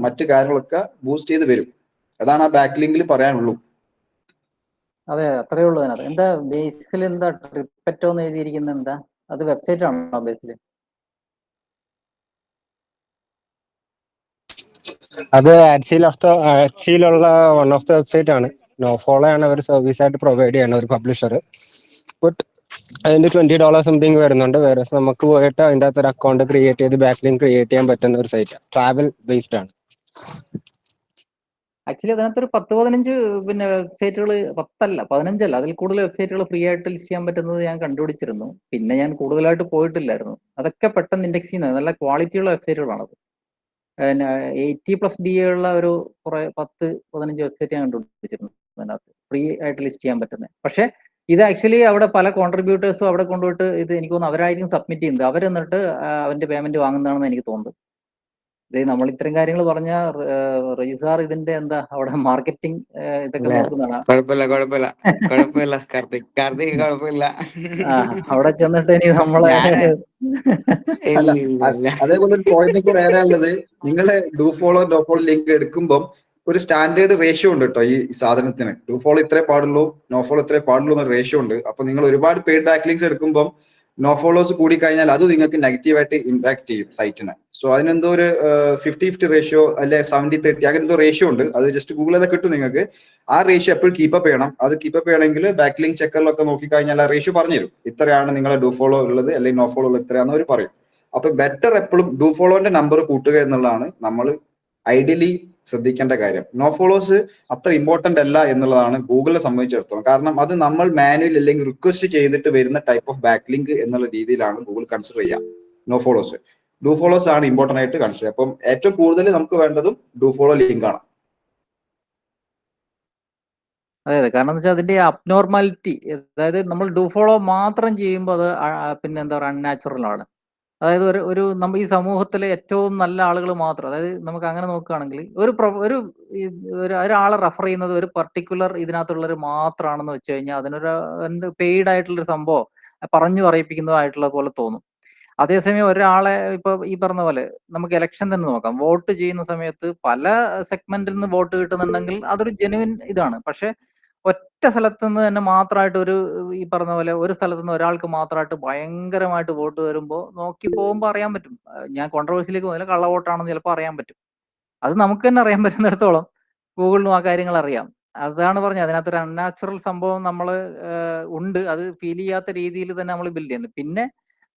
മറ്റു കാര്യങ്ങളൊക്കെ ബൂസ്റ്റ് ചെയ്ത് വരും. അതാണ് ആ ബാക്ക് ലിങ്കിൽ പറയാനുള്ളൂ. അതെ, അത്രേ ഉള്ളൂ അതിനകത്ത്. എന്താ ബേസിൽ എന്താ ട്രിപ്പറ്റോ എന്ന് എഴുതിയിരിക്കുന്നത്? എന്താ അത്? വെബ്സൈറ്റ് ആണോ ബേസിൽ? അത് ആക്സിയിലുള്ള വൺ ഓഫ് ദ വെബ്സൈറ്റ് ആണ്. നോഫോളോ ആണ് അവർ സർവീസ് ആയിട്ട് പ്രൊവൈഡ് ചെയ്യണം, ഒരു പബ്ലിഷർ. ബട്ട് അതിന്റെ $20 സംതിങ് വരുന്നുണ്ട്. വേറെ നമുക്ക് പോയിട്ട് അതിൻ്റെ അകത്ത് ഒരു അക്കൗണ്ട് ക്രിയേറ്റ് ചെയ്ത് ബാക്ക് ലിങ്ക് ക്രിയേറ്റ് ചെയ്യാൻ പറ്റുന്ന ഒരു സൈറ്റ്. ട്രാവൽ ബേസ്ഡ് ആണ്. ആക്ച്വലി അതിനകത്തൊരു 10-15 പിന്നെ വെബ്സൈറ്റുകൾ, 10 15 അതിൽ കൂടുതൽ വെബ്സൈറ്റുകൾ ഫ്രീ ആയിട്ട് ലിസ്റ്റ് ചെയ്യാൻ പറ്റുന്നത് ഞാൻ കണ്ടുപിടിച്ചിരുന്നു. പിന്നെ ഞാൻ കൂടുതലായിട്ട് പോയിട്ടില്ലായിരുന്നു. അതൊക്കെ പെട്ടെന്ന് ഇൻഡെക്സ് ചെയ്യുന്നത് നല്ല ക്വാളിറ്റിയുള്ള വെബ്സൈറ്റുകളാണത്. 80+ DA ഉള്ള ഒരു കുറെ 10-15 വെബ്സൈറ്റ് ഞാൻ കണ്ടുപിടിച്ചിരുന്നു അതിനകത്ത് ഫ്രീ ആയിട്ട് ലിസ്റ്റ് ചെയ്യാൻ പറ്റുന്നത്. പക്ഷേ ഇത് ആക്ച്വലി അവിടെ പല കോൺട്രിബ്യൂട്ടേഴ്സും അവിടെ കൊണ്ടുപോയിട്ട് ഇത് എനിക്ക് തോന്നുന്നു അവരായിരിക്കും സബ്മിറ്റ് ചെയ്യുന്നത്. അവരെന്നിട്ട് അവന്റെ പേയ്മെന്റ് വാങ്ങുന്നതാണെന്ന് എനിക്ക് തോന്നുന്നത്. ഇത് നമ്മൾ ഇത്തരം കാര്യങ്ങൾ പറഞ്ഞ റജിസാർ ഇതിന്റെ എന്താ അവിടെ മാർക്കറ്റിംഗ് ഇതൊക്കെ നോക്കുന്നതാണ്. കുഴപ്പമില്ല കാർത്തിക് കുഴപ്പമില്ല. അവിടെ ചെന്നിട്ട് ഇനി നമ്മളെ അല്ല, അതേപോലെ ഒരു പോയിന്റ് കൂടെ ആഡ് ഉള്ളത്, നിങ്ങളെ do follow no follow link എടുക്കുമ്പോൾ ഒരു സ്റ്റാൻഡേർഡ് റേഷ്യോ ഉണ്ട് കേട്ടോ ഈ സാധനത്തിന്. ഡു ഫോളോ ഇത്രേ പാടുള്ളൂ, നോ ഫോളോ ഇത്രേ പാടുള്ളൂ എന്ന റേഷ്യോ ഉണ്ട്. അപ്പൊ നിങ്ങൾ ഒരുപാട് പെയ്ഡ് ബാക്ക് ലിങ്ക്സ് എടുക്കുമ്പോൾ നോ ഫോളോസ് കൂടി കഴിഞ്ഞാൽ അത് നിങ്ങൾക്ക് നെഗറ്റീവായിട്ട് ഇമ്പാക്ട് ചെയ്യും സൈറ്റിനെ. സോ അതിനെന്തോ ഒരു 50-50 റേഷ്യോ അല്ലെ 70-30 അങ്ങനെ എന്തോ റേഷ്യോ ഉണ്ട്. അത് ജസ്റ്റ് ഗൂഗിൾ ചെയ്താൽ കിട്ടും നിങ്ങൾക്ക്. ആ റേഷ്യോ എപ്പോഴും കീപ്പപ്പ് ചെയ്യണം. അത് കീപ്പപ്പ് ചെയ്യണമെങ്കിൽ ബാക്ക് ലിങ്ക് ചെക്കറിലൊക്കെ നോക്കിക്കഴിഞ്ഞാൽ ആ റേഷ്യോ പറഞ്ഞുതരും. ഇത്രയാണ് നിങ്ങളെ ഡു ഫോളോ ഉള്ളത് അല്ലെങ്കിൽ നോ ഫോളോ ഉള്ളത് ഇത്രയാണെന്ന് അവർ പറയും. അപ്പൊ ബെറ്റർ എപ്പോഴും ഡു ഫോളോന്റെ നമ്പർ കൂട്ടുക എന്നുള്ളതാണ് നമ്മൾ ഐഡിയലി ശ്രദ്ധിക്കേണ്ട കാര്യം. നോ ഫോളോസ് അത്ര ഇമ്പോർട്ടന്റ് അല്ല എന്നുള്ളതാണ് ഗൂഗിളിനെ സംബന്ധിച്ചിടത്തോളം. കാരണം അത് നമ്മൾ മാനുവൽ അല്ലെങ്കിൽ റിക്വസ്റ്റ് ചെയ്തിട്ട് വരുന്ന ടൈപ്പ് ഓഫ് ബാക്ക് ലിങ്ക് എന്നുള്ള രീതിയിലാണ് ഗൂഗിൾ കൺസിഡർ ചെയ്യുക നോ ഫോളോസ്. ഡു ഫോളോസ് ആണ് ഇമ്പോർട്ടന്റ് ആയിട്ട് കൺസിഡർ ചെയ്യുക. അപ്പം ഏറ്റവും കൂടുതൽ നമുക്ക് വേണ്ടതും ഡു ഫോളോ ലിങ്ക് ആണ്. അതെ അതെ, കാരണം എന്താ വെച്ചാൽ അതിന്റെ അബ്നോർമാലിറ്റി, അതായത് നമ്മൾ ഡു ഫോളോ മാത്രം ചെയ്യുമ്പോൾ അത് പിന്നെ എന്താ പറയുക അൺനാച്ചുറൽ ആണ്. അതായത് ഒരു നമ്മൾ ഈ സമൂഹത്തിലെ ഏറ്റവും നല്ല ആളുകൾ മാത്രം, അതായത് നമുക്ക് അങ്ങനെ നോക്കുകയാണെങ്കിൽ ഒരാളെ റെഫർ ചെയ്യുന്നത് ഒരു പർട്ടിക്കുലർ ഇതിനകത്തുള്ളവർ മാത്രമാണെന്ന് വെച്ച് കഴിഞ്ഞാൽ അതിനൊരു പെയ്ഡ് ആയിട്ടുള്ളൊരു സംഭവം പറഞ്ഞു പറയിപ്പിക്കുന്നതായിട്ടുള്ള പോലെ തോന്നും. അതേസമയം ഒരാളെ ഇപ്പൊ ഈ പറഞ്ഞ പോലെ നമുക്ക് ഇലക്ഷൻ തന്നെ നോക്കാം. വോട്ട് ചെയ്യുന്ന സമയത്ത് പല സെഗ്മെന്റിൽ നിന്ന് വോട്ട് കിട്ടുന്നുണ്ടെങ്കിൽ അതൊരു ജെനുവിൻ ഇതാണ്. പക്ഷെ ഒറ്റ സ്ഥലത്ത് നിന്ന് തന്നെ മാത്രമായിട്ട് ഈ പറഞ്ഞ പോലെ ഒരു സ്ഥലത്ത് നിന്ന് ഒരാൾക്ക് മാത്രമായിട്ട് ഭയങ്കരമായിട്ട് വോട്ട് വരുമ്പോൾ നോക്കി പോകുമ്പോൾ അറിയാൻ പറ്റും. ഞാൻ കോൺട്രവേഴ്സിയിലേക്ക് പോകുന്നില്ല, കള്ള വോട്ടാണെന്ന് ചിലപ്പോൾ അറിയാൻ പറ്റും. അത് നമുക്ക് തന്നെ അറിയാൻ പറ്റുന്നിടത്തോളം ഗൂഗിളിനും ആ കാര്യങ്ങൾ അറിയാം. അതാണ് പറഞ്ഞത്, അതിനകത്തൊരു അൺനാച്ചുറൽ സംഭവം നമ്മൾ ഉണ്ട്. അത് ഫീൽ ചെയ്യാത്ത രീതിയിൽ തന്നെ നമ്മൾ ബിൽഡ് ചെയ്യുന്നത്. പിന്നെ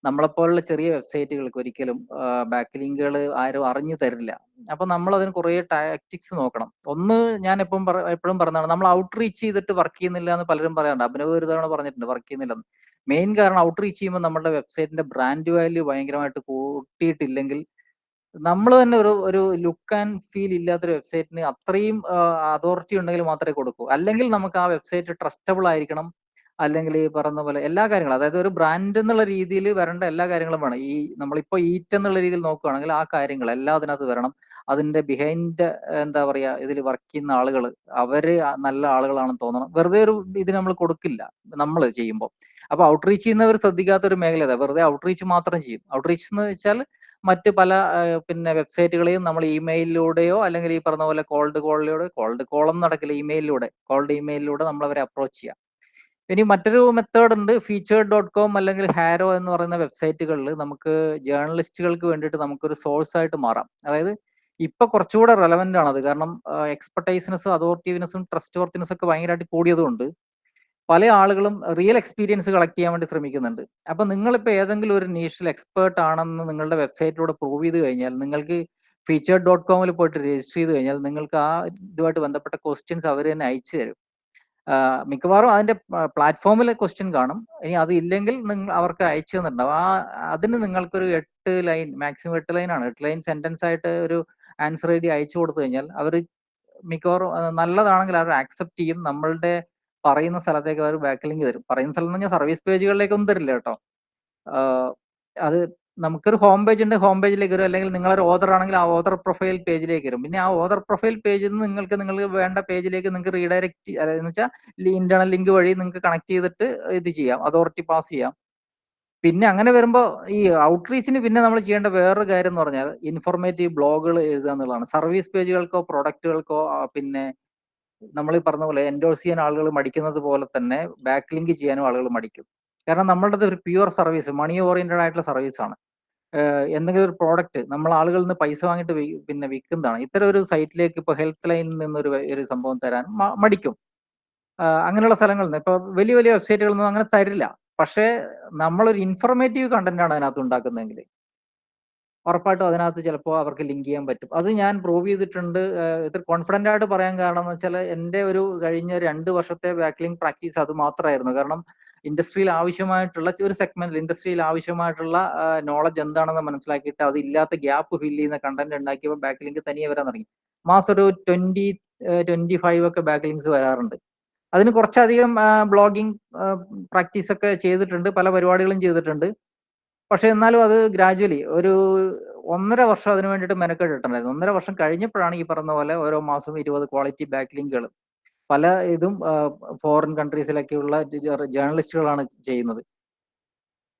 നമ്മളെപ്പോലുള്ള ചെറിയ വെബ്സൈറ്റുകൾക്ക് ഒരിക്കലും ബാക്ക് ലിങ്കുകൾ ആരും അറിഞ്ഞു തരില്ല. അപ്പൊ നമ്മൾ അതിന് കുറേ ടാക്ടിക്സ് നോക്കണം. ഒന്ന്, ഞാൻ എപ്പോഴും പറഞ്ഞതാണ്, നമ്മൾ ഔട്ട് റീച്ച് ചെയ്തിട്ട് വർക്ക് ചെയ്യുന്നില്ല എന്ന് പലരും പറയാറുണ്ട്. അഭിനവ് ഒരു തവണ പറഞ്ഞിട്ടുണ്ട് വർക്ക് ചെയ്യുന്നില്ലെന്ന്. മെയിൻ കാരണം ഔട്ട് റീച്ച് ചെയ്യുമ്പോൾ നമ്മുടെ വെബ്സൈറ്റിന്റെ ബ്രാൻഡ് വാല്യൂ ഭയങ്കരമായിട്ട് കൂട്ടിയിട്ടില്ലെങ്കിൽ നമ്മൾ തന്നെ ഒരു ലുക്ക് ആൻഡ് ഫീൽ ഇല്ലാത്തൊരു വെബ്സൈറ്റിന് അത്രയും അതോറിറ്റി ഉണ്ടെങ്കിൽ മാത്രമേ കൊടുക്കൂ. അല്ലെങ്കിൽ നമുക്ക് ആ വെബ്സൈറ്റ് ട്രസ്റ്റബിൾ ആയിരിക്കണം. അല്ലെങ്കിൽ ഈ പറഞ്ഞ പോലെ എല്ലാ കാര്യങ്ങളും, അതായത് ഒരു ബ്രാൻഡ് എന്നുള്ള രീതിയിൽ വരേണ്ട എല്ലാ കാര്യങ്ങളും വേണം. ഈ നമ്മളിപ്പോൾ ഈറ്റ് എന്നുള്ള രീതിയിൽ നോക്കുകയാണെങ്കിൽ ആ കാര്യങ്ങൾ എല്ലാം അതിനകത്ത് വരണം. അതിന്റെ ബിഹൈൻഡ് എന്താ പറയാ ഇതിൽ വർക്ക് ചെയ്യുന്ന ആളുകൾ അവര് നല്ല ആളുകളാണെന്ന് തോന്നണം. വെറുതെ ഒരു ഇത് നമ്മൾ കൊടുക്കില്ല നമ്മൾ ചെയ്യുമ്പോൾ. അപ്പൊ ഔട്ട്റീച്ച് ചെയ്യുന്നവർ ശ്രദ്ധിക്കാത്ത ഒരു മേഖല അതാ, വെറുതെ ഔട്ട്റീച്ച് മാത്രം ചെയ്യും. ഔട്ട്റീച്ച് എന്ന് വെച്ചാൽ മറ്റ് പല പിന്നെ വെബ്സൈറ്റുകളെയും നമ്മൾ ഇമെയിലിലൂടെയോ അല്ലെങ്കിൽ ഈ പറഞ്ഞ പോലെ കോൾഡ് കോളൊന്നും നടക്കില്ല, കോൾഡ് ഇമെയിലിലൂടെ നമ്മൾ അവരെ അപ്രോച്ച് ചെയ്യാം. ഇനി മറ്റൊരു മെത്തേഡ് ഉണ്ട്, featured.com അല്ലെങ്കിൽ ഹാരോ എന്ന് പറയുന്ന വെബ്സൈറ്റുകളിൽ നമുക്ക് ജേർണലിസ്റ്റുകൾക്ക് വേണ്ടിയിട്ട് നമുക്കൊരു സോഴ്സ് ആയിട്ട് മാറാം. അതായത് ഇപ്പൊ കുറച്ചുകൂടെ റെലവെന്റ് ആണത്, കാരണം എക്സ്പെർട്ടൈസിനെസ്സും അതോറിറ്റീവ്നെസ്സും ട്രസ്റ്റ് വർത്തിനെസ്സും ഒക്കെ ഭയങ്കരമായിട്ട് കൂടിയതുകൊണ്ട് പല ആളുകളും റിയൽ എക്സ്പീരിയൻസ് കളക്ട് ചെയ്യാൻ വേണ്ടി ശ്രമിക്കുന്നുണ്ട്. അപ്പൊ നിങ്ങളിപ്പോൾ ഏതെങ്കിലും ഒരു നീഷിൽ എക്സ്പേർട്ട് ആണെന്ന് നിങ്ങളുടെ വെബ്സൈറ്റിലൂടെ പ്രൂവ് ചെയ്ത് കഴിഞ്ഞാൽ നിങ്ങൾക്ക് featured.com പോയിട്ട് രജിസ്റ്റർ ചെയ്ത് കഴിഞ്ഞാൽ നിങ്ങൾക്ക് ആ ഇതുമായിട്ട് ബന്ധപ്പെട്ട ക്വസ്റ്റ്യൻസ് അവർ തന്നെ അയച്ചു തരും. മിക്കവാറും അതിന്റെ പ്ലാറ്റ്ഫോമിൽ ക്വസ്റ്റ്യൻ കാണും. ഇനി അത് ഇല്ലെങ്കിൽ അവർക്ക് അയച്ചു തന്നിട്ടുണ്ടാവും. അതിന് നിങ്ങൾക്കൊരു 8 ലൈൻ, മാക്സിമം 8 ലൈനാണ്, 8 ലൈൻ സെന്റൻസ് ആയിട്ട് ഒരു ആൻസർ എഴുതി അയച്ചു കൊടുത്തു കഴിഞ്ഞാൽ അവർ മിക്കവാറും നല്ലതാണെങ്കിൽ അവർ ആക്സെപ്റ്റ് ചെയ്യും. നമ്മളുടെ പറയുന്ന സ്ഥലത്തേക്ക് അവർ ബാക്ക് ലിങ്ക് തരും. പറയുന്ന സ്ഥലം എന്ന് പറഞ്ഞാൽ സർവീസ് പേജുകളിലേക്കൊന്നും തരില്ല കേട്ടോ. അത് നമുക്കൊരു ഹോം പേജ് ഉണ്ട്, ഹോം പേജിലേക്ക് വരും. അല്ലെങ്കിൽ നിങ്ങളൊരു ഓതർ ആണെങ്കിൽ ആ ഓതർ പ്രൊഫൈൽ പേജിലേക്ക് വരും. പിന്നെ ആ ഓതർ പ്രൊഫൈൽ പേജിൽ നിന്ന് നിങ്ങൾക്ക് വേണ്ട പേജിലേക്ക് നിങ്ങൾക്ക് റീഡയറക്റ്റ്, എന്ന് വെച്ചാൽ ഇന്റേണൽ ലിങ്ക് വഴി നിങ്ങൾക്ക് കണക്ട് ചെയ്തിട്ട് ഇത് ചെയ്യാം, അതോറിറ്റി പാസ് ചെയ്യാം. പിന്നെ അങ്ങനെ വരുമ്പോൾ ഈ ഔട്ട്റീച്ചിന് പിന്നെ നമ്മൾ ചെയ്യേണ്ട വേറൊരു കാര്യം എന്ന് പറഞ്ഞാൽ ഇൻഫോർമേറ്റീവ് ബ്ലോഗുകൾ എഴുതുക എന്നുള്ളതാണ്. സർവീസ് പേജുകൾക്കോ പ്രൊഡക്റ്റുകൾക്കോ പിന്നെ നമ്മൾ ഈ പറഞ്ഞ പോലെ എൻഡോഴ്സ് ചെയ്യാൻ ആളുകൾ മടിക്കുന്നത് പോലെ തന്നെ ബാക്ക് ലിങ്ക് ചെയ്യാനും ആളുകൾ മടിക്കും. കാരണം നമ്മളുടെ ഒരു പ്യുവർ സർവീസ്, മണി ഓറിയന്റഡ് ആയിട്ടുള്ള സർവീസാണ്. എന്തെങ്കിലും ഒരു പ്രോഡക്റ്റ് നമ്മൾ ആളുകളിൽ നിന്ന് പൈസ വാങ്ങിയിട്ട് പിന്നെ വിൽക്കുന്നതാണ്. ഇത്തരം ഒരു സൈറ്റിലേക്ക് ഇപ്പോൾ ഹെൽത്ത് ലൈനിൽ നിന്നൊരു ഒരു സംഭവം തരാൻ മടിക്കും. അങ്ങനെയുള്ള സ്ഥലങ്ങളിൽ നിന്ന് ഇപ്പോൾ വലിയ വലിയ വെബ്സൈറ്റുകളിൽ നിന്നും അങ്ങനെ തരില്ല. പക്ഷേ നമ്മളൊരു ഇൻഫോർമേറ്റീവ് കണ്ടന്റ് ആണ് അതിനകത്ത് ഉണ്ടാക്കുന്നതെങ്കിൽ ഉറപ്പായിട്ടും അതിനകത്ത് ചിലപ്പോൾ അവർക്ക് ലിങ്ക് ചെയ്യാൻ പറ്റും. അത് ഞാൻ പ്രൂവ് ചെയ്തിട്ടുണ്ട്. ഇത്ര കോൺഫിഡന്റ് ആയിട്ട് പറയാൻ കാരണം എന്ന് വെച്ചാൽ എൻ്റെ ഒരു കഴിഞ്ഞ 2 വർഷത്തെ ബാക്ക്ലിങ്ക് പ്രാക്ടീസ് അത് മാത്രമായിരുന്നു. കാരണം ഇൻഡസ്ട്രിയിൽ ആവശ്യമായിട്ടുള്ള ഒരു സെഗ്മെന്റിൽ ഇൻഡസ്ട്രിയിൽ ആവശ്യമായിട്ടുള്ള നോളജ് എന്താണെന്ന് മനസ്സിലാക്കിയിട്ട് അത് ഇല്ലാത്ത ഗ്യാപ്പ് ഫില്ല് ചെയ്യുന്ന കണ്ടന്റ് ഉണ്ടാക്കിയപ്പോൾ ബാക്ക് ലിങ്ക് തനിയെ വരാൻ തുടങ്ങി. മാസം ഒരു 25 ഒക്കെ ബാക്ക് ലിങ്ക്സ് വരാറുണ്ട്. അതിന് കുറച്ചധികം ബ്ലോഗിംഗ് പ്രാക്ടീസ് ഒക്കെ ചെയ്തിട്ടുണ്ട്, പല പരിപാടികളും ചെയ്തിട്ടുണ്ട്. പക്ഷെ എന്നാലും അത് ഗ്രാജുവലി ഒരു 1.5 വർഷം അതിന് വേണ്ടിയിട്ട് മെനക്കെട്ടിട്ടുണ്ടായിരുന്നു. 1.5 വർഷം കഴിഞ്ഞപ്പോഴാണ് ഈ പറഞ്ഞ പോലെ ഓരോ മാസം 20 ക്വാളിറ്റി ബാക്ക് ലിങ്കുകൾ പല ഇതും ഫോറിൻ കൺട്രീസിലൊക്കെയുള്ള ജേർണലിസ്റ്റുകളാണ് ചെയ്യുന്നത്.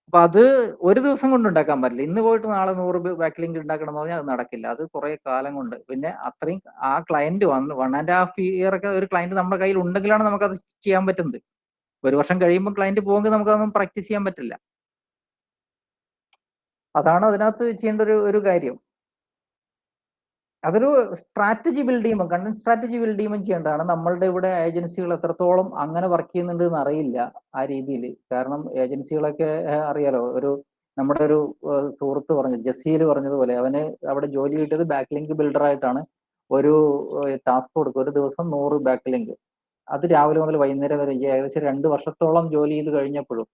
അപ്പൊ അത് ഒരു ദിവസം കൊണ്ട് ഉണ്ടാക്കാൻ പറ്റില്ല. ഇന്ന് പോയിട്ട് നാളെ 100 ബാക്ക് ലിങ്ക് ഉണ്ടാക്കണം എന്ന് പറഞ്ഞാൽ അത് നടക്കില്ല. അത് കുറെ കാലം കൊണ്ട്, പിന്നെ അത്രയും ആ ക്ലയന്റ് 1.5 ഇയർ ഒക്കെ ഒരു ക്ലയന്റ് നമ്മുടെ കയ്യിൽ ഉണ്ടെങ്കിലാണ് നമുക്കത് ചെയ്യാൻ പറ്റുന്നത്. 1 വർഷം കഴിയുമ്പോൾ ക്ലയന്റ് പോകുമെങ്കിൽ നമുക്കതൊന്നും പ്രാക്ടീസ് ചെയ്യാൻ പറ്റില്ല. അതാണ് അതിനകത്ത് ചെയ്യേണ്ട ഒരു കാര്യം. അതൊരു സ്ട്രാറ്റജി ബിൽഡ് ചെയ്യുമ്പോൾ, കണ്ടന്റ് സ്ട്രാറ്റജി ബിൽഡ് ചെയ്യുമ്പോൾ ചെയ്യേണ്ടതാണ്. നമ്മളുടെ ഇവിടെ ഏജൻസികൾ എത്രത്തോളം അങ്ങനെ വർക്ക് ചെയ്യുന്നുണ്ട് എന്ന് അറിയില്ല ആ രീതിയിൽ. കാരണം ഏജൻസികളൊക്കെ അറിയാലോ, നമ്മുടെ ഒരു സുഹൃത്ത് പറഞ്ഞു, ജസീൽ പറഞ്ഞതുപോലെ അവന് അവിടെ ജോലി കിട്ടിയത് ബാക്ക് ലിങ്ക് ബിൽഡർ ആയിട്ടാണ്. ഒരു ടാസ്ക് കൊടുക്കും, ഒരു ദിവസം 100 ബാക്ക് ലിങ്ക്. അത് രാവിലെ മുതൽ വൈകുന്നേരം വരെ ഏകദേശം 2 വർഷത്തോളം ജോലി ചെയ്ത് കഴിഞ്ഞപ്പോഴും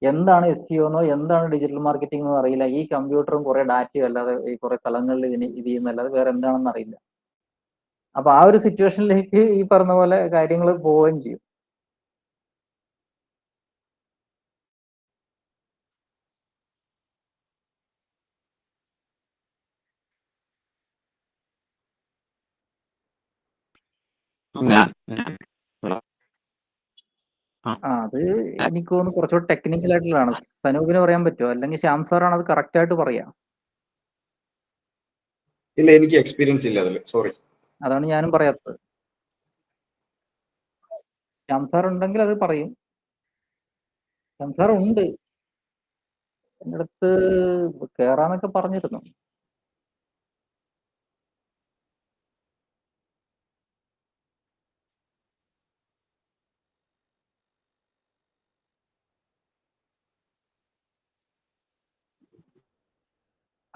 എന്താണ് SEO എന്നോ എന്താണ് ഡിജിറ്റൽ മാർക്കറ്റിംഗ് എന്നോ അറിയില്ല. ഈ കമ്പ്യൂട്ടറും കുറെ ഡാറ്റയും അല്ലാതെ ഈ കുറെ സ്ഥലങ്ങളിൽ ഇത് ചെയ്യുന്നല്ലാതെ വേറെ എന്താണെന്ന് അറിയില്ല. അപ്പൊ ആ ഒരു സിറ്റുവേഷനിലേക്ക് ഈ പറഞ്ഞ പോലെ കാര്യങ്ങൾ പോവുകയും ചെയ്യും. അത് എനിക്ക് തോന്നുന്നു കുറച്ചുകൂടി ടെക്നിക്കൽ ആയിട്ടുള്ളതാണ്. സനൂപിന് പറയാൻ പറ്റുമോ? അല്ലെങ്കിൽ ശ്യാം സാറാണ് അത് കറക്റ്റ് ആയിട്ട് പറയാ. ഇല്ല, എനിക്ക് എക്സ്പീരിയൻസ് ഇല്ല അതിൽ, സോറി. അതാണ് ഞാനും പറയാത്തത്. ശ്യാം സാർ ഉണ്ടെങ്കിൽ അത് പറയും. ശ്യാം സാർ ഉണ്ട്, എൻ്റെ അടുത്ത് കേറാന്നൊക്കെ പറഞ്ഞിരുന്നു.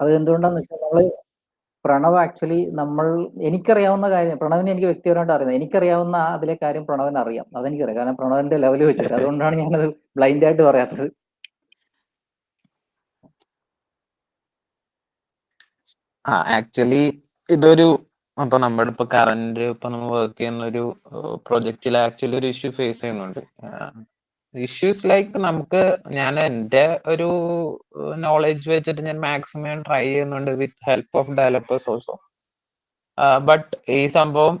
അത് എന്തുകൊണ്ടാന്ന് വെച്ചാൽ പ്രണവ് ആക്ച്വലി എനിക്കറിയാവുന്ന കാര്യം, പ്രണവിനെ എനിക്ക് വ്യക്തിപരമായിട്ട് അറിയുന്നത്, എനിക്കറിയാവുന്ന അതിലെ കാര്യം പ്രണവിന് അറിയാം. അതെനിക്കറിയാം, കാരണം പ്രണവിന്റെ ലെവൽ വെച്ചിട്ട്. അതുകൊണ്ടാണ് ഞാനത് ബ്ലൈൻഡ് ആയിട്ട് പറയാത്തത്. ആക്ച്വലി ഇതൊരു അപ്പൊ നമ്മുടെ ഇപ്പൊ കറന്റ് ഇപ്പൊ നമ്മൾ വർക്ക് ചെയ്യുന്ന ഒരു പ്രൊജക്റ്റിൽ ആക്ച്വലി ഒരു ഇഷ്യൂ ഫേസ് ചെയ്യുന്നുണ്ട്. ഇഷ്യൂസ് ലൈക്ക് ഞാൻ എൻ്റെ ഒരു നോളജ് വെച്ചിട്ട് ഞാൻ മാക്സിമം ട്രൈ ചെയ്യുന്നുണ്ട് with help of developers also. But ഈ സംഭവം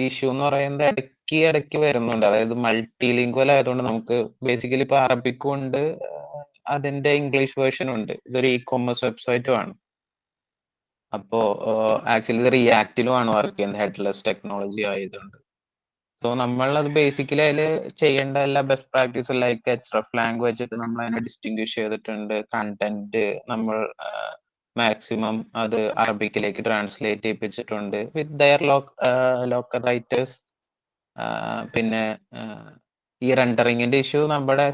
ഇഷ്യൂ എന്ന് പറയുന്നത് ഇടയ്ക്ക് വരുന്നുണ്ട്. അതായത് മൾട്ടി ലിംഗ്വൽ ആയതുകൊണ്ട് നമുക്ക് ബേസിക്കലി ഇപ്പൊ അറബിക്കും ഉണ്ട്, അതിന്റെ ഇംഗ്ലീഷ് വേർഷനും ഉണ്ട്. ഇതൊരു ഇ-കൊമേഴ്സ് വെബ്സൈറ്റും ആണ്. അപ്പോ ആക്ച്വലി ഇത് റിയാക്റ്റിലുമാണ് വർക്ക് ചെയ്യുന്നത്, ഹെഡ്ലെസ് ടെക്നോളജി ആയതുകൊണ്ട്. സോ നമ്മളത് ബേസിക്കലി അതിൽ ചെയ്യേണ്ട എല്ലാ best practice like href language നമ്മൾ അതിനെ ഡിസ്റ്റിങ്വിഷ് ചെയ്തിട്ടുണ്ട്. കണ്ടന്റ് നമ്മൾ മാക്സിമം അത് അറബിക്കിലേക്ക് ട്രാൻസ്ലേറ്റ് ചെയ്യിപ്പിച്ചിട്ടുണ്ട് വിത്ത് ദയർ ലോക്കൽ റൈറ്റേഴ്സ്. പിന്നെ ഈ റെൻഡറിങ്ങിന്റെ ഇഷ്യൂ നമ്മുടെ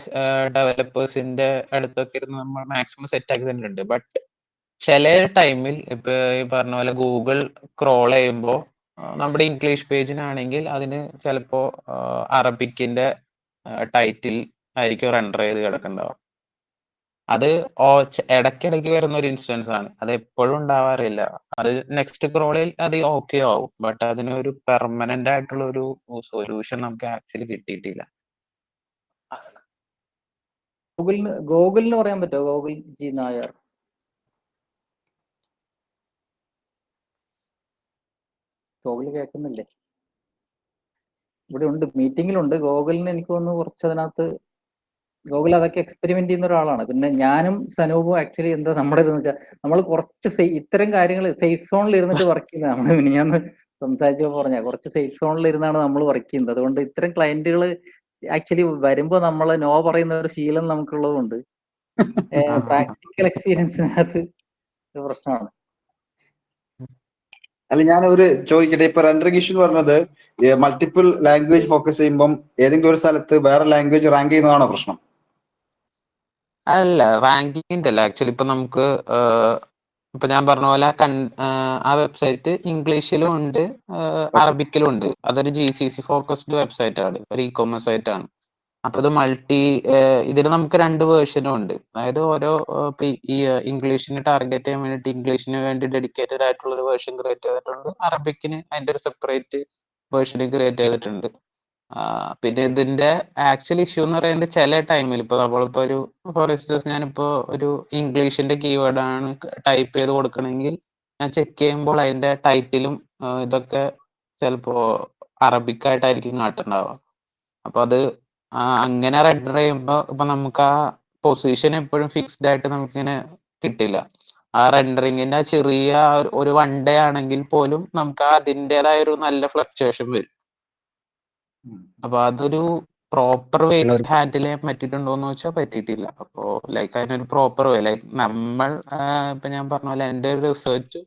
ഡെവലപ്പേഴ്സിന്റെ അടുത്തൊക്കെ ഇരുന്ന് നമ്മൾ മാക്സിമം സെറ്റ് ആക്കി തന്നിട്ടുണ്ട്. ബട്ട് ചില ടൈമിൽ ഇപ്പൊ ഈ പറഞ്ഞ പോലെ ഗൂഗിൾ ക്രോൾ ചെയ്യുമ്പോൾ നമ്മുടെ ഇംഗ്ലീഷ് പേജിനാണെങ്കിൽ അതിന് ചിലപ്പോ അറബിക്കിന്റെ ടൈറ്റിൽ ആയിരിക്കും റെൻഡർ ചെയ്ത് കിടക്കുന്നുണ്ടാവും. അത് ഇടയ്ക്കിടയ്ക്ക് വരുന്ന ഒരു ഇൻസ്റ്റൻസ് ആണ്, അത് എപ്പോഴും ഉണ്ടാവാറില്ല. അത് നെക്സ്റ്റ് ക്രോളിൽ അത് ഓക്കെ ആവും, ബട്ട് അതിനൊരു പെർമനന്റ് ആയിട്ടുള്ള ഒരു സൊല്യൂഷൻ നമുക്ക് ആക്ച്വലി കിട്ടിയിട്ടില്ല. ഗൂഗിളിന് പറയാൻ പറ്റുമോ? Google G Nair. ഗൂഗിൾ കേൾക്കുന്നില്ലേ? ഇവിടെ ഉണ്ട്, മീറ്റിംഗിലുണ്ട്. ഗൂഗിളിന് എനിക്ക് തോന്നുന്നു കുറച്ച് അതിനകത്ത് ഗൂഗിൾ അതൊക്കെ എക്സ്പെരിമെന്റ് ചെയ്യുന്ന ഒരാളാണ്. പിന്നെ ഞാനും സനൂപും ആക്ച്വലി എന്താ നമ്മുടെ ഇതെന്ന് വെച്ചാൽ നമ്മൾ കുറച്ച് ഇത്തരം കാര്യങ്ങൾ സേഫ് സോണിൽ ഇരുന്നിട്ട് വർക്ക് ചെയ്യുന്നത്. നമ്മൾ മിനിഞ്ഞാന്ന് സംസാരിച്ചപ്പോൾ പറഞ്ഞ കുറച്ച് സേഫ് സോണിൽ ഇരുന്നാണ് നമ്മൾ വർക്ക് ചെയ്യുന്നത്. അതുകൊണ്ട് ഇത്തരം ക്ലയന്റുകൾ ആക്ച്വലി വരുമ്പോൾ നമ്മൾ നോ പറയുന്ന ഒരു ശീലം നമുക്കുള്ളതുകൊണ്ട് പ്രാക്ടിക്കൽ എക്സ്പീരിയൻസിനകത്ത് ഇത് പ്രശ്നമാണ്. അല്ല, ഞാൻ ഒരു ചോദിക്കട്ടെ, ഇപ്പൊ റെൻഡറിംഗ് ഇഷ്യൂ എന്ന് പറഞ്ഞത് മൾട്ടിപ്പിൾ ലാംഗ്വേജ് ഫോക്കസ് ചെയ്യുമ്പോൾ ഏതെങ്കിലും ഒരു സ്ഥലത്ത് വേറെ ലാംഗ്വേജ് റാങ്ക് ചെയ്യുന്നതാണോ പ്രശ്നം? അല്ല, റാങ്കിങ്ങിന്റെ അല്ല. ആക്ച്വലി ഇപ്പൊ നമുക്ക് ഇപ്പൊ ഞാൻ പറഞ്ഞ പോലെ ആ വെബ്സൈറ്റ് ഇംഗ്ലീഷിലും ഉണ്ട്, അറബിക്കിലും ഉണ്ട്. അതൊരു GCC ഫോക്കസ്ഡ് വെബ്സൈറ്റ് ആണ്, ഒരു ഇ-കൊമേഴ്സ് സൈറ്റ് ആണ്. അപ്പൊ ഇത് ഇതിൽ നമുക്ക് 2 വേർഷനും ഉണ്ട്. അതായത് ഓരോ ഈ ഇംഗ്ലീഷിന് ടാർഗറ്റ് ചെയ്യാൻ വേണ്ടിയിട്ട് ഇംഗ്ലീഷിന് വേണ്ടി ഡെഡിക്കേറ്റഡ് ആയിട്ടുള്ള ഒരു വേർഷൻ ക്രിയേറ്റ് ചെയ്തിട്ടുണ്ട്. അറബിക്കിന് അതിന്റെ ഒരു സെപ്പറേറ്റ് വേർഷൻ ക്രിയേറ്റ് ചെയ്തിട്ടുണ്ട്. പിന്നെ ഇതിന്റെ ആക്ച്വൽ ഇഷ്യൂ എന്ന് പറയുന്നത് ചില ടൈമിൽ ഇപ്പൊ നമ്മളിപ്പോ ഒരു ഫോർ ഇൻസ്റ്റൻസ് ഞാനിപ്പോ ഒരു ഇംഗ്ലീഷിന്റെ കീവേഡ് ആണ് ടൈപ്പ് ചെയ്ത് കൊടുക്കണമെങ്കിൽ ഞാൻ ചെക്ക് ചെയ്യുമ്പോൾ അതിന്റെ ടൈറ്റിലും ഇതൊക്കെ ചിലപ്പോ അറബിക്കായിട്ടായിരിക്കും കാട്ടുണ്ടാവുക. അപ്പൊ അത് അങ്ങനെ റെൻഡർ ചെയ്യുമ്പോൾ ഇപ്പൊ നമുക്ക് ആ പൊസിഷൻ എപ്പോഴും ഫിക്സ്ഡ് ആയിട്ട് നമുക്കിങ്ങനെ കിട്ടില്ല. ആ റെൻഡറിങ്ങിന്റെ ചെറിയ ഒരു 1 ഡേ ആണെങ്കിൽ പോലും നമുക്ക് അതിൻ്റെതായ ഒരു നല്ല ഫ്ലക്ച്വേഷൻ വരും. അപ്പൊ അതൊരു പ്രോപ്പർ വേ ഹാൻഡിൽ ചെയ്യാൻ പറ്റിയിട്ടുണ്ടോ എന്ന് വെച്ചാൽ പറ്റിയിട്ടില്ല. അപ്പോ ലൈക്ക് അതിനൊരു പ്രോപ്പർ വേ, ലൈക്ക് നമ്മൾ ഇപ്പൊ ഞാൻ പറഞ്ഞ പോലെ എൻ്റെ ഒരു റിസർച്ചും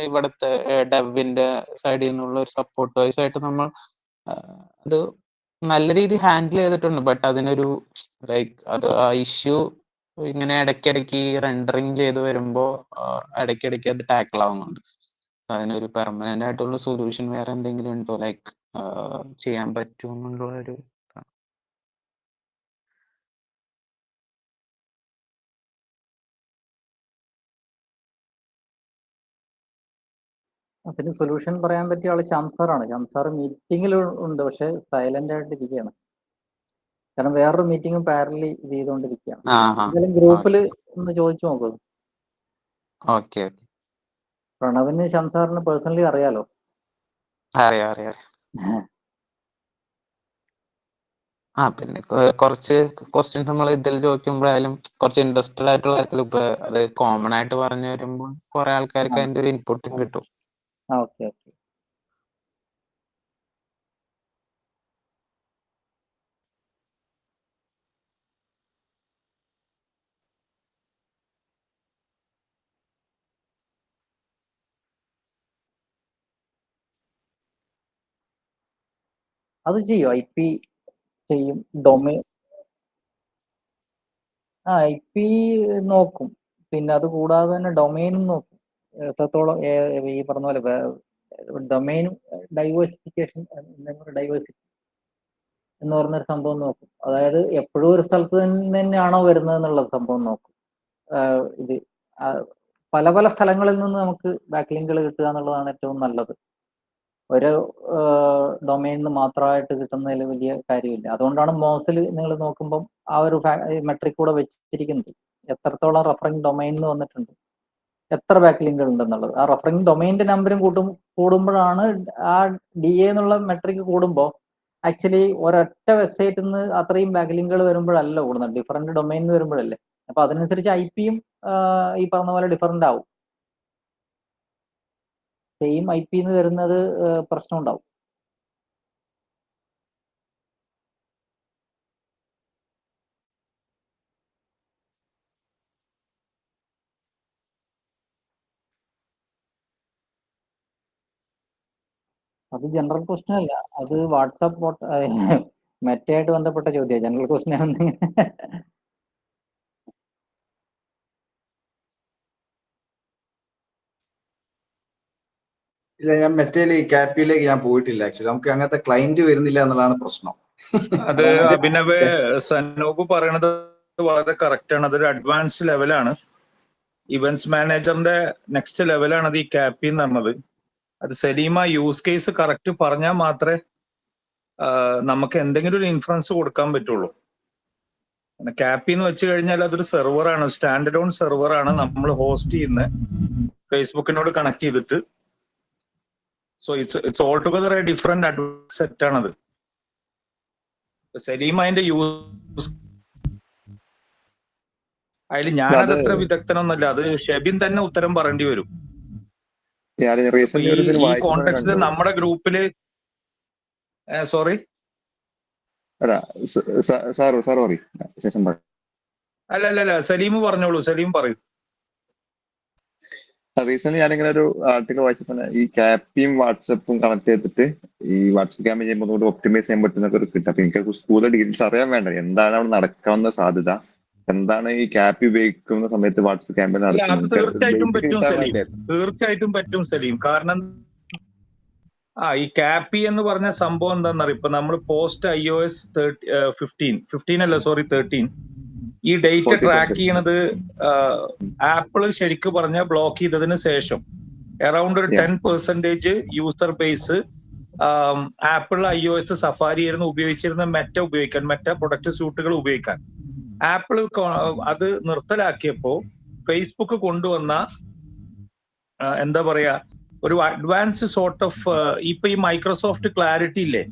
ഇവിടുത്തെ ഡെവിന്റെ സൈഡിൽ നിന്നുള്ള ഒരു സപ്പോർട്ട് വൈസ് ആയിട്ട് നമ്മൾ അത് നല്ല രീതിയിൽ ഹാൻഡിൽ ചെയ്തിട്ടുണ്ട്. ബട്ട് അതിനൊരു ലൈക്ക് അത് ആ ഇഷ്യൂ ഇങ്ങനെ ഇടയ്ക്കിടയ്ക്ക് റെൻഡറിങ് ചെയ്ത് വരുമ്പോൾ ഇടയ്ക്കിടയ്ക്ക് അത് ടാക്കിൾ ആവുന്നുണ്ട്. അതിനൊരു പെർമനന്റ് ആയിട്ടുള്ള സൊല്യൂഷൻ വേറെ എന്തെങ്കിലും ഉണ്ടോ, ലൈക്ക് ചെയ്യാൻ പറ്റുമെന്നുള്ള ഒരു അതിന് സൊല്യൂഷൻ പറയാൻ പറ്റിയ ആള് ശംസാറാണ്. ശംസാർ മീറ്റിംഗിൽ ഉണ്ട്, പക്ഷെ സൈലന്റ് ആയിട്ട് ഇരിക്കുകയാണ്. കാരണം വേറൊരു മീറ്റിംഗും പാരലി ഇത് ചെയ്തുകൊണ്ടിരിക്കുകയാണ്. എന്തായാലും ഗ്രൂപ്പിൽ ഒന്ന് ചോദിച്ചു നോക്കുക. ഓക്കെ. പ്രണവിന് ശംസാറിന് പേഴ്സണലി അറിയാലോ. അറിയാം. പിന്നെ കുറച്ച് ക്വസ്റ്റ്യൻസ് നമ്മൾ ഇതിൽ ചോദിക്കുമ്പോഴായാലും കുറച്ച് ഇൻട്രസ്റ്റഡ് ആയിട്ടുള്ള കാര്യത്തിൽ ഇപ്പൊ അത് കോമൺ ആയിട്ട് പറഞ്ഞു വരുമ്പോൾ കുറെ ആൾക്കാർക്ക് അതിന്റെ ഒരു ഇൻപുട്ടും കിട്ടും. ഓക്കെ. അത് ചെയ്യും, IP ചെയ്യും, ഡൊമൈൻ IP നോക്കും. പിന്നെ അത് കൂടാതെ തന്നെ ഡൊമൈനും നോക്കും. എത്രത്തോളം ഈ പറഞ്ഞ പോലെ ഡൊമൈനും ഡൈവേഴ്സിഫിക്കേഷൻ ഡൈവേഴ്സിറ്റി എന്ന് പറഞ്ഞൊരു സംഭവം നോക്കും. അതായത് എപ്പോഴും ഒരു സ്ഥലത്ത് തന്നെയാണോ വരുന്നത് എന്നുള്ള സംഭവം നോക്കും. ഇത് പല പല സ്ഥലങ്ങളിൽ നിന്ന് നമുക്ക് ബാക്ക് ലിങ്കുകൾ കിട്ടുക എന്നുള്ളതാണ് ഏറ്റവും നല്ലത്. ഒരു ഡൊമൈനിൽ നിന്ന് മാത്രമായിട്ട് കിട്ടുന്നതിൽ വലിയ കാര്യമില്ല. അതുകൊണ്ടാണ് മോസിൽ നിങ്ങൾ നോക്കുമ്പം ആ ഒരു മെട്രിക് കൂടെ വെച്ചിരിക്കുന്നത്. എത്രത്തോളം റഫറിംഗ് ഡൊമൈനിൽ നിന്ന് വന്നിട്ടുണ്ട്, എത്ര ബാക്ക് ലിങ്കുകൾ ഉണ്ടെന്നുള്ളത്. ആ റഫറിംഗ് ഡൊമൈനിന്റെ നമ്പറും കൂടുമ്പോഴാണ് ആ DA എന്നുള്ള മെട്രിക് കൂടുമ്പോൾ ആക്ച്വലി ഒരൊറ്റ വെബ്സൈറ്റിൽ നിന്ന് അത്രയും ബാക്ക് ലിങ്കുകൾ വരുമ്പോഴല്ല കൂടുന്നത്, ഡിഫറൻറ്റ് ഡൊമൈനിൽ വരുമ്പോഴല്ലേ. അപ്പൊ അതിനനുസരിച്ച് IP-യും ഈ പറഞ്ഞ പോലെ ഡിഫറൻ്റ് ആവും. സെയിം IP-ന്ന് വരുന്നത് പ്രശ്നം ഉണ്ടാവും. അത് ജനറൽ ക്വസ്റ്റ്യൻ അല്ല, അത് വാട്സാപ്പ് മെറ്റയായിട്ട് ബന്ധപ്പെട്ട ചോദ്യമാണ്. ജനറൽ ക്വസ്റ്റ്യൻ ആണ്. ഇല്ല, ഞാൻ ക്യാപ്പിലേക്ക് ഞാൻ പോയിട്ടില്ല. ആക്ച്വലി നമുക്ക് അങ്ങനത്തെ ക്ലയന്റ് വരുന്നില്ല എന്നുള്ളതാണ് പ്രശ്നം. അത് അഭിനവ് സനൂപ് പറയണത് വളരെ കറക്റ്റ് ആണ്. അതൊരു അഡ്വാൻസ് ലെവലാണ്. ഇവന്റ്സ് മാനേജറിന്റെ നെക്സ്റ്റ് ലെവലാണ് അത് ഈ ക്യാപ്പി എന്ന് പറഞ്ഞത്. അത് സലീമ യൂസ് കേസ് കറക്റ്റ് പറഞ്ഞാൽ മാത്രമേ നമുക്ക് എന്തെങ്കിലും ഒരു ഇൻഫ്ലുവൻസ് കൊടുക്കാൻ പറ്റുള്ളൂ. ക്യാപ്പി എന്ന് വെച്ച് കഴിഞ്ഞാൽ അതൊരു സെർവറാണ്, സ്റ്റാൻഡേർഡ് ഓൺ സെർവറാണ് നമ്മൾ ഹോസ്റ്റ് ചെയ്യുന്നത്, ഫേസ്ബുക്കിനോട് കണക്ട് ചെയ്തിട്ട്. So it's all together A different advance set ആണത്. സലീം അതിന്റെ യൂസ് അതിൽ ഞാനത് അത്ര വിദഗ്ധനൊന്നല്ല, അത് ഷെബിൻ തന്നെ ഉത്തരം പറയേണ്ടി വരും. അപ്പൊ ഈ കോണ്ടെക്സ്റ്റിൽ നമ്മുടെ ഗ്രൂപ്പില് സോറി അല്ല സലീം പറഞ്ഞോളൂ, സലീം പറയൂ. റീസെന്റ് ഞാനിങ്ങനെ ഒരു ആർട്ടിക്കൽ വായിച്ചപ്പോൾ ഈ ക്യാപ്പിയും വാട്സപ്പും കണക്ട് ചെയ്തിട്ട് ഈ വാട്സപ്പ് ക്യാമ്പ് ചെയ്യുമ്പോൾ കൂടി ഒപ്റ്റിമൈസ് ചെയ്യാൻ പറ്റുന്നൊക്കെ ഒരു കിട്ടും. അപ്പൊ എനിക്ക് കൂടുതൽ ഡീറ്റെയിൽസ് അറിയാൻ വേണ്ട, എന്താണ് അവിടെ നടക്കാവുന്ന സാധ്യത, എന്താണ് ഈ ക്യാപ്പ് ഉപയോഗിക്കുന്ന സമയത്ത് വാട്സപ്പ് ക്യാമ്പ് നടക്കുന്നത്. തീർച്ചയായിട്ടും പറ്റും സലീം. കാരണം ഈ ക്യാപ്പി എന്ന് പറഞ്ഞ സംഭവം എന്താണെന്നറിയാം. ഇപ്പൊ നമ്മൾ പോസ്റ്റ് iOS 13 ഈ ഡേറ്റ ട്രാക്ക് ചെയ്യണത് ആപ്പിള് ശരിക്കും പറഞ്ഞ ബ്ലോക്ക് ചെയ്തതിന് ശേഷം അറൌണ്ട് ഒരു 10% user base apple iOS safari ആയിരുന്നു ഉപയോഗിച്ചിരുന്ന മെറ്റ പ്രൊഡക്റ്റ് സ്യൂട്ടുകൾ ഉപയോഗിക്കാൻ. ആപ്പിൾ അത് നിർത്തലാക്കിയപ്പോ ഫേസ്ബുക്ക് കൊണ്ടുവന്ന എന്താ പറയാ ഒരു അഡ്വാൻസ് സോർട്ട് ഓഫ് ഇപ്പൊ ഈ മൈക്രോസോഫ്റ്റ് ക്ലാരിറ്റി ഇല്ലേ,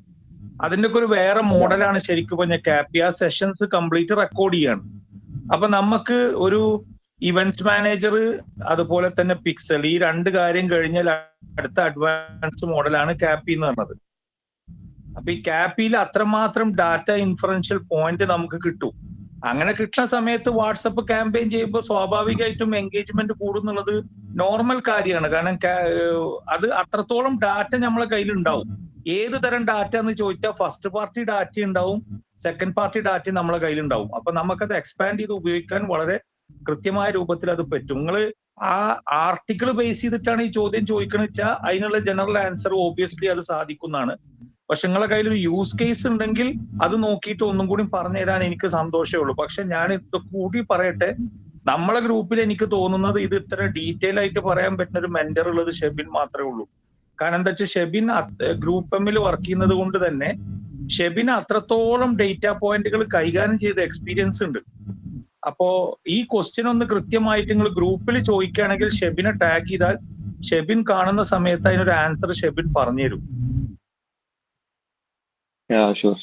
അതിന്റെ ഒക്കെ ഒരു വേറെ മോഡലാണ് ശരിക്കും പറഞ്ഞ ക്യാപ്പി. ആ സെഷൻസ് കംപ്ലീറ്റ് റെക്കോർഡ് ചെയ്യാണ്. അപ്പൊ നമുക്ക് ഒരു ഇവന്റ് മാനേജർ അതുപോലെ തന്നെ പിക്സൽ, ഈ രണ്ട് കാര്യം കഴിഞ്ഞാൽ അടുത്ത അഡ്വാൻസ് മോഡലാണ് ക്യാപ്പി എന്ന് പറഞ്ഞത്. അപ്പൊ ഈ ക്യാപ്പിയിൽ അത്രമാത്രം ഡാറ്റ ഇൻഫറൻഷ്യൽ പോയിന്റ് നമുക്ക് കിട്ടും. അങ്ങനെ കിട്ടുന്ന സമയത്ത് വാട്സപ്പ് ക്യാമ്പയിൻ ചെയ്യുമ്പോൾ സ്വാഭാവികമായിട്ടും എൻഗേജ്മെന്റ് കൂടുന്നുള്ളത് നോർമൽ കാര്യമാണ്. കാരണം അത് അത്രത്തോളം ഡാറ്റ നമ്മളെ കയ്യിൽ ഉണ്ടാവും. ഏത് തരം ഡാറ്റ എന്ന് ചോദിച്ചാൽ ഫസ്റ്റ് പാർട്ടി ഡാറ്റ ഉണ്ടാവും, സെക്കൻഡ് പാർട്ടി ഡാറ്റ നമ്മളെ കയ്യിലുണ്ടാവും. അപ്പൊ നമുക്കത് എക്സ്പാൻഡ് ചെയ്ത് ഉപയോഗിക്കാൻ വളരെ കൃത്യമായ രൂപത്തിൽ അത് പറ്റും. നിങ്ങൾ ആ ആർട്ടിക്കിൾ ബേസ് ചെയ്തിട്ടാണ് ഈ ചോദ്യം ചോദിക്കണമെന്ന് വെച്ചാൽ അതിനുള്ള ജനറൽ ആൻസർ ഓബിയസ്ലി അത് സാധിക്കുന്നതാണ്. പക്ഷെ നിങ്ങളെ കയ്യിൽ ഒരു യൂസ് കേസ് ഉണ്ടെങ്കിൽ അത് നോക്കിയിട്ട് ഒന്നും കൂടി പറഞ്ഞു തരാൻ എനിക്ക് സന്തോഷമേ ഉള്ളൂ. പക്ഷെ ഞാൻ ഇത് കൂടി പറയട്ടെ, നമ്മളെ ഗ്രൂപ്പിൽ എനിക്ക് തോന്നുന്നത് ഇത് ഇത്ര ഡീറ്റെയിൽ ആയിട്ട് പറയാൻ പറ്റുന്ന ഒരു മെന്റർ ഉള്ളത് ഷെബിൻ മാത്രമേ ഉള്ളൂ. കാരണം എന്താ വെച്ചാൽ ഷെബിൻ ഗ്രൂപ്പ് എമ്മിൽ വർക്ക് ചെയ്യുന്നത് കൊണ്ട് തന്നെ ഷെബിന് അത്രത്തോളം ഡേറ്റ പോയിന്റുകൾ കൈകാര്യം ചെയ്ത എക്സ്പീരിയൻസ് ഉണ്ട്. അപ്പോ ഈ ക്വസ്റ്റ്യൻ ഒന്ന് കൃത്യമായിട്ട് നിങ്ങൾ ഗ്രൂപ്പിൽ ചോദിക്കുകയാണെങ്കിൽ ഷെബിനെ ടാഗ് ചെയ്താൽ ഷെബിൻ കാണുന്ന സമയത്ത് അതിനൊരു ആൻസർ ഷെബിൻ പറഞ്ഞുതരും.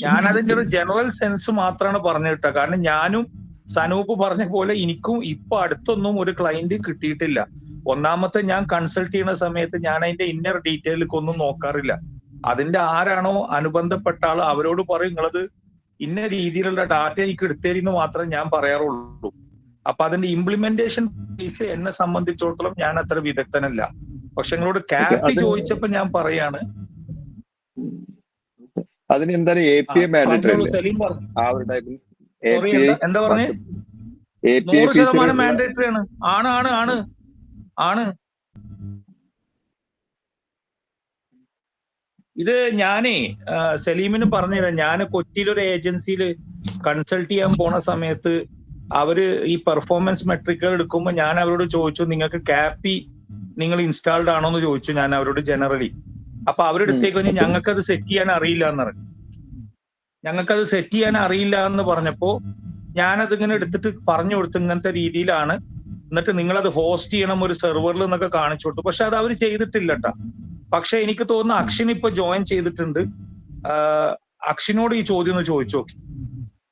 ഞാൻ അതിന്റെ ഒരു ജനറൽ സെൻസ് മാത്രമാണ് പറഞ്ഞു കിട്ടുക. കാരണം ഞാനും സനൂപ് പറഞ്ഞ പോലെ എനിക്കും ഇപ്പൊ അടുത്തൊന്നും ഒരു ക്ലയന്റ് കിട്ടിയിട്ടില്ല. ഒന്നാമത്തെ ഞാൻ കൺസൾട്ട് ചെയ്യുന്ന സമയത്ത് ഞാൻ അതിന്റെ ഇന്നർ ഡീറ്റെയിലേക്ക് ഒന്നും നോക്കാറില്ല. അതിന്റെ ആരാണോ അനുബന്ധപ്പെട്ട ആൾ അവരോട് പറയും നിങ്ങളത് ഇന്ന രീതിയിലുള്ള ഡാറ്റ എനിക്ക് എടുത്തേരിന്ന് മാത്രമേ ഞാൻ പറയാറുള്ളൂ. അപ്പൊ അതിന്റെ ഇംപ്ലിമെന്റേഷൻ ഫേസ് എന്നെ സംബന്ധിച്ചിടത്തോളം ഞാൻ അത്ര വിദഗ്ധനല്ല. പക്ഷെ നിങ്ങളോട് ക്യാപ് ചോദിച്ചപ്പോ ഞാൻ പറയാണ് അതിന് എന്താണ് API മാൻഡേറ്ററി എന്താ പറഞ്ഞേ? 100% മാൻഡേറ്ററി ആണ്. ഇത് ഞാനേ സലീമിന് പറഞ്ഞുതരാം. ഞാൻ കൊച്ചിയിലൊരു ഏജൻസിയിൽ കൺസൾട്ട് ചെയ്യാൻ പോണ സമയത്ത് അവര് ഈ പെർഫോമൻസ് മെട്രിക്കുകൾ എടുക്കുമ്പോൾ ഞാൻ അവരോട് ചോദിച്ചു നിങ്ങൾക്ക് ക്യാപ്പി നിങ്ങൾ ഇൻസ്റ്റാൾഡ് ആണോ എന്ന് ചോദിച്ചു ഞാൻ അവരോട് ജനറലി. അപ്പൊ അവരെടുത്തേക്ക് കഴിഞ്ഞാൽ ഞങ്ങൾക്കത് സെറ്റ് ചെയ്യാൻ അറിയില്ല എന്ന് പറഞ്ഞു. ഞങ്ങൾക്കത് സെറ്റ് ചെയ്യാൻ അറിയില്ല എന്ന് പറഞ്ഞപ്പോ ഞാനതിങ്ങനെ എടുത്തിട്ട് പറഞ്ഞു കൊടുത്തു ഇങ്ങനത്തെ രീതിയിലാണ്, എന്നിട്ട് നിങ്ങളത് ഹോസ്റ്റ് ചെയ്യണം ഒരു സെർവറിൽ എന്നൊക്കെ കാണിച്ചു കൊടുത്തു. പക്ഷെ അത് അവർ ചെയ്തിട്ടില്ല കേട്ടാ. പക്ഷെ എനിക്ക് തോന്നുന്നു അക്ഷിൻ ഇപ്പൊ ജോയിൻ ചെയ്തിട്ടുണ്ട്. അക്ഷിനോട് ഈ ചോദ്യം ഒന്ന് ചോദിച്ചു നോക്കി.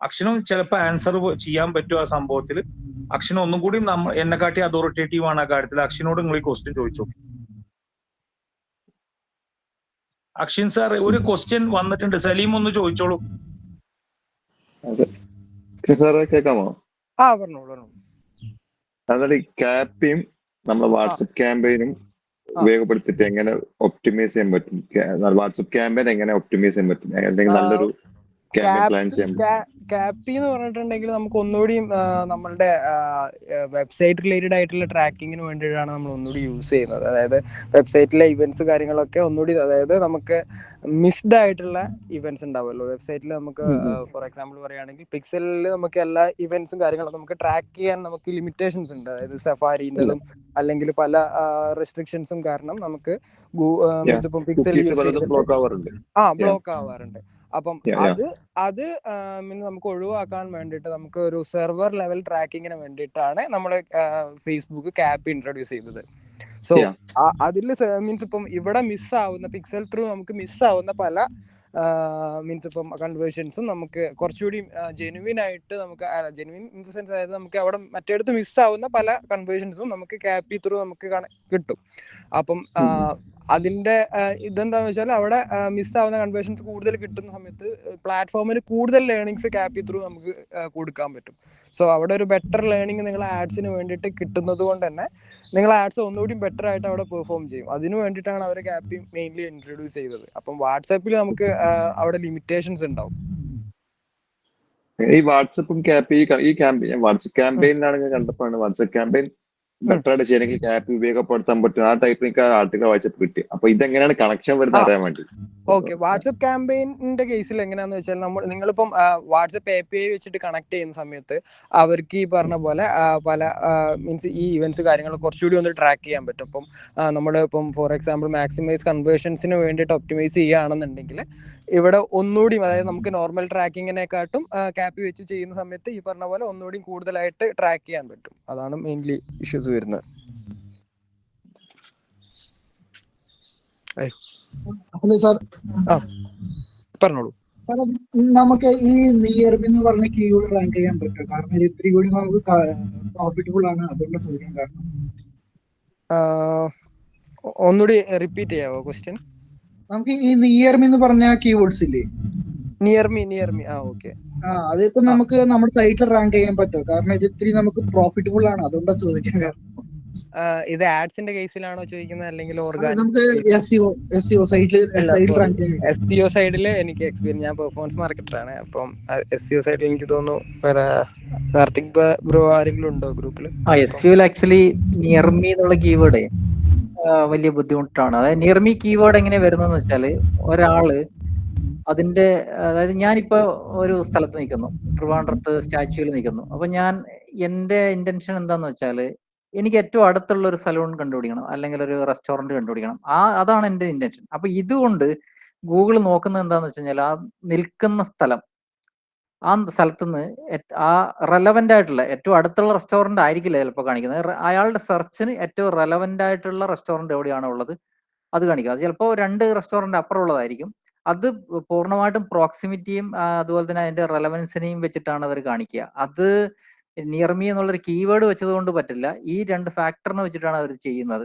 അക്ഷിനും ചിലപ്പോൾ ആൻസർ ചെയ്യാൻ പറ്റും ആ സംഭവത്തിൽ. അക്ഷിൻ ഒന്നും കൂടി എന്നെക്കാട്ടി അതോറിറ്റേറ്റീവ് ആണ് ആ കാര്യത്തിൽ. അക്ഷിനോട് നിങ്ങൾ ഈ ക്വസ്റ്റ്യൻ ചോദിച്ചു നോക്കി. അക്ഷിൻ സാർ ഒരു ക്വസ്റ്റ്യൻ വന്നിട്ടുണ്ട്, സലീം ഒന്ന് ചോദിച്ചോളൂ. കേൾക്കാമോ? പറഞ്ഞോളൂ. അതായത് ക്യാപ്പിയും നമ്മളെ വാട്സപ്പ് ക്യാമ്പയിനും ഉപയോഗപ്പെടുത്തിട്ട് എങ്ങനെ ഒപ്റ്റിമൈസ് ചെയ്യാൻ പറ്റും? വാട്സപ്പ് ക്യാമ്പയിൻ എങ്ങനെ ഒപ്റ്റിമൈസ് ചെയ്യാൻ പറ്റും? അല്ലെങ്കിൽ നല്ലൊരു ക്യാപ്പി എന്ന് പറഞ്ഞിട്ടുണ്ടെങ്കിൽ നമുക്ക് ഒന്നുകൂടി നമ്മളുടെ വെബ്സൈറ്റ് റിലേറ്റഡ് ആയിട്ടുള്ള ട്രാക്കിങ്ങിന് വേണ്ടിയിട്ടാണ് നമ്മൾ ഒന്നുകൂടി യൂസ് ചെയ്യുന്നത്. അതായത് വെബ്സൈറ്റിലെ ഇവന്റ്സ് കാര്യങ്ങളൊക്കെ ഒന്നുകൂടി, അതായത് നമുക്ക് മിസ്ഡ് ആയിട്ടുള്ള ഇവന്റ്സ് ഉണ്ടാവുമല്ലോ വെബ്സൈറ്റിൽ. നമുക്ക് ഫോർ എക്സാമ്പിൾ പറയുകയാണെങ്കിൽ പിക്സലിൽ നമുക്ക് എല്ലാ ഇവന്റ്സും കാര്യങ്ങളും നമുക്ക് ട്രാക്ക് ചെയ്യാൻ നമുക്ക് ലിമിറ്റേഷൻസ് ഉണ്ട്. അതായത് സഫാരിൻ്റെതും അല്ലെങ്കിൽ പല റെസ്ട്രിക്ഷൻസും കാരണം നമുക്ക് ഇപ്പം പിക്സൽ ബ്ലോക്ക് ആവാറുണ്ട്. അപ്പം അത് നമുക്ക് ഒഴിവാക്കാൻ വേണ്ടിയിട്ട് നമുക്ക് ഒരു സെർവർ ലെവൽ ട്രാക്കിങ്ങിന് വേണ്ടിയിട്ടാണ് നമ്മൾ ഫേസ്ബുക്ക് ക്യാപ്പ് ഇൻട്രൊഡ്യൂസ് ചെയ്തത്. സോ അതിൽ മീൻസ് ഇപ്പം ഇവിടെ മിസ്സാവുന്ന പിക്സൽ ത്രൂ നമുക്ക് മിസ്സാവുന്ന പല മീൻസ് ഇപ്പം കൺവേർഷൻസും നമുക്ക് കുറച്ചുകൂടി ജെനുവിൻ ആയിട്ട് നമുക്ക് ജെനുവിൻ ഇൻ ദ സെൻസ് അതായത് നമുക്ക് അവിടെ മറ്റേടത്ത് മിസ്സാവുന്ന പല കൺവേർഷൻസും നമുക്ക് ക്യാപി ത്രൂ നമുക്ക് കിട്ടും. അപ്പം അതിന്റെ ഇതെന്താന്ന് വെച്ചാൽ അവിടെ മിസ്സാവുന്ന കൺവേർഷൻസ് കൂടുതൽ കിട്ടുന്ന സമയത്ത് പ്ലാറ്റ്ഫോമിന് കൂടുതൽ ലേണിങ്സ് ക്യാപി ത്രൂ നമുക്ക് കൊടുക്കാൻ പറ്റും. സോ അവിടെ ഒരു ബെറ്റർ ലേണിംഗ് നിങ്ങൾ ആഡ്സിന് വേണ്ടിയിട്ട് കിട്ടുന്നത് കൊണ്ട് തന്നെ നിങ്ങൾ ആഡ്സ് ഒന്നുകൂടി ബെറ്റർ ആയിട്ട് അവിടെ പെർഫോം ചെയ്യും. അതിന് വേണ്ടിയിട്ടാണ് അവർ ക്യാപി മെയിൻലി ഇൻട്രൊഡ്യൂസ് ചെയ്തത്. അപ്പം വാട്സാപ്പിൽ നമുക്ക് അവിടെ ലിമിറ്റേഷൻസ് ഉണ്ടാവും. ഈ വാട്സപ്പും ഈ ക്യാമ്പയിൻ വാട്സപ്പ് ക്യാമ്പയിനിലാണ് ഞാൻ കണ്ടപ്പോഴാണ് വാട്സപ്പ് ക്യാമ്പയിൻ ബെറ്റർ ആയിട്ട് ചെയ്യണമെങ്കിൽ ക്യാപ് ഉപയോഗപ്പെടുത്താൻ പറ്റും. ആ ടൈപ്പ് എനിക്ക് ആർട്ടിക്കൽ വായിച്ചപ്പോൾ കിട്ടി. അപ്പൊ ഇതെങ്ങനെയാണ് കണക്ഷൻ വരുന്നത് അറിയാൻ വേണ്ടി. ഓക്കെ, വാട്സപ്പ് ക്യാമ്പയിന്റെ കേസിൽ എങ്ങനെയാന്ന് വെച്ചാൽ നിങ്ങളിപ്പം വാട്സപ്പ് API വെച്ചിട്ട് കണക്ട് ചെയ്യുന്ന സമയത്ത് അവർക്ക് ഈ പറഞ്ഞ പോലെ പല മീൻസ് ഈ ഇവന്റ്സ് കാര്യങ്ങൾ കുറച്ചുകൂടി ഒന്ന് ട്രാക്ക് ചെയ്യാൻ പറ്റും. അപ്പം നമ്മൾ ഇപ്പം ഫോർ എക്സാമ്പിൾ മാക്സിമൈസ് കൺവേർഷൻസിന് വേണ്ടിയിട്ട് ഒപ്റ്റിമൈസ് ചെയ്യുകയാണെന്നുണ്ടെങ്കിൽ ഇവിടെ ഒന്നുകൂടി അതായത് നമുക്ക് നോർമൽ ട്രാക്കിങ്ങിനെക്കാട്ടും ക്യാപി വെച്ച് ചെയ്യുന്ന സമയത്ത് ഈ പറഞ്ഞ പോലെ ഒന്നുകൂടി കൂടുതലായിട്ട് ട്രാക്ക് ചെയ്യാൻ പറ്റും. അതാണ് മെയിൻലി ഇഷ്യൂസ് വരുന്നത്. ഹലോ സാർ, പറഞ്ഞോളൂ സാർ. അത് നമുക്ക് ഈ നിയർബി എന്ന് പറഞ്ഞ കീവേഡ് റാങ്ക് ചെയ്യാൻ പറ്റും? കാരണം ഇത് ഇത്തിരി കൂടി നമുക്ക് പ്രോഫിറ്റബിൾ ആണ്, അതുകൊണ്ട് ചോദിക്കാൻ കാരണം. ഒന്നുകൂടി റിപ്പീറ്റ് ചെയ്യാവോ ക്വസ്റ്റ്യൻ? നമുക്ക് ഈ നിയർമി എന്ന് പറഞ്ഞ കീവേഡ്സ് ഇല്ലേ, നിയർമി ഓക്കെ, അതിപ്പോ നമുക്ക് നമ്മുടെ സൈറ്റിൽ റാങ്ക് ചെയ്യാൻ പറ്റുമോ? കാരണം ഇത് ഇത്തിരി നമുക്ക് പ്രോഫിറ്റബിൾ ആണ്, അതുകൊണ്ടാണ് ചോദിക്കാൻ കാരണം. ഇത് ആഡ്സിന്റെ കേസിലാണോ ചോദിക്കുന്നത് അല്ലെങ്കിൽ നമുക്ക് SEO സൈറ്റിൽ റാങ്ക് ചെയ്യാൻ? SEO സൈഡിൽ എനിക്ക് എക്സ്പീരിയൻസ്, ഞാൻ പെർഫോമൻസ് മാർക്കറ്ററാണ്. അപ്പം SEO സൈഡിൽ എനിക്ക് തോന്നുന്നു കാർത്തിക് ബ്രോ ആരെങ്കിലും ഉണ്ടോ ഗ്രൂപ്പിൽ? SEO ആക്ച്വലി നിയർമി എന്നുള്ള കീവേഡ് വലിയ ബുദ്ധിമുട്ടാണ്. അതായത് നിയർമി കീവേഡ് എങ്ങനെ വരുന്നതെന്ന് വെച്ചാല് ഒരാള് അതിന്റെ അതായത് ഞാനിപ്പോ ഒരു സ്ഥലത്ത് നിൽക്കുന്നു, ട്രിവാൻഡ്രത്ത് സ്റ്റാച്യൂവിൽ നിൽക്കുന്നു. അപ്പൊ എന്റെ ഇന്റൻഷൻ എന്താന്ന് വെച്ചാല് എനിക്ക് ഏറ്റവും അടുത്തുള്ള ഒരു സലൂൺ കണ്ടുപിടിക്കണം, അല്ലെങ്കിൽ ഒരു റെസ്റ്റോറന്റ് കണ്ടുപിടിക്കണം. അതാണ് എന്റെ ഇന്റൻഷൻ. അപ്പൊ ഇതുകൊണ്ട് ഗൂഗിൾ നോക്കുന്നത് എന്താന്ന് വെച്ച് കഴിഞ്ഞാൽ ആ നിൽക്കുന്ന സ്ഥലം, ആ സ്ഥലത്തുനിന്ന് ആ റെലവെന്റ് ആയിട്ടുള്ള ഏറ്റവും അടുത്തുള്ള റെസ്റ്റോറന്റ് ആയിരിക്കില്ല ചിലപ്പോൾ കാണിക്കുന്നത്. അയാളുടെ സെർച്ചിന് ഏറ്റവും റെലവെന്റ് ആയിട്ടുള്ള റെസ്റ്റോറന്റ് എവിടെയാണോ ഉള്ളത് അത് കാണിക്കുക. അത് ചിലപ്പോൾ 2 റെസ്റ്റോറന്റ് അപ്പുറം ഉള്ളതായിരിക്കും. അത് പൂർണ്ണമായിട്ടും പ്രോക്സിമിറ്റിയും അതുപോലെ തന്നെ അതിന്റെ റെലവൻസിനെയും വെച്ചിട്ടാണ് അവർ കാണിക്കുക. അത് നിയർമി എന്നുള്ളൊരു കീവേഡ് വെച്ചത് കൊണ്ട് പറ്റില്ല. ഈ 2 ഫാക്ടറിനെ വെച്ചിട്ടാണ് അവർ ചെയ്യുന്നത്.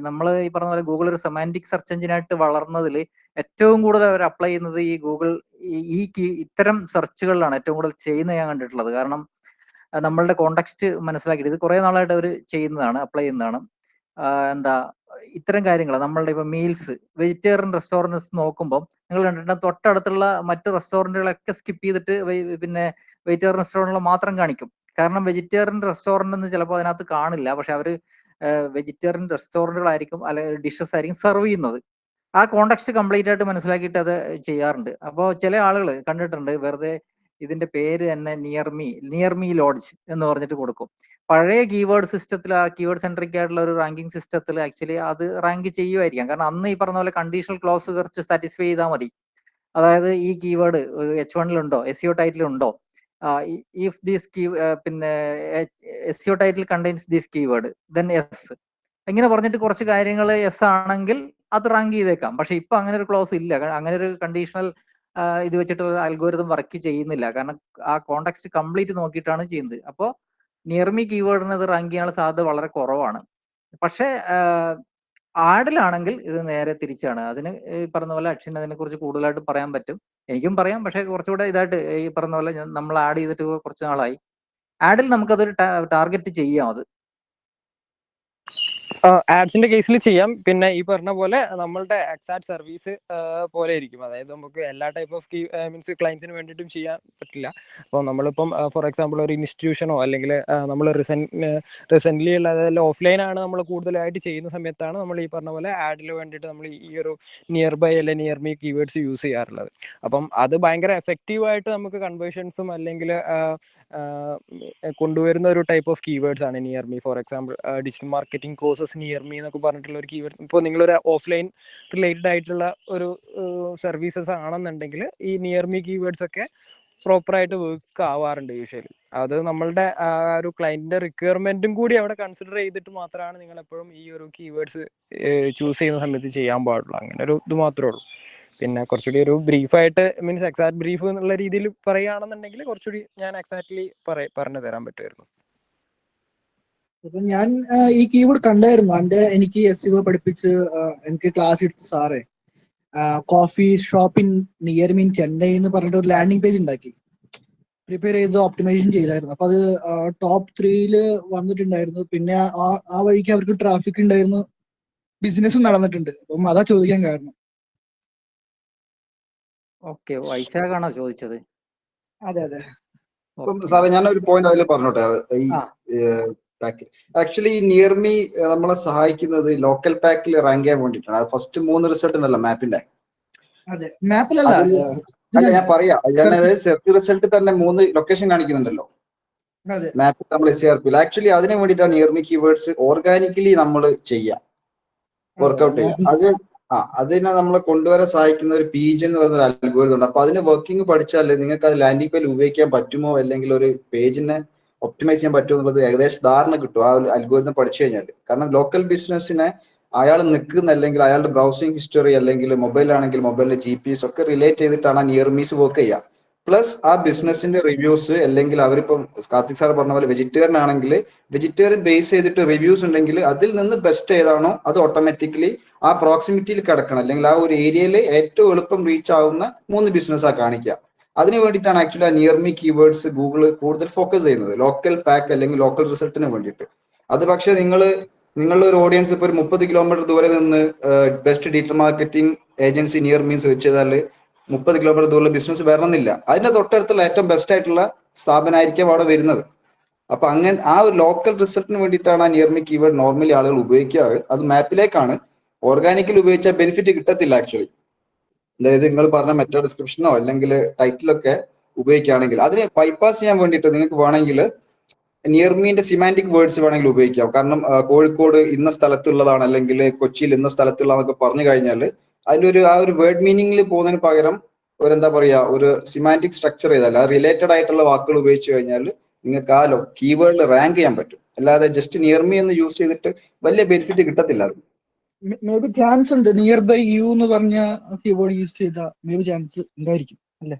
നമ്മൾ ഈ പറഞ്ഞ പോലെ ഗൂഗിൾ ഒരു സെമാന്റിക് സെർച്ച് എഞ്ചിനായിട്ട് വളർന്നതിൽ ഏറ്റവും കൂടുതൽ അവർ അപ്ലൈ ചെയ്യുന്നത് ഈ ഗൂഗിൾ ഇത്തരം സെർച്ചുകളിലാണ് ഏറ്റവും കൂടുതൽ ചെയ്യുന്നത് ഞാൻ കണ്ടിട്ടുള്ളത്. കാരണം നമ്മളുടെ കോണ്ടെക്സ്റ്റ് മനസ്സിലാക്കിയിട്ട് ഇത് കുറെ നാളായിട്ട് അവർ ചെയ്യുന്നതാണ്, അപ്ലൈ ചെയ്യുന്നതാണ്. എന്താ ഇത്തരം കാര്യങ്ങൾ നമ്മളുടെ ഇപ്പൊ മീൽസ് വെജിറ്റേറിയൻ റെസ്റ്റോറൻറ്റ്സ് നോക്കുമ്പോൾ നിങ്ങൾ കണ്ടിട്ടുണ്ട് തൊട്ടടുത്തുള്ള മറ്റ് റെസ്റ്റോറൻറ്റുകളൊക്കെ സ്കിപ്പ് ചെയ്തിട്ട് പിന്നെ വെജിറ്റേറിയൻ റെസ്റ്റോറൻറ്റുകൾ മാത്രം കാണിക്കും. കാരണം വെജിറ്റേറിയൻ റെസ്റ്റോറൻറ്റ് എന്ന് ചിലപ്പോൾ അതിനകത്ത് കാണില്ല, പക്ഷെ അവർ വെജിറ്റേറിയൻ റെസ്റ്റോറൻറ്റുകളായിരിക്കും അല്ലെങ്കിൽ ഡിഷസ് ആയിരിക്കും സെർവ് ചെയ്യുന്നത്. ആ കോണ്ടെക്സ്റ്റ് കംപ്ലീറ്റ് ആയിട്ട് മനസ്സിലാക്കിയിട്ട് അത് ചെയ്യാറുണ്ട്. അപ്പോൾ ചില ആളുകൾ കണ്ടിട്ടുണ്ട് വെറുതെ ഇതിന്റെ പേര് തന്നെ നിയർമി ലോഡ്ജ് എന്ന് പറഞ്ഞിട്ട് കൊടുക്കും. പഴയ കീവേഡ് സിസ്റ്റത്തിൽ, ആ കീവേഡ് സെൻട്രിക് ആയിട്ടുള്ള ഒരു റാങ്കിങ് സിസ്റ്റത്തിൽ ആക്ച്വലി അത് റാങ്ക് ചെയ്യുമായിരിക്കാം. കാരണം അന്ന് ഈ പറഞ്ഞ പോലെ കണ്ടീഷണൽ ക്ലോസ് കുറച്ച് സാറ്റിസ്ഫൈ ചെയ്താൽ മതി. അതായത് ഈ കീവേഡ് H1 ഉണ്ടോ, SEO ടൈറ്റിൽ ഉണ്ടോ, ഇഫ് ദിസ് പിന്നെ SEO title contains this keyword then yes, ഇങ്ങനെ പറഞ്ഞിട്ട് കുറച്ച് കാര്യങ്ങൾ യെസ് ആണെങ്കിൽ അത് റാങ്ക് ചെയ്തേക്കാം. പക്ഷെ ഇപ്പൊ അങ്ങനെ ഒരു ക്ലോസ് ഇല്ല, അങ്ങനെ ഒരു കണ്ടീഷണൽ ഇത് വെച്ചിട്ട് അൽഗോരിതം വർക്ക് ചെയ്യുന്നില്ല. കാരണം ആ കോണ്ടെക്സ്റ്റ് കംപ്ലീറ്റ് നോക്കിയിട്ടാണ് ചെയ്യുന്നത്. അപ്പോൾ നിയർമി കീവേഡിന് അത് റാങ്ക് ചെയ്യാനുള്ള സാധ്യത വളരെ കുറവാണ്. പക്ഷേ ആഡിലാണെങ്കിൽ ഇത് നേരെ തിരിച്ചാണ്. അതിന് ഈ പറഞ്ഞ പോലെ അക്ഷന് അതിനെ കുറിച്ച് കൂടുതലായിട്ട് പറയാൻ പറ്റും, എനിക്കും പറയാം. പക്ഷെ കുറച്ചുകൂടെ ഇതായിട്ട് ഈ പറഞ്ഞ പോലെ നമ്മൾ ആഡ് ചെയ്തിട്ട് കുറച്ച് നാളായി. ആഡിൽ നമുക്കതൊരു ടാർഗറ്റ് ചെയ്യാം. അത് ആഡ്സിന്റെ കേസിൽ ചെയ്യാം. പിന്നെ ഈ പറഞ്ഞ പോലെ നമ്മളുടെ എക്സാക്ട് സർവീസ് പോലെ ഇരിക്കും. അതായത് നമുക്ക് എല്ലാ ടൈപ്പ് ഓഫ് മീൻസ് ക്ലയൻസിന് വേണ്ടിയിട്ടും ചെയ്യാൻ പറ്റില്ല. അപ്പോൾ നമ്മളിപ്പം ഫോർ എക്സാമ്പിൾ ഒരു ഇൻസ്റ്റിറ്റ്യൂഷനോ അല്ലെങ്കിൽ നമ്മൾ റീസെൻ്റ്ലി ഉള്ള അതായത് ഓഫ്ലൈൻ ആണ് നമ്മൾ കൂടുതലായിട്ട് ചെയ്യുന്ന സമയത്താണ് നമ്മൾ ഈ പറഞ്ഞ പോലെ ആഡിൽ വേണ്ടിയിട്ട് നമ്മൾ ഈ ഒരു നിയർ ബൈ അല്ലെങ്കിൽ നിയർമി കീവേഡ്സ് യൂസ് ചെയ്യാറുള്ളത്. അപ്പം അത് ഭയങ്കര എഫക്റ്റീവായിട്ട് നമുക്ക് കൺവേർഷൻസും അല്ലെങ്കിൽ കൊണ്ടുവരുന്ന ഒരു ടൈപ്പ് ഓഫ് കീവേഡ്സ് ആണ് near me. For example digital marketing courses near me എന്നൊക്കെ പറഞ്ഞിട്ടുള്ള ഒരു കീവേഡ്. ഇപ്പോൾ നിങ്ങളൊരു ഓഫ്ലൈൻ റിലേറ്റഡ് ആയിട്ടുള്ള ഒരു സർവീസസ് ആണെന്നുണ്ടെങ്കിൽ ഈ നിയർമി കീവേഡ്സ് ഒക്കെ പ്രോപ്പറായിട്ട് വർക്ക് ആവാറുണ്ട് യൂഷ്വലി. അത് നമ്മളുടെ ഒരു ക്ലയന്റിന്റെ റിക്വയർമെന്റും കൂടി അവിടെ കൺസിഡർ ചെയ്തിട്ട് മാത്രമാണ് നിങ്ങൾ എപ്പോഴും ഈ ഒരു കീവേഡ്സ് ചൂസ് ചെയ്യുന്ന സമയത്ത് ചെയ്യാൻ പാടുള്ളൂ. അങ്ങനെ ഒരു ഇത് മാത്രമേ ഉള്ളൂ. പിന്നെ കുറച്ചുകൂടി ഒരു ബ്രീഫായിട്ട് മീൻസ് എക്സാക്ട് ബ്രീഫ് എന്നുള്ള രീതിയിൽ പറയുകയാണെന്നുണ്ടെങ്കിൽ കുറച്ചുകൂടി ഞാൻ എക്സാക്ട്ലി പറഞ്ഞു തരാൻ പറ്റുമായിരുന്നു. അപ്പൊ ഞാൻ ഈ കീവേഡ് കണ്ടായിരുന്നു. എനിക്ക് SEO പഠിപ്പിച്ച് എനിക്ക് ക്ലാസ് എടുത്ത സാറേ കോഫി ഷോപ്പ് ഇൻ നിയർ മീൻ ചെന്നൈ എന്ന് പറഞ്ഞിട്ട് ഒരു ലാൻഡിംഗ് പേജ് ഉണ്ടാക്കി പ്രിപ്പയർ ചെയ്ത് ഓപ്റ്റിമൈസേഷൻ ചെയ്തായിരുന്നു. അപ്പൊ അത് ടോപ്പ് 3 വന്നിട്ടുണ്ടായിരുന്നു. പിന്നെ ആ വഴിക്ക് അവർക്ക് ട്രാഫിക് ഉണ്ടായിരുന്നു, ബിസിനസ്സും നടന്നിട്ടുണ്ട്. അപ്പം അതാ ചോദിക്കാൻ കാരണം. ഓക്കെ, വൈശാഖാണോ ചോദിച്ചത്? അതെ അതെ. സാറേ ഞാനൊരു പോയിന്റ് അതിൽ പറഞ്ഞോട്ടെ. ഈ പാക്കിൽ ആക്ച്വലി നിയർമി നമ്മളെ സഹായിക്കുന്നത് ലോക്കൽ പാക്കിൽ റാങ്ക് ചെയ്യാൻ വേണ്ടിയിട്ടാണ്. അത് ഫസ്റ്റ് 3 റിസൾട്ട് ഉണ്ടല്ലോ മാപ്പിന്റെ. അതെ, മാപ്പിലല്ല. അല്ല ഞാൻ പറയാം, സെർച്ച് റിസൾട്ട് തന്നെ 3 ലൊക്കേഷൻ കാണിക്കുന്നുണ്ടല്ലോ മാപ്പിൽ നമ്മൾ SERP. ആക്ച്വലി അതിന് വേണ്ടിയിട്ടാണ് നിയർമി കീവേഡ്സ് ഓർഗാനിക്കലി നമ്മൾ ചെയ്യുക, വർക്ക്ഔട്ട് ചെയ്യുക. അതിനെ നമ്മളെ കൊണ്ടുവരാൻ സഹായിക്കുന്ന ഒരു PG എന്ന് പറയുന്ന ഒരു അൽഗോരിതം ഉണ്ട്. അപ്പൊ അതിന് വർക്കിംഗ് പഠിച്ചാൽ നിങ്ങൾക്ക് അത് ലാൻഡിംഗ് പേജിൽ ഉപയോഗിക്കാൻ പറ്റുമോ, അല്ലെങ്കിൽ ഒരു പേജിനെ ഒപ്റ്റിമൈസ് ചെയ്യാൻ പറ്റുമോ എന്നുള്ളത് ഏകദേശം ധാരണ കിട്ടും ആ ഒരു അൽഗോരിതം പഠിച്ചു കഴിഞ്ഞാൽ. കാരണം ലോക്കൽ ബിസിനസ്സിനെ അയാൾ നിൽക്കുന്ന, അല്ലെങ്കിൽ അയാളുടെ ബ്രൗസിംഗ് ഹിസ്റ്ററി, അല്ലെങ്കിൽ മൊബൈലാണെങ്കിൽ മൊബൈലിലെ GPS ഒക്കെ റിലേറ്റ് ചെയ്തിട്ടാണ് ആ നിയർമീസ് വർക്ക് ചെയ്യുക. പ്ലസ് ആ ബിസിനസിന്റെ റിവ്യൂസ്, അല്ലെങ്കിൽ അവരിപ്പം കാർത്തിക് സാർ പറഞ്ഞ പോലെ വെജിറ്റേറിയൻ ആണെങ്കിൽ വെജിറ്റേറിയൻ ബേസ് ചെയ്തിട്ട് റിവ്യൂസ് ഉണ്ടെങ്കിൽ അതിൽ നിന്ന് ബെസ്റ്റ് ഏതാണോ അത് ഓട്ടോമാറ്റിക്കലി ആ പ്രോക്സിമിറ്റിയിൽ കിടക്കണം, അല്ലെങ്കിൽ ആ ഒരു ഏരിയയിൽ ഏറ്റവും എളുപ്പം റീച്ച് ആവുന്ന 3 ബിസിനസ്സാണ് കാണിക്കുക. അതിന് വേണ്ടിയിട്ടാണ് ആക്ച്വലി ആ നിയർമി കീവേഡ്സ് ഗൂഗിൾ കൂടുതൽ ഫോക്കസ് ചെയ്യുന്നത്, ലോക്കൽ പാക്ക് അല്ലെങ്കിൽ ലോക്കൽ റിസൾട്ടിന് വേണ്ടിയിട്ട്. അത് പക്ഷേ നിങ്ങളുടെ ഒരു ഓഡിയൻസ് ഇപ്പോൾ ഒരു 30 കിലോമീറ്റർ ദൂരെ നിന്ന് best digital marketing agency near means വെച്ച് ചെയ്താൽ 30 കിലോമീറ്റർ ദൂരമുള്ള ബിസിനസ് വരണമെന്നില്ല. അതിന്റെ തൊട്ടടുത്തുള്ള ഏറ്റവും ബെസ്റ്റ് ആയിട്ടുള്ള സ്ഥാപനമായിരിക്കും അവിടെ വരുന്നത്. അപ്പൊ അങ്ങനെ ആ ഒരു ലോക്കൽ റിസൾട്ടിന് വേണ്ടിയിട്ടാണ് ആ നിയർമി കീവേഡ് നോർമലി ആളുകൾ ഉപയോഗിക്കാറ്. അത് മാപ്പിലേക്കാണ്. ഓർഗാനിക്കൽ ഉപയോഗിച്ചാൽ ബെനിഫിറ്റ് കിട്ടത്തില്ല ആക്ച്വലി. അതായത് നിങ്ങൾ പറഞ്ഞ മെറ്റാ ഡിസ്ക്രിപ്ഷനോ അല്ലെങ്കിൽ ടൈറ്റിലൊക്കെ ഉപയോഗിക്കുകയാണെങ്കിൽ അതിനെ ബൈപ്പാസ് ചെയ്യാൻ വേണ്ടിയിട്ട് നിങ്ങൾക്ക് വേണമെങ്കിൽ നിയർമീന്റെ സിമാൻറ്റിക് വേർഡ്സ് വേണമെങ്കിൽ ഉപയോഗിക്കാം. കാരണം കോഴിക്കോട് ഇന്ന സ്ഥലത്തുള്ളതാണ്, അല്ലെങ്കിൽ കൊച്ചിയിൽ ഇന്ന സ്ഥലത്തുള്ളതൊക്കെ പറഞ്ഞു കഴിഞ്ഞാൽ അതിന്റെ ആ ഒരു വേർഡ് മീനിങ്ങിൽ പോകുന്നതിന് പകരം എന്താ പറയാ, ഒരു സിമാൻറ്റിക് സ്ട്രക്ചർ ചെയ്താൽ ആ റിലേറ്റഡ് ആയിട്ടുള്ള വാക്കുകൾ ഉപയോഗിച്ച് കഴിഞ്ഞാൽ നിങ്ങൾക്ക് ആ കീവേഡിൽ റാങ്ക് ചെയ്യാൻ പറ്റും. അല്ലാതെ ജസ്റ്റ് നിയർമി എന്ന് യൂസ് ചെയ്തിട്ട് വലിയ ബെനിഫിറ്റ് കിട്ടത്തില്ല. മേ ബി ചാൻസ് ഉണ്ട് നിയർ ബൈ യു എന്ന് പറഞ്ഞ കീബോർഡ് യൂസ് ചെയ്ത മേ ബി ചാൻസ് ഉണ്ടായിരിക്കും അല്ലേ?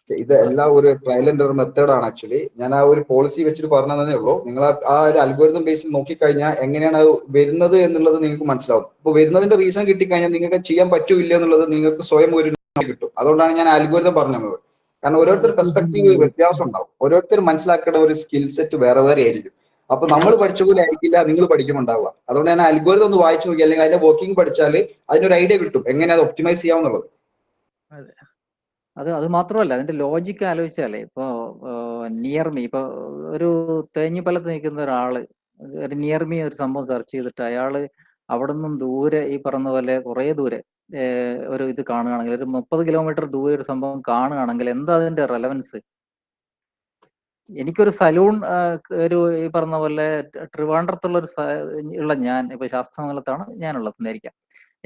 ഇത് എല്ലാം ഒരു ട്രയൽ ആൻഡ് എറർ മെത്തേഡാണ് ആക്ച്വലി. ഞാൻ ആ ഒരു പോളിസി വെച്ചിട്ട് പറഞ്ഞതേ ഉള്ളൂ. നിങ്ങൾ ആ ഒരു അൽഗോരിതം ബേസിൽ നോക്കിക്കഴിഞ്ഞാൽ എങ്ങനെയാണ് അത് വരുന്നത് എന്നുള്ളത് നിങ്ങൾക്ക് മനസ്സിലാവും. ഇപ്പൊ വരുന്നതിന്റെ റീസൺ കിട്ടിക്കഴിഞ്ഞാൽ നിങ്ങൾക്ക് ചെയ്യാൻ പറ്റൂല്ല എന്നുള്ളത് നിങ്ങൾക്ക് സ്വയം ഒരു കിട്ടും. അതുകൊണ്ടാണ് ഞാൻ അൽഗോരിതം പറഞ്ഞത്. കാരണം ഓരോരുത്തർ പെർസ്പെക്റ്റീവ് വ്യത്യാസം ഉണ്ടാവും. ഓരോരുത്തർ മനസ്സിലാക്കേണ്ട ഒരു സ്കിൽ സെറ്റ് വേറെ വേറെ ആയിരിക്കും. അപ്പൊ നമ്മൾ പഠിച്ച പോലെ ആയിരിക്കില്ല നിങ്ങൾ പഠിക്കുന്നുണ്ടാവുക. അതുകൊണ്ട് ഞാൻ അൽഗോരിതം ഒന്ന് വായിച്ചു നോക്കി, അല്ലെങ്കിൽ അതിന്റെ വർക്കിംഗ് പഠിച്ചാൽ അതിനൊരു ഐഡിയ കിട്ടും എങ്ങനെ അത് ഒപ്റ്റിമൈസ് ചെയ്യാമെന്നുള്ളത്. അത് മാത്രമല്ല, അതിന്റെ ലോജിക്ക് ആലോചിച്ചാലേ, ഇപ്പോ നിയർമി, ഇപ്പൊ ഒരു തേഞ്ഞിപ്പലത്ത് നിൽക്കുന്ന ഒരാള് ഒരു നിയർമി ഒരു സംഭവം സെർച്ച് ചെയ്തിട്ട് അയാള് അവിടെ നിന്നും ദൂരെ ഈ പറഞ്ഞ പോലെ കുറെ ദൂരെ ഒരു ഇത് കാണുകയാണെങ്കിൽ, ഒരു 30 കിലോമീറ്റർ ദൂരെ ഒരു സംഭവം കാണുകയാണെങ്കിൽ എന്താ അതിന്റെ റെലവൻസ്? എനിക്കൊരു സലൂൺ ഒരു ഈ പറഞ്ഞ പോലെ ട്രിവാൻഡ്രത്തുള്ള ഉള്ള ഞാൻ ഇപ്പൊ ശാസ്ത്രമംഗലത്താണ് ഞാനുള്ളത് എന്നായിരിക്കാം.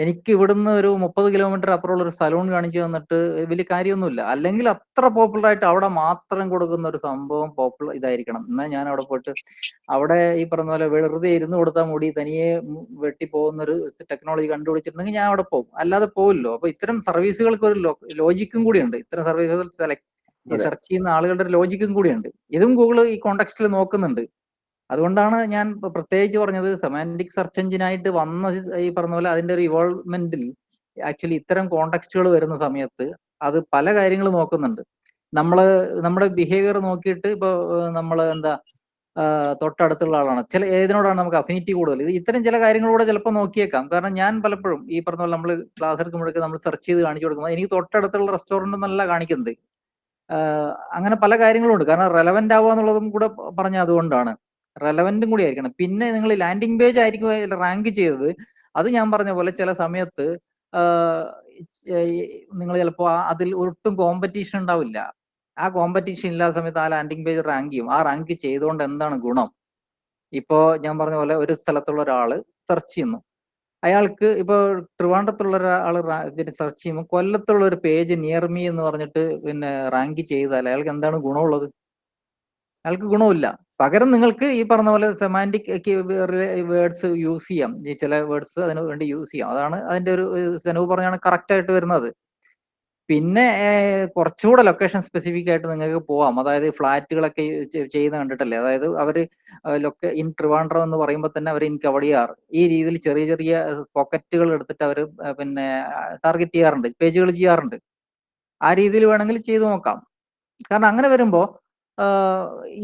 എനിക്ക് ഇവിടുന്ന് ഒരു 30 കിലോമീറ്റർ അപ്പുറമുള്ള ഒരു സലൂൺ കാണിച്ചു തന്നിട്ട് വലിയ കാര്യമൊന്നുമില്ല. അല്ലെങ്കിൽ അത്ര പോപ്പുലർ ആയിട്ട് അവിടെ മാത്രം കൊടുക്കുന്ന ഒരു സംഭവം പോപ്പുലർ ഇതായിരിക്കണം. എന്നാൽ ഞാൻ അവിടെ പോയിട്ട് അവിടെ ഈ പറഞ്ഞ പോലെ വെറുതെ ഇരുന്ന് കൊടുത്താൽ മുടി തനിയെ വെട്ടിപ്പോകുന്ന ഒരു ടെക്നോളജി കണ്ടുപിടിച്ചിട്ടുണ്ടെങ്കിൽ ഞാൻ അവിടെ പോകും, അല്ലാതെ പോകില്ലോ. അപ്പൊ ഇത്തരം സർവീസുകൾക്ക് ഒരു ലോജിക്കും കൂടിയുണ്ട്. ഇത്തരം സർവീസുകൾ ഈ സെർച്ച് ചെയ്യുന്ന ആളുകളുടെ ലോജിക്കും കൂടിയുണ്ട്. ഇതും ഗൂഗിൾ ഈ കോണ്ടെക്സ്റ്റിൽ നോക്കുന്നുണ്ട്. അതുകൊണ്ടാണ് ഞാൻ പ്രത്യേകിച്ച് പറഞ്ഞത്, സെമാന്റിക് സെർച്ച് എഞ്ചിനായിട്ട് വന്ന ഈ പറഞ്ഞ പോലെ അതിന്റെ ഒരു ഇവോൾവ്മെന്റിൽ ആക്ച്വലി ഇത്തരം കോണ്ടെക്സ്റ്റുകൾ വരുന്ന സമയത്ത് അത് പല കാര്യങ്ങൾ നോക്കുന്നുണ്ട്. നമ്മുടെ ബിഹേവിയർ നോക്കിയിട്ട് ഇപ്പൊ നമ്മൾ എന്താ തൊട്ടടുത്തുള്ള ആളാണ്, ഏതിനോടാണ് നമുക്ക് അഫിനിറ്റി കൂടുതൽ, ഇത്തരം ചില കാര്യങ്ങളൂടെ ചിലപ്പോൾ നോക്കിയേക്കാം. കാരണം ഞാൻ പലപ്പോഴും ഈ പറഞ്ഞ പോലെ നമ്മൾ ക്ലാസ് എടുക്കുമ്പോഴൊക്കെ നമ്മൾ സെർച്ച് ചെയ്ത് കാണിച്ചു കൊടുക്കുമ്പോൾ എനിക്ക് തൊട്ടടുത്തുള്ള റെസ്റ്റോറന്റ് എന്നല്ല കാണിക്കുന്നത്. അങ്ങനെ പല കാര്യങ്ങളും ഉണ്ട്. കാരണം റെലവെന്റ് ആവുക എന്നുള്ളതും കൂടെ പറഞ്ഞ അതുകൊണ്ടാണ്. റെലവെന്റും കൂടി ആയിരിക്കണം. പിന്നെ നിങ്ങൾ ലാൻഡിംഗ് പേജ് ആയിരിക്കും റാങ്ക് ചെയ്തത്. അത് ഞാൻ പറഞ്ഞ പോലെ ചില സമയത്ത് നിങ്ങൾ ചിലപ്പോൾ അതിൽ ഒട്ടും കോമ്പറ്റീഷൻ ഉണ്ടാവില്ല. ആ കോമ്പറ്റീഷൻ ഇല്ലാത്ത സമയത്ത് ആ ലാൻഡിംഗ് പേജ് റാങ്ക് ചെയ്യും. ആ റാങ്ക് ചെയ്തുകൊണ്ട് എന്താണ് ഗുണം? ഇപ്പോ ഞാൻ പറഞ്ഞ പോലെ ഒരു സ്ഥലത്തുള്ള ഒരാള് സെർച്ച് ചെയ്യുന്നു, അയാൾക്ക് ഇപ്പൊ ട്രിവാൻഡ്രത്തുള്ള ഒരാള് പിന്നെ സെർച്ച് ചെയ്യുമ്പോൾ കൊല്ലത്തുള്ള ഒരു പേജ് നിയർമി എന്ന് പറഞ്ഞിട്ട് പിന്നെ റാങ്ക് ചെയ്താൽ അയാൾക്ക് എന്താണ് ഗുണമുള്ളത്? അയാൾക്ക് ഗുണമില്ല. പകരം നിങ്ങൾക്ക് ഈ പറഞ്ഞ പോലെ സെമാൻറ്റിക് വേർഡ്സ് യൂസ് ചെയ്യാം. ഈ ചില വേർഡ്സ് അതിന് വേണ്ടി യൂസ് ചെയ്യാം. അതാണ് അതിന്റെ ഒരു സെനു പറഞ്ഞാണ് കറക്റ്റ് ആയിട്ട് വരുന്നത്. പിന്നെ കുറച്ചുകൂടെ ലൊക്കേഷൻ സ്പെസിഫിക് ആയിട്ട് നിങ്ങൾക്ക് പോവാം. അതായത് ഫ്ലാറ്റുകളൊക്കെ ചെയ്യുന്ന കണ്ടിട്ടല്ലേ, അതായത് അവര് ഇൻ ട്രിവാൻഡ്രം എന്ന് പറയുമ്പോൾ തന്നെ അവർ ഇൻ കവടിയാർ ഈ രീതിയിൽ ചെറിയ ചെറിയ പോക്കറ്റുകൾ എടുത്തിട്ട് അവർ പിന്നെ ടാർഗറ്റ് ചെയ്യാറുണ്ട്, പേജുകൾ ചെയ്യാറുണ്ട്. ആ രീതിയിൽ വേണമെങ്കിൽ ചെയ്തു നോക്കാം. കാരണം അങ്ങനെ വരുമ്പോൾ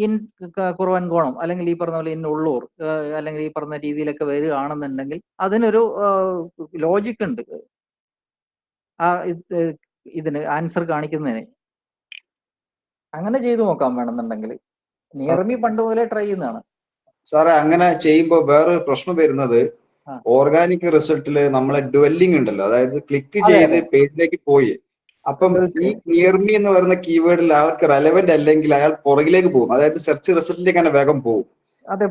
ഇൻ കുറുവൻകോണം അല്ലെങ്കിൽ ഈ പറഞ്ഞ പോലെ ഇൻ ഉള്ളൂർ അല്ലെങ്കിൽ ഈ പറഞ്ഞ രീതിയിലൊക്കെ വരികയാണെന്നുണ്ടെങ്കിൽ അതിനൊരു ലോജിക് ഉണ്ട്. ആ ഇതിന് ആൻസർ കാണിക്കുന്നതിന് അങ്ങനെ ചെയ്തു നോക്കാം വേണമെന്നുണ്ടെങ്കിൽ. നിയർമി പണ്ട് മുതലേ ട്രൈ ചെയ്യുന്നതാണ് സാറേ. അങ്ങനെ ചെയ്യുമ്പോൾ വേറൊരു പ്രശ്നം വരുന്നത്, ഓർഗാനിക് റിസൾട്ടില് നമ്മളെ ഡ്വെല്ലിംഗ് ഉണ്ടല്ലോ, അതായത് ക്ലിക്ക് ചെയ്ത് പേജിലേക്ക് പോയി, അപ്പം ഈ നിയർമി എന്ന് പറയുന്ന കീവേഡിൽ അയാൾക്ക് റെലവെന്റ് അല്ലെങ്കിൽ അയാൾ പുറകിലേക്ക് പോകും, അതായത് സെർച്ച് റിസൾട്ടിലേക്ക് തന്നെ വേഗം പോകും.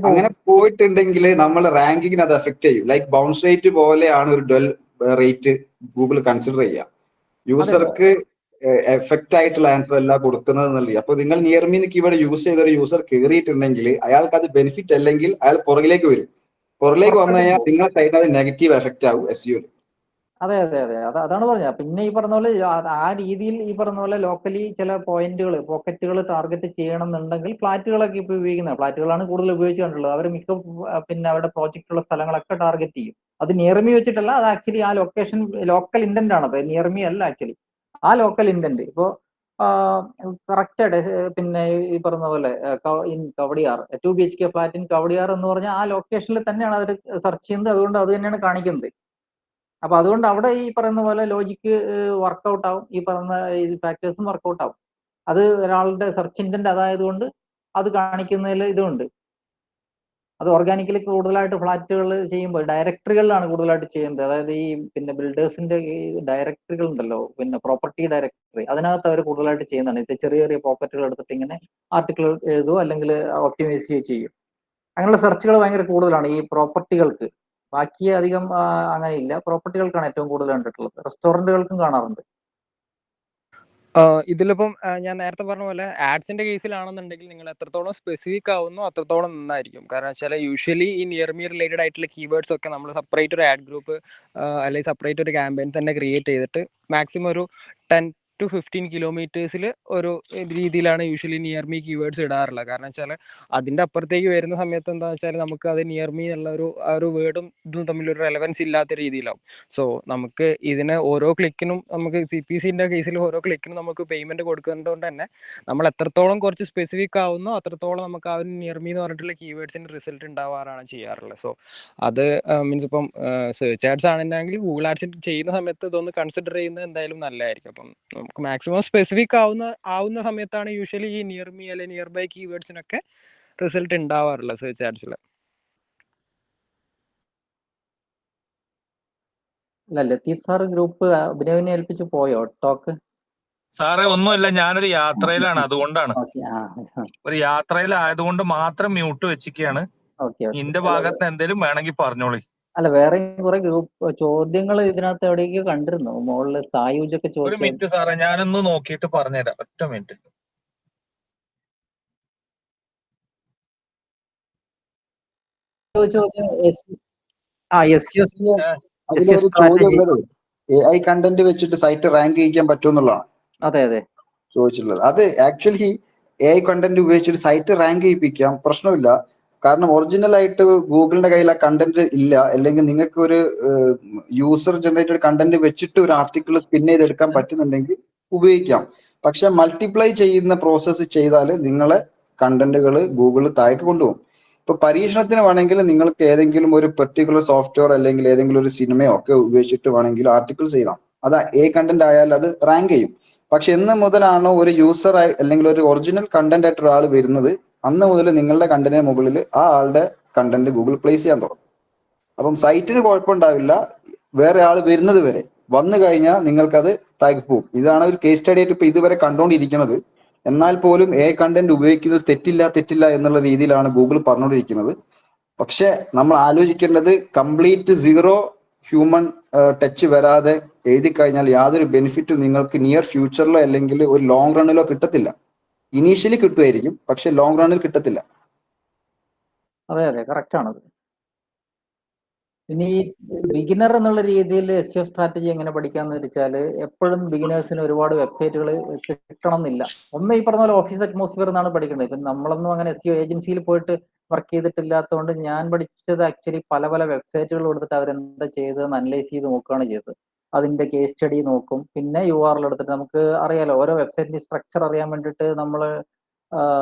അങ്ങനെ പോയിട്ടുണ്ടെങ്കിൽ നമ്മൾ റാങ്കിങ്ങിന് അത് എഫക്ട് ചെയ്യും. ലൈക്ക് ബൗൺസ് റേറ്റ് പോലെയാണ് ഒരു ഡ്വെൽ റേറ്റ് ഗൂഗിൾ കൺസിഡർ ചെയ്യുക. യൂസർക്ക് എഫക്റ്റ് ആയിട്ടുള്ള ആൻസർ അല്ല കൊടുക്കുന്നത് എന്നുള്ളത്. അപ്പൊ നിങ്ങൾ നിയർമി കീവേഡ് യൂസ് ചെയ്ത ഒരു യൂസർ കയറിയിട്ടുണ്ടെങ്കിൽ അയാൾക്ക് അത് ബെനിഫിറ്റ് അല്ലെങ്കിൽ അയാൾ പുറകിലേക്ക് വരും. പുറകിലേക്ക് വന്നു കഴിഞ്ഞാൽ നിങ്ങളുടെ സൈഡിൽ അത് നെഗറ്റീവ് എഫക്റ്റ് ആവും SEO. അതെ അതെ അതെ, അതാണ് പറഞ്ഞത്. പിന്നെ ഈ പറഞ്ഞ പോലെ ആ രീതിയിൽ ഈ പറഞ്ഞ പോലെ ലോക്കലി ചില പോക്കറ്റുകൾ ടാർഗറ്റ് ചെയ്യണം എന്നുണ്ടെങ്കിൽ ഫ്ലാറ്റുകളൊക്കെ ഇപ്പൊ ഉപയോഗിക്കുന്നത്, ഫ്ലാറ്റുകളാണ് കൂടുതൽ ഉപയോഗിച്ച് കണ്ടുള്ളത്. അവർ മിക്ക പിന്നെ അവരുടെ പ്രോജക്റ്റുള്ള സ്ഥലങ്ങളൊക്കെ ടാർഗറ്റ് ചെയ്യും. അത് നിയർമി വെച്ചിട്ടല്ല, അത് ആക്ച്വലി ആ ലൊക്കേഷൻ ലോക്കൽ ഇന്റന്റ് ആണ്. അത് നിയർമി അല്ല ആക്ച്വലി, ആ ലോക്കൽ ഇന്റന്റ്. ഇപ്പോ കറക്റ്റായിട്ട് പിന്നെ ഈ പറഞ്ഞ പോലെ in Kowdiar 2 BHK flat in Kowdiar എന്ന് പറഞ്ഞാൽ ആ ലൊക്കേഷനിൽ തന്നെയാണ് അവർ സെർച്ച് ചെയ്യുന്നത്. അതുകൊണ്ട് അത് തന്നെയാണ് കാണിക്കുന്നത്. അപ്പൊ അതുകൊണ്ട് അവിടെ ഈ പറയുന്ന പോലെ ലോജിക്ക് വർക്കൗട്ട് ആവും, ഈ പറയുന്ന ഫാക്ടേഴ്സും വർക്കൗട്ട് ആവും. അത് ഒരാളുടെ സെർച്ച് ഇന്റന്റ് അതായതുകൊണ്ട് അത് കാണിക്കുന്നതിൽ ഇതുണ്ട്. അത് ഓർഗാനിക്കലി കൂടുതലായിട്ട് ഫ്ലാറ്റുകൾ ചെയ്യുമ്പോൾ ഡയറക്ടറികളിലാണ് കൂടുതലായിട്ട് ചെയ്യുന്നത്. അതായത് ഈ പിന്നെ ബിൽഡേഴ്സിന്റെ ഈ ഡയറക്ടറികൾ ഉണ്ടല്ലോ, പിന്നെ പ്രോപ്പർട്ടി ഡയറക്ടറി, അതിനകത്ത് അവർ കൂടുതലായിട്ട് ചെയ്യുന്നതാണ്. ഇത് ചെറിയ ചെറിയ പോക്കറ്റുകൾ എടുത്തിട്ട് ഇങ്ങനെ ആർട്ടിക്കിൾ എഴുതുമോ അല്ലെങ്കിൽ ഒപ്റ്റിമൈസ് ചെയ്യും. അങ്ങനെയുള്ള സെർച്ചുകൾ ഭയങ്കര കൂടുതലാണ് ഈ പ്രോപ്പർട്ടികൾക്ക്. ബാക്കി അധികം അങ്ങനെ ഇല്ല. പ്രോപ്പർട്ടികൾക്കാണ് ഏറ്റവും കൂടുതൽ കണ്ടിട്ടുള്ളത്. റെസ്റ്റോറന്റുകൾക്കും കാണാറുണ്ട്. ഇതിലിപ്പം ഞാൻ നേരത്തെ പറഞ്ഞ പോലെ ആഡ്സിന്റെ കേസിലാണെന്നുണ്ടെങ്കിൽ നിങ്ങൾ എത്രത്തോളം സ്പെസിഫിക് ആവുന്നോ അത്രത്തോളം നന്നായിരിക്കും. കാരണം വെച്ചാൽ യൂഷ്വലി ഈ നിയർമി റിലേറ്റഡ് ആയിട്ടുള്ള കീവേഡ്സ് ഒക്കെ നമ്മൾ സെപ്പറേറ്റ് ഒരു ആഡ് ഗ്രൂപ്പ് അല്ലെങ്കിൽ സെപ്പറേറ്റ് ഒരു ക്യാമ്പയിൻ തന്നെ ക്രിയേറ്റ് ചെയ്തിട്ട് മാക്സിമം ഒരു 10 to 15 കിലോമീറ്റേഴ്സിൽ ഒരു രീതിയിലാണ് യൂഷ്വലി നിയർമി കീവേഡ്സ് ഇടാറുള്ളത്. കാരണം വെച്ചാൽ അതിൻ്റെ അപ്പുറത്തേക്ക് വരുന്ന സമയത്ത് എന്താ വെച്ചാൽ നമുക്ക് അത് നിയർമി എന്നുള്ള ഒരു വേർഡും ഇതും തമ്മിലൊരു റെലവൻസ് ഇല്ലാത്ത രീതിയിലാവും. സോ നമുക്ക് ഇതിന് ഓരോ ക്ലിക്കിനും നമുക്ക് CPCന്റെ കേസിൽ ഓരോ ക്ലിക്കിനും നമുക്ക് പേയ്മെന്റ് കൊടുക്കുന്നതുകൊണ്ട് തന്നെ നമ്മൾ എത്രത്തോളം കുറച്ച് സ്പെസിഫിക് ആവുന്നോ അത്രത്തോളം നമുക്ക് ആ ഒരു നിയർമി എന്ന് പറഞ്ഞിട്ടുള്ള കീവേഡ്സിന്റെ റിസൾട്ട് ഉണ്ടാവാറാണ് ചെയ്യാറുള്ളത്. സോ അത് മീൻസ് ഇപ്പം സെർച്ച് ആഡ്സ് ആണെന്നുണ്ടെങ്കിൽ ഗൂഗിൾ ആഡ്സ് ചെയ്യുന്ന സമയത്ത് ഇതൊന്ന് കൺസിഡർ ചെയ്യുന്നത് എന്തായാലും നല്ലതായിരിക്കും. അപ്പം നമുക്ക് മാക്സിമം സ്പെസിഫിക് ആവുന്ന സമയത്താണ് യൂഷ്വലി ഈ നിയർമി അല്ലെങ്കിൽ നിയർ ബൈ കീവേഡ്സിനൊക്കെ റിസൾട്ട് ഉണ്ടാവാറുള്ളത് സെർച്ച് ആഡ്സിൽ. ലത്തീഫ് സാർ ഗ്രൂപ്പ് അഭിനവിനെ ഏൽപ്പിച്ച് പോയോ ടോക്ക്? സാറേ ഒന്നുമില്ല, ഞാനൊരു യാത്രയിലാണ്, അതുകൊണ്ടാണ്. ഒരു യാത്രയിലായതുകൊണ്ട് മാത്രം മ്യൂട്ട് വെച്ചിരിക്കുകയാണ്. ഇന്റെ ഭാഗത്ത് എന്തെങ്കിലും വേണമെങ്കിൽ പറഞ്ഞോളി. അല്ല, വേറെ കുറെ ഗ്രൂപ്പ് ചോദ്യങ്ങൾ ഇതിനകത്ത് എവിടേക്ക് കണ്ടിരുന്നു. മുകളില് സായൂജ് ഒക്കെ ഒരു ചോദിച്ചു. മിനിറ്റ് സാറേ, ഞാനൊന്ന് നോക്കിയിട്ട് പറഞ്ഞുതരാം. ഒറ്റ മിനിറ്റ്. AI കണ്ടന്റ് വെച്ചിട്ട് സൈറ്റ് റാങ്ക് ചെയ്യിക്കാൻ പറ്റുമെന്നുള്ളതാണ്. അതെ അതെ ചോദിച്ചിട്ടുള്ളത്. അത് ആക്ച്വലി AI കണ്ടന്റ് ഉപയോഗിച്ചിട്ട് സൈറ്റ് റാങ്ക് ചെയ്യിപ്പിക്കാം, പ്രശ്നമില്ല. കാരണം ഒറിജിനൽ ആയിട്ട് ഗൂഗിളിന്റെ കയ്യിൽ ആ കണ്ടന്റ് ഇല്ല, അല്ലെങ്കിൽ നിങ്ങൾക്ക് ഒരു യൂസർ ജനറേറ്റഡ് കണ്ടന്റ് വെച്ചിട്ട് ഒരു ആർട്ടിക്കിൾ സ്പിൻ ചെയ്തെടുക്കാൻ പറ്റുന്നുണ്ടെങ്കിൽ ഉപയോഗിക്കാം. പക്ഷെ മൾട്ടിപ്ലൈ ചെയ്യുന്ന പ്രോസസ്സ് ചെയ്താൽ നിങ്ങളെ കണ്ടന്റുകൾ ഗൂഗിൾ താഴേക്ക് കൊണ്ടുപോകും. ഇപ്പൊ പരീക്ഷണത്തിന് വേണമെങ്കിൽ നിങ്ങൾക്ക് ഏതെങ്കിലും ഒരു പെർട്ടിക്കുലർ സോഫ്റ്റ്വെയർ അല്ലെങ്കിൽ ഏതെങ്കിലും ഒരു സിനിമയോ ഒക്കെ ഉപയോഗിച്ചിട്ട് വേണമെങ്കിൽ ആർട്ടിക്കിൾസ് ചെയ്താം. അത് AI കണ്ടന്റ് ആയാൽ അത് റാങ്ക് ചെയ്യും. പക്ഷെ എന്ന് മുതലാണോ ഒരു യൂസർ ആയി അല്ലെങ്കിൽ ഒരു ഒറിജിനൽ കണ്ടന്റ് ആയിട്ട് ഒരാൾ വരുന്നത്, അന്ന് മുതൽ നിങ്ങളുടെ കണ്ടന്റിന് മുകളിൽ ആ ആളുടെ കണ്ടന്റ് ഗൂഗിൾ പ്ലേസ് ചെയ്യാൻ തുടങ്ങും. അപ്പം സൈറ്റിന് കുഴപ്പമുണ്ടാവില്ല, വേറെ ആൾ വരുന്നത് വരെ. വന്നു കഴിഞ്ഞാൽ നിങ്ങൾക്കത് താഴേക്ക് പോകും. ഇതാണ് ഒരു കേസ് സ്റ്റഡി ആയിട്ട് ഇപ്പൊ ഇതുവരെ കണ്ടുകൊണ്ടിരിക്കുന്നത്. എന്നാൽ പോലും AI കണ്ടന്റ് ഉപയോഗിക്കുന്നത് തെറ്റില്ല എന്നുള്ള രീതിയിലാണ് ഗൂഗിൾ പറഞ്ഞുകൊണ്ടിരിക്കുന്നത്. പക്ഷെ നമ്മൾ ആലോചിക്കേണ്ടത് കംപ്ലീറ്റ് സീറോ ഹ്യൂമൻ ടച്ച് വരാതെ എഴുതി കഴിഞ്ഞാൽ യാതൊരു ബെനിഫിറ്റും നിങ്ങൾക്ക് നിയർ ഫ്യൂച്ചറിലോ അല്ലെങ്കിൽ ഒരു ലോങ് റണ്ണിലോ കിട്ടത്തില്ല. ഇനീഷ്യലി കിട്ടുമായിരിക്കും, പക്ഷെ ലോങ് റണ്ണിൽ കിട്ടത്തില്ല. അതെ കറക്റ്റ് ആണത്. ഇനി ബിഗിനർ എന്നുള്ള രീതിയിൽ SEO സ്ട്രാറ്റജി എങ്ങനെ പഠിക്കാന്ന് വെച്ചാൽ എപ്പോഴും ബിഗിനേഴ്സിന് ഒരുപാട് വെബ്സൈറ്റുകൾ കിട്ടണം എന്നില്ല. ഒന്ന് ഈ പറഞ്ഞ പോലെ ഓഫീസ് അറ്റ്മോസ്ഫിയർ എന്നാണ് പഠിക്കുന്നത്. ഇപ്പം നമ്മളൊന്നും അങ്ങനെ SEO ഏജൻസിയിൽ പോയിട്ട് വർക്ക് ചെയ്തിട്ടില്ലാത്തതുകൊണ്ട് ഞാൻ പഠിച്ചത് ആക്ച്വലി പല പല വെബ്സൈറ്റുകൾ കൊടുത്തിട്ട് അവരെന്താ ചെയ്തതെന്ന് അനലൈസ് ചെയ്ത് നോക്കുകയാണ് ചെയ്തത്. അതിന്റെ കേസ് സ്റ്റഡി നോക്കും, പിന്നെ URL എടുത്തിട്ട് നമുക്ക് അറിയാലോ ഓരോ വെബ്സൈറ്റിന്റെ സ്ട്രക്ചർ അറിയാൻ വേണ്ടിയിട്ട് നമ്മൾ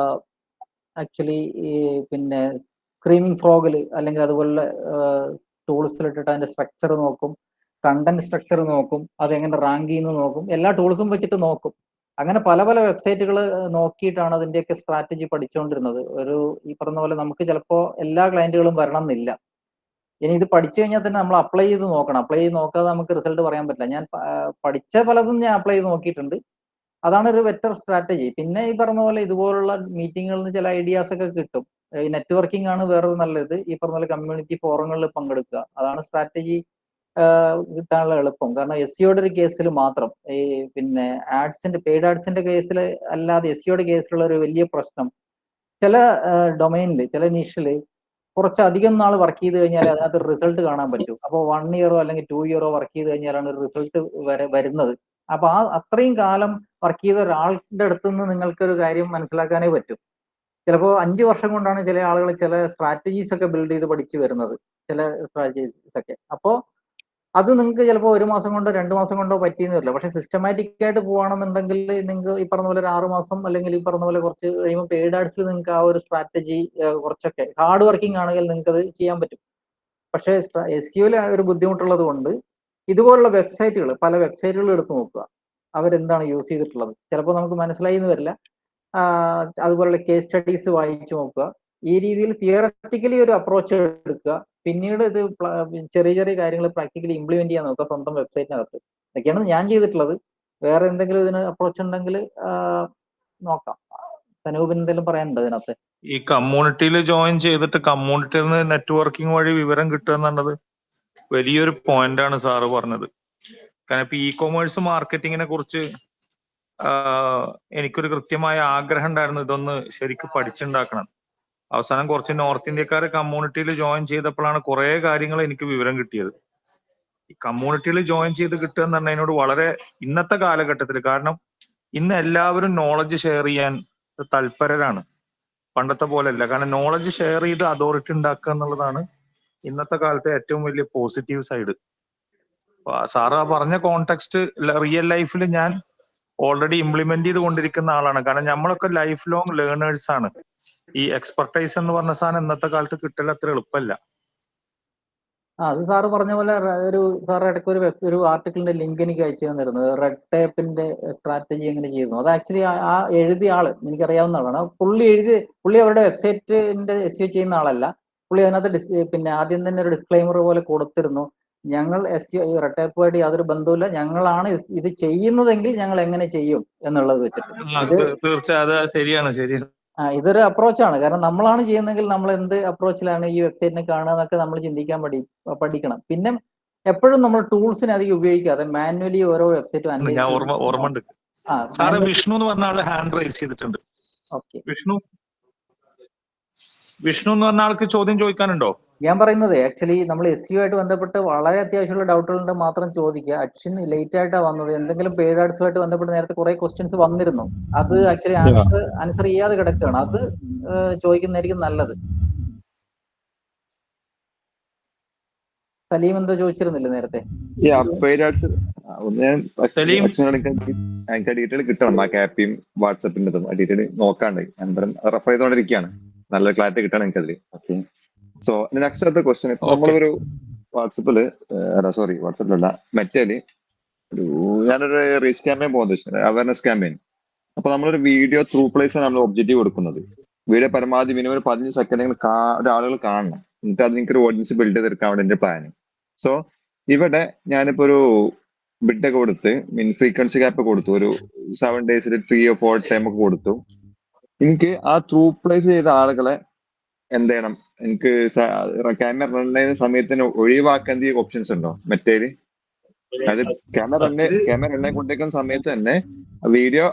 ആക്ച്വലി ഈ പിന്നെ സ്ക്രീമിംഗ് ഫ്രോഗിൽ അല്ലെങ്കിൽ അതുപോലെ ടൂൾസിലിട്ടിട്ട് അതിന്റെ സ്ട്രക്ചർ നോക്കും, കണ്ടന്റ് സ്ട്രക്ചർ നോക്കും, അതെങ്ങനെ റാങ്ക് ചെയ്യുന്നു നോക്കും, എല്ലാ ടൂൾസും വെച്ചിട്ട് നോക്കും. അങ്ങനെ പല പല വെബ്സൈറ്റുകൾ നോക്കിയിട്ടാണ് അതിന്റെയൊക്കെ സ്ട്രാറ്റജി പഠിച്ചുകൊണ്ടിരുന്നത്. ഈ പറഞ്ഞ പോലെ നമുക്ക് ചിലപ്പോൾ എല്ലാ ക്ലയന്റുകളും വരണം എന്നില്ല. ഇനി ഇത് പഠിച്ചു കഴിഞ്ഞാൽ തന്നെ നമ്മൾ അപ്ലൈ ചെയ്ത് നോക്കണം. അപ്ലൈ ചെയ്ത് നോക്കാതെ നമുക്ക് റിസൾട്ട് പറയാൻ പറ്റില്ല. ഞാൻ പഠിച്ച പലതും ഞാൻ അപ്ലൈ ചെയ്ത് നോക്കിയിട്ടുണ്ട്. അതാണ് ഒരു ബെറ്റർ സ്ട്രാറ്റജി. പിന്നെ ഈ പറഞ്ഞ പോലെ ഇതുപോലുള്ള മീറ്റിങ്ങുകളിൽ നിന്ന് ചില ഐഡിയാസ് ഒക്കെ കിട്ടും. ഈ നെറ്റ്വർക്കിംഗ് ആണ് വേറൊരു നല്ലത്. ഈ പറഞ്ഞ പോലെ കമ്മ്യൂണിറ്റി ഫോറങ്ങളിൽ പങ്കെടുക്കുക, അതാണ് സ്ട്രാറ്റജി കിട്ടാനുള്ള എളുപ്പം. കാരണം SEOയുടെ ഒരു കേസിൽ മാത്രം ഈ പിന്നെ പെയ്ഡ് ആഡ്സിന്റെ കേസിൽ അല്ലാതെ SEOയുടെ കേസിലുള്ള ഒരു വലിയ പ്രശ്നം, ചില ഡൊമൈനിൽ ചില നിഷില് കുറച്ചധികം നാൾ വർക്ക് ചെയ്ത് കഴിഞ്ഞാൽ അതിനകത്ത് റിസൾട്ട് കാണാൻ പറ്റും. അപ്പോൾ 1 ഇയറോ അല്ലെങ്കിൽ 2 ഇയറോ വർക്ക് ചെയ്ത് കഴിഞ്ഞാലാണ് ഒരു റിസൾട്ട് വരുന്നത്. അപ്പൊ അത്രയും കാലം വർക്ക് ചെയ്ത ഒരാളുടെ അടുത്ത് നിന്ന് നിങ്ങൾക്കൊരു കാര്യം മനസ്സിലാക്കാനേ പറ്റും. ചിലപ്പോൾ 5 വർഷം കൊണ്ടാണ് ചില ആളുകൾ ചില സ്ട്രാറ്റജീസ് ഒക്കെ ബിൽഡ് ചെയ്ത് പഠിച്ചു വരുന്നത്, ചില സ്ട്രാറ്റജീസ് ഒക്കെ. അപ്പോൾ അത് നിങ്ങൾക്ക് ചിലപ്പോൾ 1 മാസം കൊണ്ടോ 2 മാസം കൊണ്ടോ പറ്റിയെന്ന് വരില്ല. പക്ഷെ സിസ്റ്റമാറ്റിക് ആയിട്ട് പോവാണെന്നുണ്ടെങ്കിൽ നിങ്ങൾക്ക് ഈ പറഞ്ഞ പോലെ ഒരു 6 മാസം അല്ലെങ്കിൽ ഈ പറഞ്ഞ പോലെ കുറച്ച് കഴിയുമ്പോൾ പെയ്ഡ് ആഡ്സിൽ നിങ്ങൾക്ക് ആ ഒരു സ്ട്രാറ്റജി കുറച്ചൊക്കെ ഹാർഡ് വർക്കിംഗ് ആണെങ്കിൽ നിങ്ങൾക്ക് അത് ചെയ്യാൻ പറ്റും. പക്ഷേ SEOയിൽ ഒരു ബുദ്ധിമുട്ടുള്ളത് കൊണ്ട് ഇതുപോലുള്ള വെബ്സൈറ്റുകൾ, പല വെബ്സൈറ്റുകൾ എടുത്ത് നോക്കുക, അവരെന്താണ് യൂസ് ചെയ്തിട്ടുള്ളത്. ചിലപ്പോൾ നമുക്ക് മനസ്സിലായി എന്ന് വരില്ല. അതുപോലുള്ള കേസ് സ്റ്റഡീസ് വായിച്ചു നോക്കുക. ഈ രീതിയിൽ തിയററ്റിക്കലി ഒരു അപ്രോച്ച് എടുക്കുക. പിന്നീട് ഇത് ചെറിയ ചെറിയ കാര്യങ്ങൾ പ്രാക്ടിക്കലി ഇംപ്ലിമെന്റ് ചെയ്യാൻ നോക്കുക സ്വന്തം വെബ്സൈറ്റിനകത്ത്. ഇതൊക്കെയാണ് ഞാൻ ചെയ്തിട്ടുള്ളത്. വേറെ എന്തെങ്കിലും ഇതിന് അപ്രോച്ച് ഉണ്ടെങ്കിൽ നോക്കാം. സനൂപിന് എന്തെങ്കിലും പറയാനുണ്ടോ ഇതിനകത്ത്? ഈ കമ്മ്യൂണിറ്റിയിൽ ജോയിൻ ചെയ്തിട്ട് കമ്മ്യൂണിറ്റിയിൽ നിന്ന് നെറ്റ്വർക്കിംഗ് വഴി വിവരം കിട്ടുക എന്നുള്ളത് വലിയൊരു പോയിന്റ് ആണ് സാറ് പറഞ്ഞത്. കാരണം ഇപ്പൊ കൊമേഴ്സ് മാർക്കറ്റിങ്ങിനെ കുറിച്ച് എനിക്കൊരു കൃത്യമായ ആഗ്രഹം ഉണ്ടായിരുന്നു, ഇതൊന്ന് ശരിക്കും പഠിച്ചുണ്ടാക്കണം. അവസാനം കുറച്ച് നോർത്ത് ഇന്ത്യക്കാരെ കമ്മ്യൂണിറ്റിയിൽ ജോയിൻ ചെയ്തപ്പോഴാണ് കുറെ കാര്യങ്ങൾ എനിക്ക് വിവരം കിട്ടിയത്. ഈ കമ്മ്യൂണിറ്റിയിൽ ജോയിൻ ചെയ്ത് കിട്ടുക എന്ന് പറഞ്ഞതിനോട് വളരെ ഇന്നത്തെ കാലഘട്ടത്തിൽ, കാരണം ഇന്ന് എല്ലാവരും നോളജ് ഷെയർ ചെയ്യാൻ തൽപരരാണ്, പണ്ടത്തെ പോലെയല്ല. കാരണം നോളജ് ഷെയർ ചെയ്ത് അതോറിറ്റി ഉണ്ടാക്കുക എന്നുള്ളതാണ് ഇന്നത്തെ കാലത്തെ ഏറ്റവും വലിയ പോസിറ്റീവ് സൈഡ്. സാറ് ആ പറഞ്ഞ കോണ്ടെക്സ്റ്റ് റിയൽ ലൈഫിൽ ഞാൻ ഓൾറെഡി ഇംപ്ലിമെന്റ് ചെയ്തുകൊണ്ടിരിക്കുന്ന ആളാണ്. കാരണം നമ്മളൊക്കെ ലൈഫ് ലോങ് ലേണേഴ്സ് ആണ്. ഈ എക്സ്പെർട്ടൈസ് എന്ന് പറഞ്ഞ സാധനം ഇന്നത്തെ കാലത്ത് കിട്ടൽ അത്ര എളുപ്പമല്ല. അത് സാറ് പറഞ്ഞ പോലെ സാറ് ഇടയ്ക്ക് ഒരു ആർട്ടിക്കിളിന്റെ ലിങ്ക് എനിക്ക് അയച്ചു തന്നിരുന്നു. റെഡ് ടേപ്പിന്റെ സ്ട്രാറ്റജി എങ്ങനെ ചെയ്യുന്നു. അത് ആക്ച്വലി ആ എഴുതിയ ആള് എനിക്കറിയാവുന്ന ആളാണ്. പുള്ളി അവരുടെ വെബ്സൈറ്റിന്റെ SEO ചെയ്യുന്ന ആളല്ല. പുള്ളി അതിനകത്ത് പിന്നെ ആദ്യം തന്നെ ഒരു ഡിസ്ക്ലൈമർ പോലെ കൊടുത്തിരുന്നു, ഞങ്ങൾ SEO റെഡ് ടേപ്പുമായിട്ട് യാതൊരു ബന്ധവുമില്ല, ഞങ്ങളാണ് ഇത് ചെയ്യുന്നതെങ്കിൽ ഞങ്ങൾ എങ്ങനെ ചെയ്യും എന്നുള്ളത് വെച്ചിട്ട്. തീർച്ചയായും അത് ശരിയാണ്. ഇതൊരു അപ്രോച്ചാണ്. കാരണം നമ്മളാണ് ചെയ്യുന്നതെങ്കിൽ നമ്മൾ എന്ത് അപ്രോച്ചിലാണ് ഈ വെബ്സൈറ്റിനെ കാണുക എന്നൊക്കെ നമ്മൾ ചിന്തിക്കാൻ പഠിക്കണം. പിന്നെ എപ്പോഴും നമ്മൾ ടൂൾസിനെ അധികം ഉപയോഗിക്കാതെ മാനുവലി ഓരോ വെബ്സൈറ്റും അനലൈസ് ഞാൻ ഓർമ്മയുണ്ട്. സാറ് വിഷ്ണു എന്ന് പറഞ്ഞ ആള് ഹാൻഡ് റൈസ് ചെയ്തിട്ടുണ്ട്. ഓക്കെ, വിഷ്ണു എന്ന് പറഞ്ഞ ആൾക്ക് ചോദ്യം ചോദിക്കാനുണ്ടോ? ഞാൻ പറയുന്നത് ആക്ച്വലി നമ്മൾ SEO ആയിട്ട് ബന്ധപ്പെട്ട് വളരെ അത്യാവശ്യമുള്ള ഡൗട്ടുകളുണ്ട് മാത്രം ചോദിക്കുക. അക്ഷൻ ലേറ്റ് ആയിട്ടാണ് വന്നത്. എന്തെങ്കിലും പെയ്ഡ് ആഡ്സുമായിട്ട് ബന്ധപ്പെട്ട് നേരത്തെ കുറെ ക്വസ്റ്റ്യൻസ് വന്നിരുന്നു. അത് ആക്ച്വലി ആൻസർ ചെയ്യാതെ കിടക്കുകയാണ്. അത് ചോദിക്കുന്നതായിരിക്കും നല്ലത്. സലീം എന്തോ ചോദിച്ചിരുന്നില്ല നേരത്തെ? എനിക്ക് ഡീറ്റെയിൽ കിട്ടണം. ആ ക്യാപ്പിയും വാട്സപ്പിൻ്റെതും ഡീറ്റെയിൽ നോക്കാണ്ട് ഞാൻ റെഫർ ചെയ്തോണ്ടിരിക്കുകയാണ്. നല്ല ക്ലാരിറ്റി കിട്ടണം എനിക്കതിൽ. ഓക്കെ, സോ നെക്സ്റ്റ് അടുത്ത ക്വസ്റ്റ്യൻ. ഇപ്പൊ നമ്മളൊരു വാട്സപ്പിലല്ല മെറ്റയില് ഞാനൊരു റീച്ച് ക്യാമ്പയിൻ പോകുന്നത്, അവയർനെസ് ക്യാമ്പയിൻ. അപ്പൊ നമ്മളൊരു വീഡിയോ ത്രൂ പ്ലേസ് ആണ് നമ്മൾ ഒബ്ജക്റ്റീവ് കൊടുക്കുന്നത്. വീഡിയോ പരമാവധി മിനിമം ഒരു 15 സെക്കൻഡ് ആളുകൾ കാണണം. എന്നിട്ട് അത് നിങ്ങൾക്ക് ഒരു ഓഡിയൻസ് ബിൽഡ് ചെയ്തെടുക്കാൻ വേണ്ടി എന്റെ പ്ലാൻ. സോ ഇവിടെ ഞാനിപ്പോ ഒരു ബിഡൊക്കെ കൊടുത്ത് ഫ്രീക്വൻസി ക്യാപ്പ് കൊടുത്തു, ഒരു 7 days 3 or 4 ടൈം ഒക്കെ കൊടുത്തു. എനിക്ക് ആ ത്രൂ പ്ലേസ് ചെയ്ത ആളുകളെ എന്ത് ചെയ്യണം, എനിക്ക് ക്യാമറ റൺ ചെയ്യുന്ന സമയത്തിന് ഒഴിവാക്കാൻ എന്തെങ്കിലും ഓപ്ഷൻസ് ഉണ്ടോ മറ്റേല്? അതായത് ക്യാമറ റണ്ണായി കൊണ്ടിരിക്കുന്ന സമയത്ത് തന്നെ വീഡിയോ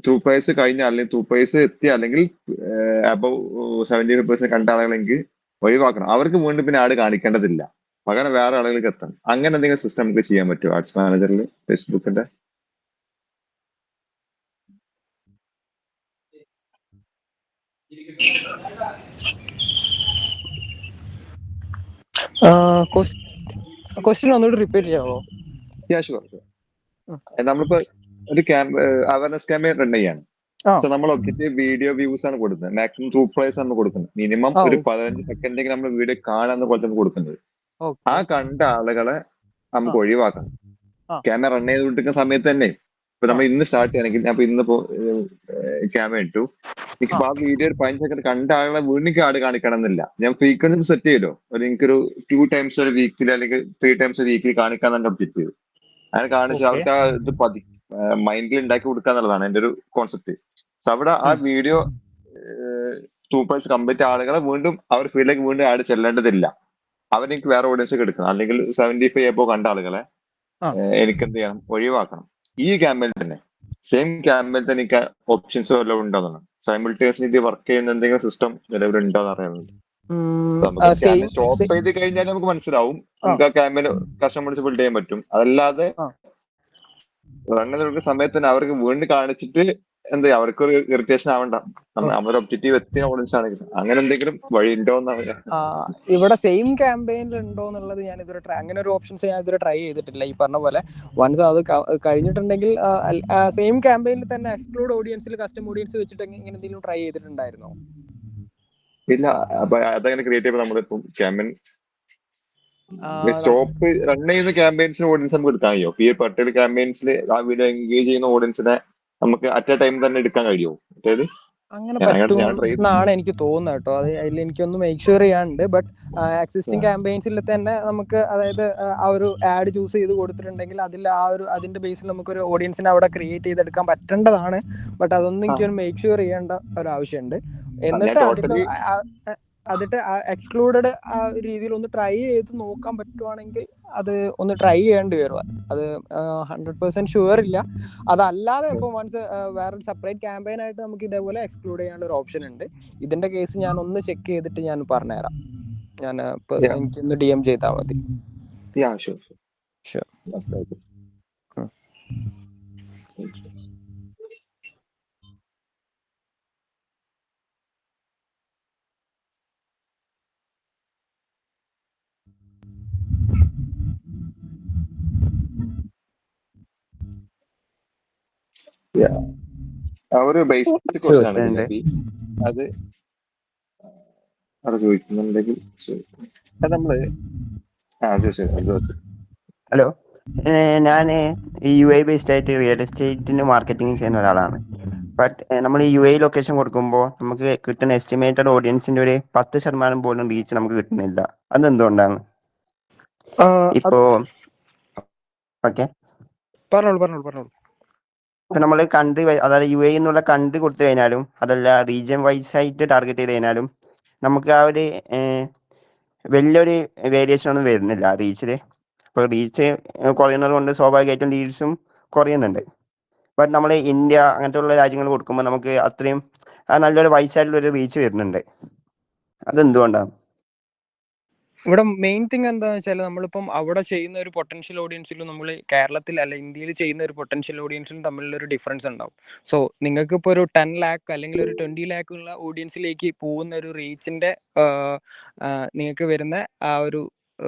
ത്രൂ പ്ലേസ് കഴിഞ്ഞ അല്ലെങ്കിൽ ത്രൂ പ്ലേസ് എത്തിയ അല്ലെങ്കിൽ അബവ് 75% കണ്ട ആളുകളെങ്കിൽ ഒഴിവാക്കണം. അവർക്ക് വീണ്ടും പിന്നെ ആഡ് കാണിക്കേണ്ടതില്ല, പകരം വേറെ ആളുകൾക്ക് എത്തണം. അങ്ങനെ എന്തെങ്കിലും സിസ്റ്റം നമുക്ക് ചെയ്യാൻ പറ്റുമോ ആഡ്സ് മാനേജറിൽ ഫേസ്ബുക്കിന്റെ? ക്വസ്റ്റ്യൻ ഒന്നുകൂടി റിപ്പീറ്റ് ചെയ്യാമോ? ഷുവർ. നമ്മളിപ്പോ ഒരു അവയർനെസ് ക്യാമ്പയിൻ റൺ ചെയ്യാണ്. ആ. സോ നമ്മൾ ഒബ്ജക്റ്റീവ് വീഡിയോ വ്യൂസ് ആണ് കൊടുക്കുന്നത്, മാക്സിമം 2 പ്ലേസ് ആണ് കൊടുക്കുന്നത്. മിനിമം ഒരു 15 സെക്കൻഡെങ്കിലും നമ്മൾ വീഡിയോ കാണാന്ന് പോലെ തന്നെ കൊടുക്കുന്നത്. ആ കണ്ട ആളുകളെ നമുക്ക് ഒഴിവാക്കണം. ക്യാമറ റൺ ചെയ്തുകൊണ്ടിരിക്കുന്ന സമയത്ത് തന്നെ. ഇപ്പൊ നമ്മൾ ഇന്ന് സ്റ്റാർട്ട് ചെയ്യണമെങ്കിൽ ഞാൻ ഇന്നിപ്പോ ക്യാമറ ഇട്ടു, എനിക്കിപ്പോ ആ വീഡിയോ ഒരു 15 സെക്കൻഡ് കണ്ട ആളുകളെ വീണ്ടും ആഡ് കാണിക്കണം എന്നില്ല. ഞാൻ ഫ്രീക്വൻസി സെറ്റ് ചെയ്തോ, എനിക്കൊരു 2 ടൈംസ് ഒരു വീക്കിൽ അല്ലെങ്കിൽ 3 ടൈംസ് ഒരു വീക്കിൽ കാണിക്കാൻ തന്നെ ഒബ്ജക്റ്റീവ്. അങ്ങനെ കാണിച്ച് അവർക്ക് ആ ഇത് മൈൻഡിൽ ഉണ്ടാക്കി കൊടുക്കുക എന്നുള്ളതാണ് എന്റെ ഒരു കോൺസെപ്റ്റ്. സോ അവിടെ ആ വീഡിയോ 2 പ്ലേസ് കംപ്ലീറ്റ് ആളുകളെ വീണ്ടും അവർ ഫീൽഡിലേക്ക് വീണ്ടും ആഡ് ചെല്ലേണ്ടതില്ല. അവരെനിക്ക് വേറെ ഓഡിയൻസ് ഒക്കെ എടുക്കണം. അല്ലെങ്കിൽ 75 എബോ കണ്ട ആളുകളെ എനിക്ക് എന്ത് ചെയ്യണം, ഒഴിവാക്കണം. ഈ ക്യാമ്പയിൻ തന്നെ, സെയിം ക്യാമ്പയിൻ തന്നെ എനിക്ക് ഓപ്ഷൻസ് വല്ലതും ഉണ്ടോന്നാണ്. സൈമിൾട്ടേനിയസ്ലി ഇത് വർക്ക് ചെയ്യുന്ന എന്തെങ്കിലും സിസ്റ്റം നിലവിലുണ്ടോ എന്ന് അറിയാനുണ്ട്. നമുക്ക് ക്യാമ്പയിൻ സ്റ്റോപ്പ് ചെയ്ത് കഴിഞ്ഞാൽ നമുക്ക് മനസ്സിലാവും, നമുക്ക് ആ ക്യാമ്പയിൻ കസ്റ്റമേഴ്സ് ബിൽഡ് ചെയ്യാൻ പറ്റും. അതല്ലാതെ റൺ ചെയ്ത് സമയത്ത് തന്നെ അവർക്ക് വീണ്ടും കാണിച്ചിട്ട് എന്താ അവർക്കൊരു ഇറിറ്റേഷൻ ആവണ്ട, നമ്മുടെ ഒബ്ജക്റ്റീവ് എത്തിയ ഓഡിയൻസ് ആണ്. അങ്ങനെ എന്തെങ്കിലും വഴി ഉണ്ടോ എന്നാണ്. ഇവിടെ സെയിം ക്യാമ്പയിനിൽ ഉണ്ടോ എന്നുള്ളത് ഞാൻ ഇതുവരെ അങ്ങനെ ഒരു ഓപ്ഷൻസ് ഞാൻ ഇതുവരെ ട്രൈ ചെയ്തിട്ടില്ല. ഈ പറഞ്ഞ പോലെ വൺസ് അത് കഴിഞ്ഞിട്ടുണ്ടെങ്കിൽ സെയിം ക്യാമ്പയിനിൽ തന്നെ എക്സ്ക്ലൂഡ് ഓഡിയൻസിൽ കസ്റ്റം ഓഡിയൻസ് വെച്ചിട്ട് ഇങ്ങനെ എന്തെങ്കിലും ട്രൈ ചെയ്തിട്ടുണ്ടായിരുന്നോ? ഇല്ല. അപ്പൊ അതങ്ങനെ ക്രിയേറ്റ് ചെയ്യുമ്പോൾ നമ്മളിപ്പം ക്യാമ്പയിൻ സ്റ്റോപ്പ് റൺ ചെയ്യുന്ന ക്യാമ്പയിൻസിന് ഓഡിയൻസ് നമുക്ക് എടുക്കാൻ കഴിയുമോ? ഈ പർട്ടിക്കുലർ ക്യാമ്പയിൻസിൽ ആ വീഡിയോ എൻഗേജ് ചെയ്യുന്ന ഓഡിയൻസിനെ നമുക്ക് അറ്റ് എ ടൈം തന്നെ എടുക്കാൻ കഴിയുമോ? അതായത് അങ്ങനെ പറ്റുമെന്നാണ് എനിക്ക് തോന്നുന്നത് കേട്ടോ. അതിൽ എനിക്കൊന്ന് മേക്ക് ഷുവർ ചെയ്യാനുണ്ട്. ബട്ട് എക്സിസ്റ്റിംഗ് ക്യാമ്പയിൻസിൽ തന്നെ നമുക്ക്, അതായത് ആ ഒരു ആഡ് ചൂസ് ചെയ്ത് കൊടുത്തിട്ടുണ്ടെങ്കിൽ അതിന്റെ ബേസിൽ നമുക്കൊരു ഓഡിയൻസിനെ അവിടെ ക്രിയേറ്റ് ചെയ്തെടുക്കാൻ പറ്റേണ്ടതാണ്. ബട്ട് അതൊന്നും എനിക്കൊന്ന് മേക്ക് ഷുവർ ചെയ്യേണ്ട ഒരു ആവശ്യമുണ്ട്. എന്നിട്ട് എക്സ്ക്ലൂഡഡ് ആ രീതിയിൽ ഒന്ന് ട്രൈ ചെയ്ത് നോക്കാൻ പറ്റുവാണെങ്കിൽ അത് ഒന്ന് ട്രൈ ചെയ്യേണ്ടി വരും. അത് 100% ഷുവർ ഇല്ല. അതല്ലാതെ ഇപ്പൊ വൺസ് വേറൊരു സെപ്പറേറ്റ് ക്യാമ്പയിൻ ആയിട്ട് നമുക്ക് ഇതേപോലെ എക്സ്ക്ലൂഡ് ചെയ്യാനുള്ള ഒരു ഓപ്ഷൻ ഉണ്ട്. ഇതിന്റെ കേസ് ഞാൻ ഒന്ന് ചെക്ക് ചെയ്തിട്ട് ഞാൻ പറഞ്ഞുതരാം. ഞാൻ എനിക്കൊന്ന് DM ചെയ്താൽ മതി. ഒരു ബേസിക് ക്വസ്റ്റ്യൻ ആണ് അത് ചോദിക്കുന്നുണ്ടെങ്കിൽ നമ്മള് ഹലോ, ഞാൻ UAE ബേസ്ഡ് ആയിട്ട് റിയൽ എസ്റ്റേറ്റിന് മാർക്കറ്റിംഗ് ചെയ്യുന്ന ഒരാളാണ്. ബട്ട് നമ്മൾ UAE ലൊക്കേഷൻ കൊടുക്കുമ്പോൾ നമുക്ക് കിട്ടുന്ന എസ്റ്റിമേറ്റഡ് ഓഡിയൻസിന്റെ ഒരു 10% പോലും റീച്ച് നമുക്ക് കിട്ടുന്നില്ല. അതെന്തുകൊണ്ടാണ്? ഇപ്പോ ഓക്കെ, പറഞ്ഞോളൂ. ഇപ്പൊ നമ്മൾ കൺട്രി, അതായത് UAE എന്നുള്ള കൺട്രി കൊടുത്തു കഴിഞ്ഞാലും അതല്ല റീജിയൻ വൈസ് ആയിട്ട് ടാർഗറ്റ് ചെയ്ത് കഴിഞ്ഞാലും നമുക്ക് ആ ഒരു വലിയൊരു വേരിയേഷൻ ഒന്നും വരുന്നില്ല റീച്ചിൽ. ഇപ്പോൾ റീച്ച് കുറയുന്നത് കൊണ്ട് സ്വാഭാവികമായിട്ടും ലീഡ്സും കുറയുന്നുണ്ട്. ബട്ട് നമ്മൾ ഇന്ത്യ അങ്ങനത്തെ ഉള്ള രാജ്യങ്ങൾ കൊടുക്കുമ്പോൾ നമുക്ക് അത്രയും നല്ലൊരു വൈസ് ആയിട്ടുള്ളൊരു റീച്ച് വരുന്നുണ്ട്. അതെന്തുകൊണ്ടാണ്? ഇവിടെ മെയിൻ തിങ് എന്താണെന്ന് വെച്ചാൽ നമ്മളിപ്പം അവിടെ ചെയ്യുന്ന ഒരു പൊട്ടൻഷ്യൽ ഓഡിയൻസിലും നമ്മൾ കേരളത്തിൽ അല്ല ഇന്ത്യയിൽ ചെയ്യുന്ന ഒരു പൊട്ടൻഷ്യൽ ഓഡിയൻസിലും തമ്മിലൊരു ഡിഫറൻസ് ഉണ്ടാവും. സോ നിങ്ങൾക്ക് ഇപ്പോൾ ഒരു 10 lakh അല്ലെങ്കിൽ ഒരു 20 lakh ഉള്ള ഓഡിയൻസിലേക്ക് പോകുന്ന ഒരു റീച്ചിന്റെ നിങ്ങൾക്ക് വരുന്ന ആ ഒരു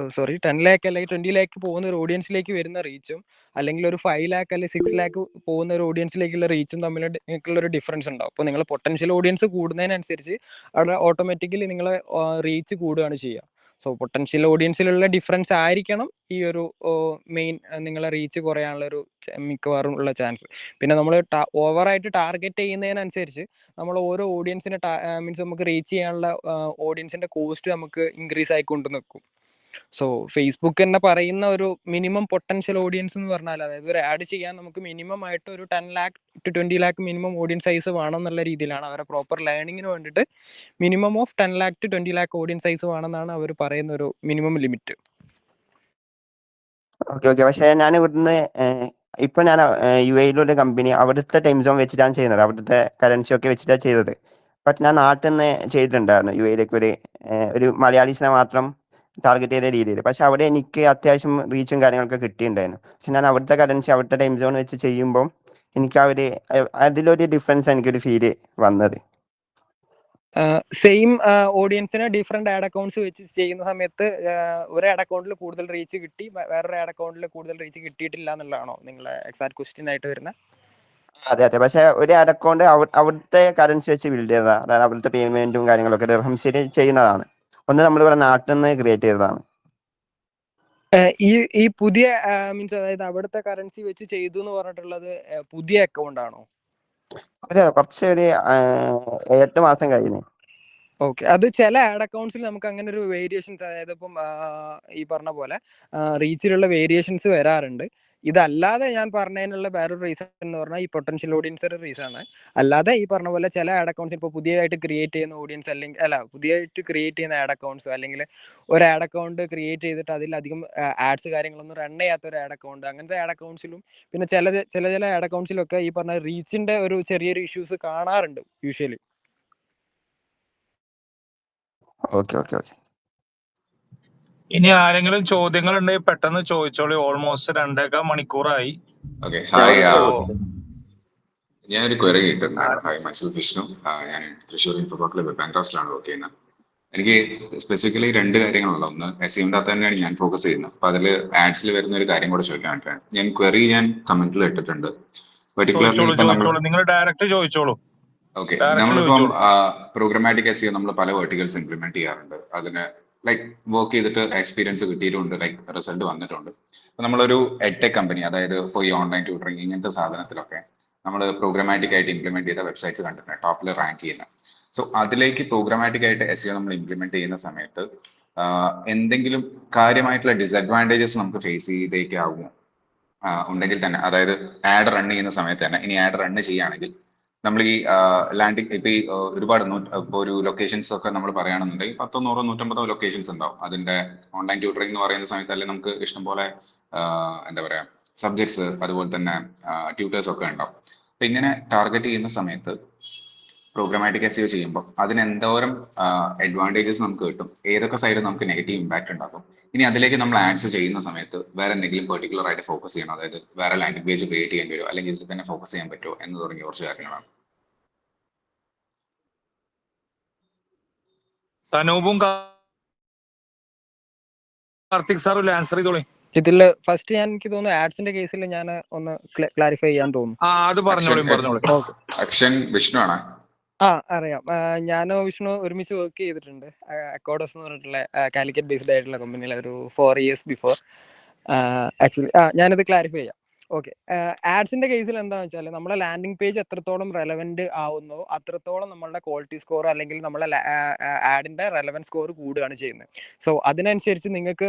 10 lakh അല്ലെങ്കിൽ 20 lakh പോകുന്ന ഒരു ഓഡിയൻസിലേക്ക് വരുന്ന റീച്ചും അല്ലെങ്കിൽ ഒരു 5 lakh അല്ലെങ്കിൽ 6 lakh പോകുന്ന ഒരു ഓഡിയൻസിലേക്കുള്ള റീച്ചും തമ്മിലുള്ള ഒരു ഡിഫറൻസ് ഉണ്ടാവും. അപ്പോൾ നിങ്ങൾ പൊട്ടൻഷ്യൽ ഓഡിയൻസ് കൂടുന്നതിനനുസരിച്ച് അവിടെ ഓട്ടോമാറ്റിക്കലി നിങ്ങളെ റീച്ച് കൂടുകയാണ് ചെയ്യുക. സോ പൊട്ടൻഷ്യൽ ഓഡിയൻസിലുള്ള ഡിഫറൻസ് ആയിരിക്കണം ഈ ഒരു മെയിൻ നിങ്ങളെ റീച്ച് കുറയാനുള്ള ഒരു മിക്കവാറും ഉള്ള ചാൻസ്. പിന്നെ നമ്മൾ ഓവറായിട്ട് ടാർഗറ്റ് ചെയ്യുന്നതിനനുസരിച്ച് നമ്മൾ ഓരോ ഓഡിയൻസിനെ മീൻസ് നമുക്ക് റീച്ച് ചെയ്യാനുള്ള ഓഡിയൻസിന്റെ കോസ്റ്റ് നമുക്ക് ഇൻക്രീസ് ആയിക്കൊണ്ട് നിൽക്കും. സോ ഫേസ്ബുക്ക് തന്നെ പറയുന്ന ഒരു മിനിമം പൊട്ടൻഷ്യൽ ഓഡിയൻസ് എന്ന് പറഞ്ഞാൽ, അതായത് ഒരു ആഡ് ചെയ്യാൻ നമുക്ക് മിനിമം ആയിട്ട് ഒരു 10 lakh to 20 lakh minimum audience size വേണം എന്നുള്ള രീതിയിലാണ് അവരെ പ്രോപ്പർ ലേണിങ്ങിന് വേണ്ടിയിട്ട് minimum of 10 lakh to 20 lakh audience size വേണമെന്നാണ് അവർ പറയുന്ന ഒരു മിനിമം ലിമിറ്റ്. ഓക്കെ. പക്ഷേ ഞാൻ ഇവിടുന്ന് ഇപ്പൊ ഞാൻ UAE ഒരു കമ്പനി അവിടുത്തെ ടൈം സോൺ വെച്ചിട്ടാണ് ചെയ്യുന്നത്, അവിടുത്തെ കറൻസി ഒക്കെ വെച്ചിട്ടാണ് ചെയ്തത്. ബട്ട് ഞാൻ നാട്ടിൽ നിന്ന് ചെയ്തിട്ടുണ്ടായിരുന്നു UAE-ലേക്ക് ഒരു മലയാളീസിനെ മാത്രം ടാർഗറ്റ് ചെയ്ത രീതിയിൽ. പക്ഷെ അവിടെ എനിക്ക് അത്യാവശ്യം റീച്ചും കാര്യങ്ങളൊക്കെ കിട്ടിയിട്ടുണ്ടായിരുന്നു. പക്ഷെ ഞാൻ അവിടുത്തെ കറൻസി അവിടുത്തെ ടൈം സോൺ വെച്ച് ചെയ്യുമ്പം എനിക്ക് അതിലൊരു ഡിഫറൻസ് എനിക്കൊരു ഫീല് വന്നത്. സെയിം ഓഡിയൻസിന് ഡിഫറെന്റ് ആഡ് അക്കൗണ്ട്സ് വെച്ച് ചെയ്യുന്ന സമയത്ത് ഒരു ആഡ് അക്കൗണ്ടിൽ കൂടുതൽ റീച്ച് കിട്ടി, വേറൊരു ആഡ് അക്കൗണ്ടിൽ കൂടുതൽ റീച്ച് കിട്ടിയിട്ടില്ല എന്നുള്ളതാണോ നിങ്ങളെ എക്സാക്ട് ക്വസ്റ്റ്യൻ ആയിട്ട് വരുന്നത്? അതെ. പക്ഷെ ഒരു ആഡ് അക്കൗണ്ട് അവിടുത്തെ കറൻസി വെച്ച് ബിൽഡ് ചെയ്തതാണ്. അതായത് അവിടുത്തെ പേയ്മെന്റും കാര്യങ്ങളൊക്കെ ദിർഹംസിൽ ചെയ്യുന്നതാണ്. ഒന്ന് നമ്മളിവിടെ നാട്ടിൽ നിന്ന് ക്രിയേറ്റ് ചെയ്തതാണ്. ഈ പുതിയ മീൻസ് അതായത് അവിടുത്തെ കറൻസി വെച്ച് ചെയ്തു എന്ന് പറഞ്ഞിട്ടുള്ളത് പുതിയ അക്കൗണ്ട് ആണോ? അതെ, കുറച്ച് ഒരു 8 മാസം കഴിഞ്ഞു. ഓക്കെ. അത് ചില ആഡ് അക്കൗണ്ട്സിൽ നമുക്ക് അങ്ങനെ ഒരു വേരിയേഷൻസ്, അതായത് ഇപ്പം ഈ പറഞ്ഞ പോലെ റീച്ചിലുള്ള വേരിയേഷൻസ് വരാറുണ്ട്. ഇതല്ലാതെ ഞാൻ പറഞ്ഞതിനുള്ള വേറൊരു റീസൺ എന്ന് പറഞ്ഞാൽ ഈ പൊട്ടൻഷ്യൽ ഓഡിയൻസ് ഒരു റീസൺ ആണ്. അല്ലാതെ ഈ പറഞ്ഞ പോലെ ചില ആഡ് അക്കൗണ്ട്സ് ഇപ്പോൾ പുതിയതായിട്ട് ക്രിയേറ്റ് ചെയ്യുന്ന ഓഡിയൻസ് പുതിയതായിട്ട് ക്രിയേറ്റ് ചെയ്യുന്ന ആഡ് അക്കൗണ്ട്സ്, അല്ലെങ്കിൽ ഒരു ആഡ് അക്കൗണ്ട് ക്രിയേറ്റ് ചെയ്തിട്ട് അതിലധികം ആഡ്സ് കാര്യങ്ങളൊന്നും റൺ ചെയ്യാത്ത ഒരു ആഡ് അക്കൗണ്ട്, അങ്ങനത്തെ ആഡ് അക്കൗണ്ട്സിലും പിന്നെ ചില ആഡ് അക്കൗണ്ട്സിലൊക്കെ ഈ പറഞ്ഞ റീച്ചിന്റെ ഒരു ചെറിയൊരു ഇഷ്യൂസ് കാണാറുണ്ട് യൂഷ്വലി. ഓക്കെ. ഇനി ആരെങ്കിലും ചോദ്യങ്ങൾ ഉണ്ടെങ്കിൽ പെട്ടെന്ന് ചോദിച്ചോളൂ. ഓൾമോസ്റ്റ് 2.25 മണിക്കൂറായി. ഓക്കെ. ഹായ്, So, ഞാനൊരു ക്വയറി കേട്ടിട്ടുണ്ടായിരുന്നു. Hi, myself Vishnu. ഞാൻ തൃശ്ശൂർ ഇൻഫോപാർക്കിലെ വെബ് ബാങ്ക്സിലാണ് വർക്ക് ചെയ്യുന്നത്. എനിക്ക് സ്പെസിഫിക്കലി 2 കാര്യങ്ങളുള്ള. ഒന്ന്, SEOന്റെ അകത്ത് തന്നെയാണ് ഞാൻ ഫോക്കസ് ചെയ്യുന്നത്. അപ്പൊ അതിൽ ആഡ്സിൽ വരുന്ന ഒരു കാര്യം കൂടെ ചോദിക്കാൻ വേണ്ടിയിട്ടാണ്. ക്വയറി ഞാൻ കമന്റിൽ ഇട്ടിട്ടുണ്ട്. ചോദിച്ചോളൂ. നിങ്ങൾ ഡയറക്റ്റ് ചോദിച്ചോളൂ. ഓക്കെ. നമ്മളിപ്പം പ്രോഗ്രാമാറ്റിക് SEO നമ്മൾ പല വെർട്ടിക്കൽസ് ഇംപ്ലിമെന്റ് ചെയ്യാറുണ്ട്. അതിന് വർക്ക് ചെയ്തിട്ട് എക്സ്പീരിയൻസ് കിട്ടിയിട്ടുണ്ട്, റിസൾട്ട് വന്നിട്ടുണ്ട്. അപ്പൊ നമ്മളൊരു എഡ്ടെക് കമ്പനി, അതായത് ഇപ്പോൾ ഈ ഓൺലൈൻ ട്യൂട്ടറിങ് ഇങ്ങനത്തെ സാധനത്തിലൊക്കെ നമ്മൾ പ്രോഗ്രാമാറ്റിക് ആയിട്ട് ഇംപ്ലിമെന്റ് ചെയ്ത വെബ്സൈറ്റ്സ് കണ്ടിട്ടുണ്ട് ടോപ്പിൽ റാങ്ക് ചെയ്യുന്നത്. സോ അതിലേക്ക് പ്രോഗ്രാമാറ്റിക് ആയിട്ട് SEO നമ്മൾ ഇംപ്ലിമെന്റ് ചെയ്യുന്ന സമയത്ത് എന്തെങ്കിലും കാര്യമായിട്ടുള്ള ഡിസഡ്വാൻറ്റേജസ് നമുക്ക് ഫേസ് ചെയ്തേക്കാവുമോ ഉണ്ടെങ്കിൽ തന്നെ, അതായത് ആഡ് റൺ ചെയ്യുന്ന സമയത്ത് തന്നെ, ഇനി ആഡ് റൺ ചെയ്യുകയാണെങ്കിൽ നമ്മൾ ഈ ലാൻഡിങ് ഇപ്പൊ ഈ ഒരുപാട് ഇപ്പൊ ഒരു ലൊക്കേഷൻസ് ഒക്കെ നമ്മൾ പറയുകയാണെന്നുണ്ടെങ്കിൽ 10, 100, 150 ലൊക്കേഷൻസ് ഉണ്ടാവും. അതിന്റെ ഓൺലൈൻ ട്യൂട്ടറിംഗ് എന്ന് പറയുന്ന സമയത്ത് അല്ലെങ്കിൽ നമുക്ക് ഇഷ്ടംപോലെ എന്താ പറയാ സബ്ജക്ട്സ്, അതുപോലെ തന്നെ ട്യൂട്ടേഴ്സ് ഒക്കെ ഉണ്ടാവും. അപ്പൊ ഇങ്ങനെ ടാർഗറ്റ് ചെയ്യുന്ന സമയത്ത് പ്രോഗ്രാമാറ്റിക് SEO ചെയ്യുമ്പോൾ അതിന് എന്തോരം അഡ്വാൻറ്റേജസ് നമുക്ക് കിട്ടും, ഏതൊക്കെ സൈഡ് നമുക്ക് നെഗറ്റീവ് ഇമ്പാക്ട് ഉണ്ടാക്കും. ഇനി അതിലേക്ക് നമ്മൾ ആഡ്സ് ചെയ്യുന്ന സമയത്ത് വേറെ എന്തെങ്കിലും പെർട്ടിക്കുലർ ആയിട്ട് ഫോക്കസ് ചെയ്യണം, അതായത് വേറെ ലാൻഡിംഗ് പേജ് ക്രിയേറ്റ് ചെയ്യേണ്ടി വരുമോ, അല്ലെങ്കിൽ ഇതിൽ തന്നെ ഫോക്കസ് ചെയ്യാൻ പറ്റുമോ എന്ന് തുടങ്ങിയ കുറച്ച് കാര്യങ്ങളാണ്. സനൂപും കാർത്തിക് സാറും ആൻസർ ചെയ്തോളി. ഇതില് ഫസ്റ്റ് എനിക്ക് തോന്നുന്നു ആഡ്സിന്റെ കേസിൽ ഞാൻ ഒന്ന് ക്ലാരിഫൈ ചെയ്യാൻ തോന്നുന്നു. അത് പറഞ്ഞോളൂ. ഓക്കെ. അക്ഷൻ വിഷ്ണു ആണ്. അറിയാം. ഞാനോ വിഷ്ണു ഒരുമിച്ച് വർക്ക് ചെയ്തിട്ടുണ്ട് അക്കോഡസ് എന്ന് പറഞ്ഞിട്ടുള്ള കാലിക്കറ്റ് ബേസ്ഡ് ആയിട്ടുള്ള കമ്പനിയിൽ ഒരു 4 years ബിഫോർ. ആക്ച്വലി ഞാനിത് ക്ലാരിഫൈ ചെയ്യാം. ഓക്കെ. ആഡ്സിന്റെ കേസിൽ എന്താണെന്ന് വെച്ചാൽ നമ്മുടെ ലാൻഡിംഗ് പേജ് എത്രത്തോളം റെലവെന്റ് ആവുന്നോ അത്രത്തോളം നമ്മളുടെ ക്വാളിറ്റി സ്കോർ അല്ലെങ്കിൽ നമ്മളെ ആഡിന്റെ റെലവൻസ് സ്കോർ കൂടുകയാണ് ചെയ്യുന്നത്. സോ അതിനനുസരിച്ച് നിങ്ങൾക്ക്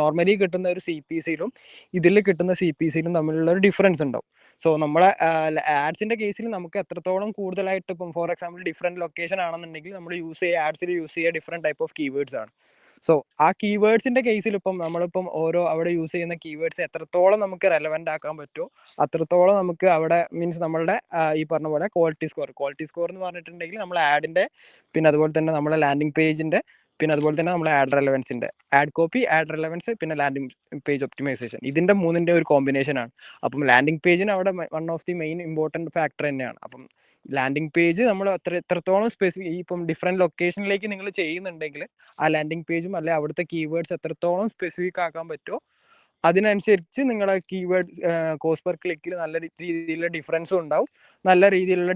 നോർമലി കിട്ടുന്ന ഒരു CPCയിലും ഇതിൽ കിട്ടുന്ന CPCയിലും തമ്മിലുള്ള ഒരു ഡിഫറൻസ് ഉണ്ടാവും. സോ നമ്മളെ ആഡ്സിന്റെ കേസിൽ നമുക്ക് എത്രത്തോളം കൂടുതലായിട്ട്, ഇപ്പം ഫോർ എക്സാമ്പിൾ ഡിഫറെന്റ് ലൊക്കേഷൻ ആണെന്നുണ്ടെങ്കിൽ നമ്മൾ ആഡ്സിൽ യൂസ് ചെയ്യുക ഡിഫറെന്റ് ടൈപ്പ് ഓഫ് കീവേഡ്സ് ആണ്. സോ ആ കീവേഡ്സിന്റെ കേസിൽ ഇപ്പം നമ്മളിപ്പം അവിടെ യൂസ് ചെയ്യുന്ന കീവേഡ്സ് എത്രത്തോളം നമുക്ക് റെലവെന്റ് ആക്കാൻ പറ്റുമോ അത്രത്തോളം നമുക്ക് അവിടെ മീൻസ് നമ്മളുടെ ഈ പറഞ്ഞ പോലെ ക്വാളിറ്റി സ്കോർ എന്ന് പറഞ്ഞിട്ടുണ്ടെങ്കിൽ നമ്മൾ ആഡിന്റെ, പിന്നെ അതുപോലെ തന്നെ നമ്മളെ ലാൻഡിംഗ് പേജിന്റെ, പിന്നെ അതുപോലെ തന്നെ നമ്മുടെ ആഡ് റെലവൻസിന്റെ, ആഡ് കോപ്പി, ആഡ് റെലവൻസ്, പിന്നെ ലാൻഡിംഗ് പേജ് ഒപ്റ്റിമൈസേഷൻ, ഇതിന്റെ 3ന്റെ ഒരു കോമ്പിനേഷൻ ആണ്. അപ്പം ലാൻഡിംഗ് പേജിന് അവിടെ one of the main important factor തന്നെയാണ്. അപ്പം ലാൻഡിംഗ് പേജ് നമ്മൾ എത്രത്തോളം സ്പെസിഫിക്, ഇപ്പം ഡിഫറെന്റ് ലൊക്കേഷനിലേക്ക് നിങ്ങൾ ചെയ്യുന്നുണ്ടെങ്കിൽ ആ ലാൻഡിംഗ് പേജും അല്ലെ അവിടുത്തെ കീവേഡ്സ് എത്രത്തോളം സ്പെസിഫിക് ആക്കാൻ പറ്റുമോ അതിനനുസരിച്ച് നിങ്ങളുടെ കീവേഡ് കോസ്റ്റ് പെർ ക്ലിക്കിൽ നല്ല രീതിയിലുള്ള ഡിഫറൻസും ഉണ്ടാവും, നല്ല രീതിയിലുള്ള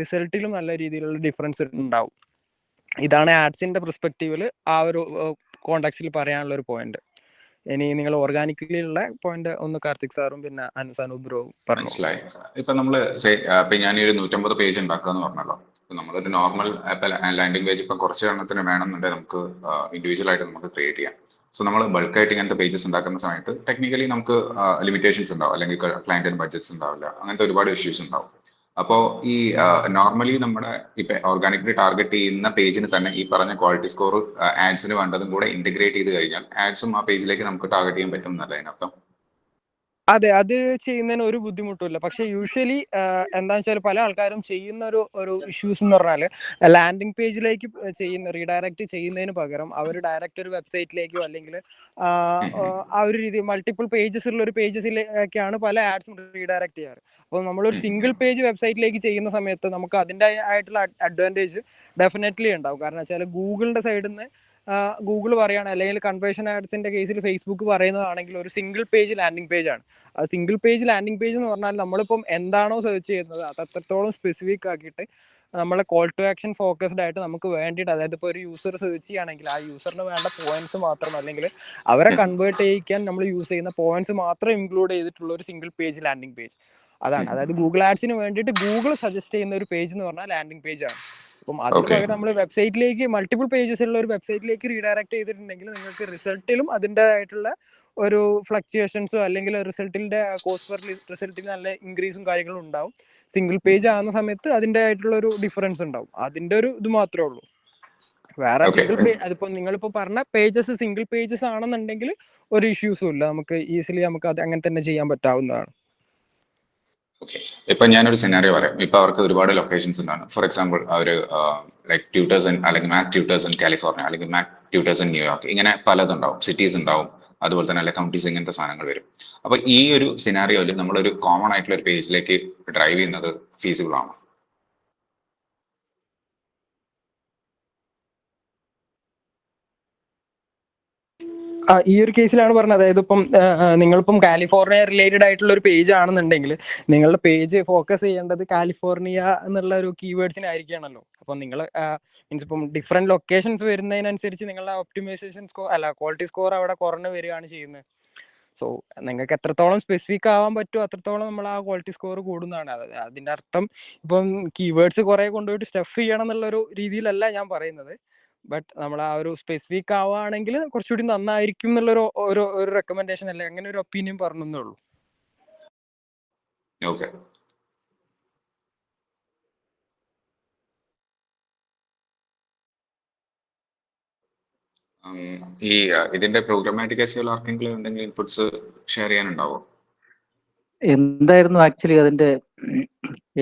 റിസൾട്ടിലും നല്ല രീതിയിലുള്ള ഡിഫറൻസ് ഉണ്ടാവും. ഇതാണ് ആഡ്സിന്റെ പെർസ്പെക്റ്റീവിൽ ആ ഒരു കോണ്ടാക്സിൽ പറയാനുള്ള ഒരു പോയിന്റ്. ഇനി നിങ്ങൾ ഓർഗാനിക്കലിയുള്ള പോയിന്റ് ഒന്ന് കാർത്തിക് സാറും പിന്നെ സനൂപ് ബ്രോവും പറഞ്ഞു. മനസ്സിലായി. ഇപ്പൊ നമ്മള് ഇപ്പൊ ഞാനൊരു 150 പേജ് ഉണ്ടാക്കാന്ന് പറഞ്ഞല്ലോ. നമ്മളൊരു നോർമൽ ലാൻഡിംഗ് പേജ് ഇപ്പൊ കുറച്ച് എണ്ണത്തിന് വേണമെന്നുണ്ടെങ്കിൽ നമുക്ക് ഇൻഡിവിജ്വൽ ആയിട്ട് നമുക്ക് ക്രിയേറ്റ് ചെയ്യാം. സോ നമ്മൾ ബൾക്കായിട്ട് ഇങ്ങനത്തെ പേജസ് ഉണ്ടാക്കുന്ന സമയത്ത് ടെക്നിക്കലി നമുക്ക് ലിമിറ്റേഷൻസ് ഉണ്ടാവും, അല്ലെങ്കിൽ ക്ലയന്റിന് ബഡ്ജറ്റ്സ് ഉണ്ടാവില്ല, അങ്ങനത്തെ ഒരുപാട് ഇഷ്യൂസ് ഉണ്ടാവും. അപ്പോ ഈ നോർമലി നമ്മുടെ ഇപ്പൊ ഓർഗാനിക്കലി ടാർഗറ്റ് ചെയ്യുന്ന പേജിന് തന്നെ ഈ പറഞ്ഞ ക്വാളിറ്റി സ്കോർ ആഡ്സിന് വേണ്ടതും കൂടെ ഇന്റഗ്രേറ്റ് ചെയ്ത് കഴിഞ്ഞാൽ ആഡ്സും ആ പേജിലേക്ക് നമുക്ക് ടാർഗറ്റ് ചെയ്യാൻ പറ്റും എന്നല്ല അതിനർത്ഥം. അതെ, അത് ചെയ്യുന്നതിന് ഒരു ബുദ്ധിമുട്ടുമില്ല. പക്ഷെ യൂഷ്വലി എന്താണെന്ന് വെച്ചാൽ പല ആൾക്കാരും ചെയ്യുന്ന ഒരു ഇഷ്യൂസ് എന്ന് പറഞ്ഞാൽ ലാൻഡിംഗ് പേജിലേക്ക് റീഡയറക്റ്റ് ചെയ്യുന്നതിന് പകരം അവർ ഡയറക്റ്റ് ഒരു വെബ്സൈറ്റിലേക്കോ അല്ലെങ്കിൽ ആ ഒരു രീതി മൾട്ടിപ്പിൾ പേജസ് ഉള്ള ഒരു പേജസിലേക്കാണ് പല ആഡ്സും റീഡയറക്റ്റ് ചെയ്യാറ്. അപ്പോൾ നമ്മളൊരു സിംഗിൾ പേജ് വെബ്സൈറ്റിലേക്ക് ചെയ്യുന്ന സമയത്ത് നമുക്ക് അതിൻ്റെ ആയിട്ടുള്ള അഡ്വാൻറ്റേജ് ഡെഫിനറ്റ്ലി ഉണ്ടാവും. കാരണം വെച്ചാൽ ഗൂഗിളിൻ്റെ സൈഡിൽ നിന്ന് ഗൂഗിൾ പറയുകയാണ്, അല്ലെങ്കിൽ കൺവേർഷൻ ആഡ്സിന്റെ കേസിൽ ഫേസ്ബുക്ക് പറയുന്നതാണെങ്കിൽ ഒരു സിംഗിൾ പേജ് ലാൻഡിംഗ് പേജ് ആണ്. ആ സിംഗിൾ പേജ് ലാൻഡിംഗ് പേജ് എന്ന് പറഞ്ഞാൽ നമ്മളിപ്പം എന്താണോ സെർച്ച് ചെയ്യുന്നത് അത് അത്രത്തോളം സ്പെസിഫിക് ആക്കിയിട്ട് നമ്മളെ കോൾ ടു ആക്ഷൻ ഫോക്കസ്ഡ് ആയിട്ട് നമുക്ക് വേണ്ടിയിട്ട്, അതായത് ഇപ്പോൾ ഒരു യൂസർ സെർച്ച് ചെയ്യുകയാണെങ്കിൽ ആ യൂസറിന് വേണ്ട പോയിന്റ്സ് മാത്രം, അല്ലെങ്കിൽ അവരെ കൺവേർട്ട് ചെയ്യിക്കാൻ നമ്മൾ യൂസ് ചെയ്യുന്ന പോയിന്റ്സ് മാത്രം ഇൻക്ലൂഡ് ചെയ്തിട്ടുള്ള ഒരു സിംഗിൾ പേജ് ലാൻഡിംഗ് പേജ് അതാണ്. അതായത് ഗൂഗിൾ ആഡ്സിന് വേണ്ടിയിട്ട് ഗൂഗിൾ സജസ്റ്റ് ചെയ്യുന്ന ഒരു പേജ് എന്ന് പറഞ്ഞാൽ ലാൻഡിംഗ് പേജ് ആണ്. അപ്പം അതിന് പകരം നമ്മൾ വെബ്സൈറ്റിലേക്ക് മൾട്ടിപ്പിൾ പേജസ് ഉള്ള ഒരു വെബ്സൈറ്റിലേക്ക് റീഡയറക്ട് ചെയ്തിട്ടുണ്ടെങ്കിൽ നിങ്ങൾക്ക് റിസൾട്ടിലും അതിൻ്റെതായിട്ടുള്ള ഒരു ഫ്ലക്ച്വേഷൻസോ അല്ലെങ്കിൽ റിസൾട്ടിന്റെ കോസ്റ്റ് പെർ റിസൾട്ടിന് നല്ല ഇൻക്രീസും കാര്യങ്ങളും ഉണ്ടാവും. സിംഗിൾ പേജ് ആകുന്ന സമയത്ത് അതിൻ്റെ ആയിട്ടുള്ള ഒരു ഡിഫറൻസ് ഉണ്ടാവും. അതിൻ്റെ ഒരു ഇത് മാത്രമേ ഉള്ളൂ. വേറെ സിംഗിൾ പേജ് അതിപ്പോ നിങ്ങളിപ്പോ പറഞ്ഞ പേജസ് സിംഗിൾ പേജസ് ആണെന്നുണ്ടെങ്കിൽ ഒരു ഇഷ്യൂസും ഇല്ല, നമുക്ക് ഈസിലി നമുക്ക് അത് അങ്ങനെ തന്നെ ചെയ്യാൻ പറ്റാവുന്നതാണ്. ഓക്കെ, ഇപ്പൊ ഞാനൊരു സിനാരിയോ പറയാം. ഇപ്പൊ അവർക്ക് ഒരുപാട് ലൊക്കേഷൻസ് ഉണ്ടാണ്. ഫോർ എക്സാമ്പിൾ അവര് ലൈക് ട്യൂട്ടേഴ്സ് അല്ലെങ്കിൽ മാത് ട്യൂട്ടേഴ്സ് ഇൻ കാലിഫോർണിയ അല്ലെങ്കിൽ മാത് ട്യൂട്ടേഴ്സ് ഇൻ ന്യൂയോർക്ക്, ഇങ്ങനെ പലതുണ്ടാവും, സിറ്റീസ് ഉണ്ടാവും, അതുപോലെ തന്നെ അല്ലെ കൗണ്ടീസ്, ഇങ്ങനത്തെ സാധനങ്ങൾ വരും. അപ്പൊ ഈ ഒരു സിനാരിയോയിൽ നമ്മളൊരു കോമൺ ആയിട്ടുള്ള ഒരു പേജിലേക്ക് ഡ്രൈവ് ചെയ്യുന്നത് ഫീസിബിൾ ആണോ? ഈ ഒരു കേസിലാണ് പറഞ്ഞത്. അതായത് ഇപ്പം നിങ്ങളിപ്പം കാലിഫോർണിയ റിലേറ്റഡ് ആയിട്ടുള്ള ഒരു പേജ് ആണെന്നുണ്ടെങ്കിൽ നിങ്ങളുടെ പേജ് ഫോക്കസ് ചെയ്യേണ്ടത് കാലിഫോർണിയ എന്നുള്ള ഒരു കീവേഡ്സിനായിരിക്കണല്ലോ. അപ്പം നിങ്ങൾ മീൻസ് ഇപ്പം ഡിഫറെന്റ് ലൊക്കേഷൻസ് വരുന്നതിനനുസരിച്ച് നിങ്ങളുടെ ഒപ്റ്റിമൈസേഷൻ ക്വാളിറ്റി സ്കോർ അവിടെ കുറഞ്ഞു വരികയാണ് ചെയ്യുന്നത്. സോ നിങ്ങൾക്ക് എത്രത്തോളം സ്പെസിഫിക് ആവാൻ പറ്റുമോ അത്രത്തോളം നമ്മൾ ആ ക്വാളിറ്റി സ്കോർ കൂടുന്നതാണ്. അതിൻ്റെ അർത്ഥം ഇപ്പം കീവേഡ്സ് കുറെ കൊണ്ടുപോയിട്ട് സ്റ്റഫ് ചെയ്യണം എന്നുള്ളൊരു രീതിയിലല്ല ഞാൻ പറയുന്നത്. ബട്ട് നമ്മൾ ആ ഒരു സ്പെസിഫിക് ആവുകയാണെങ്കിൽ കുറച്ചുകൂടി നന്നായിരിക്കും എന്നുള്ളൊരു ഒരു റെക്കമെൻഡേഷൻ അല്ലെ, അങ്ങനെ ഒരു ഒപ്പീനിയൻ പറഞ്ഞേ ഉള്ളൂ. ഓക്കെ, ഈ ഇതിന്റെ പ്രോഗ്രാമാറ്റിക് എസ്ഇഒ ആർക്കെങ്കിലും എന്തെങ്കിലും ഇൻപുട്സ് ഷെയർ ചെയ്യാനുണ്ടാവോ? എന്തായിരുന്നു ആക്ച്വലി അതിന്റെ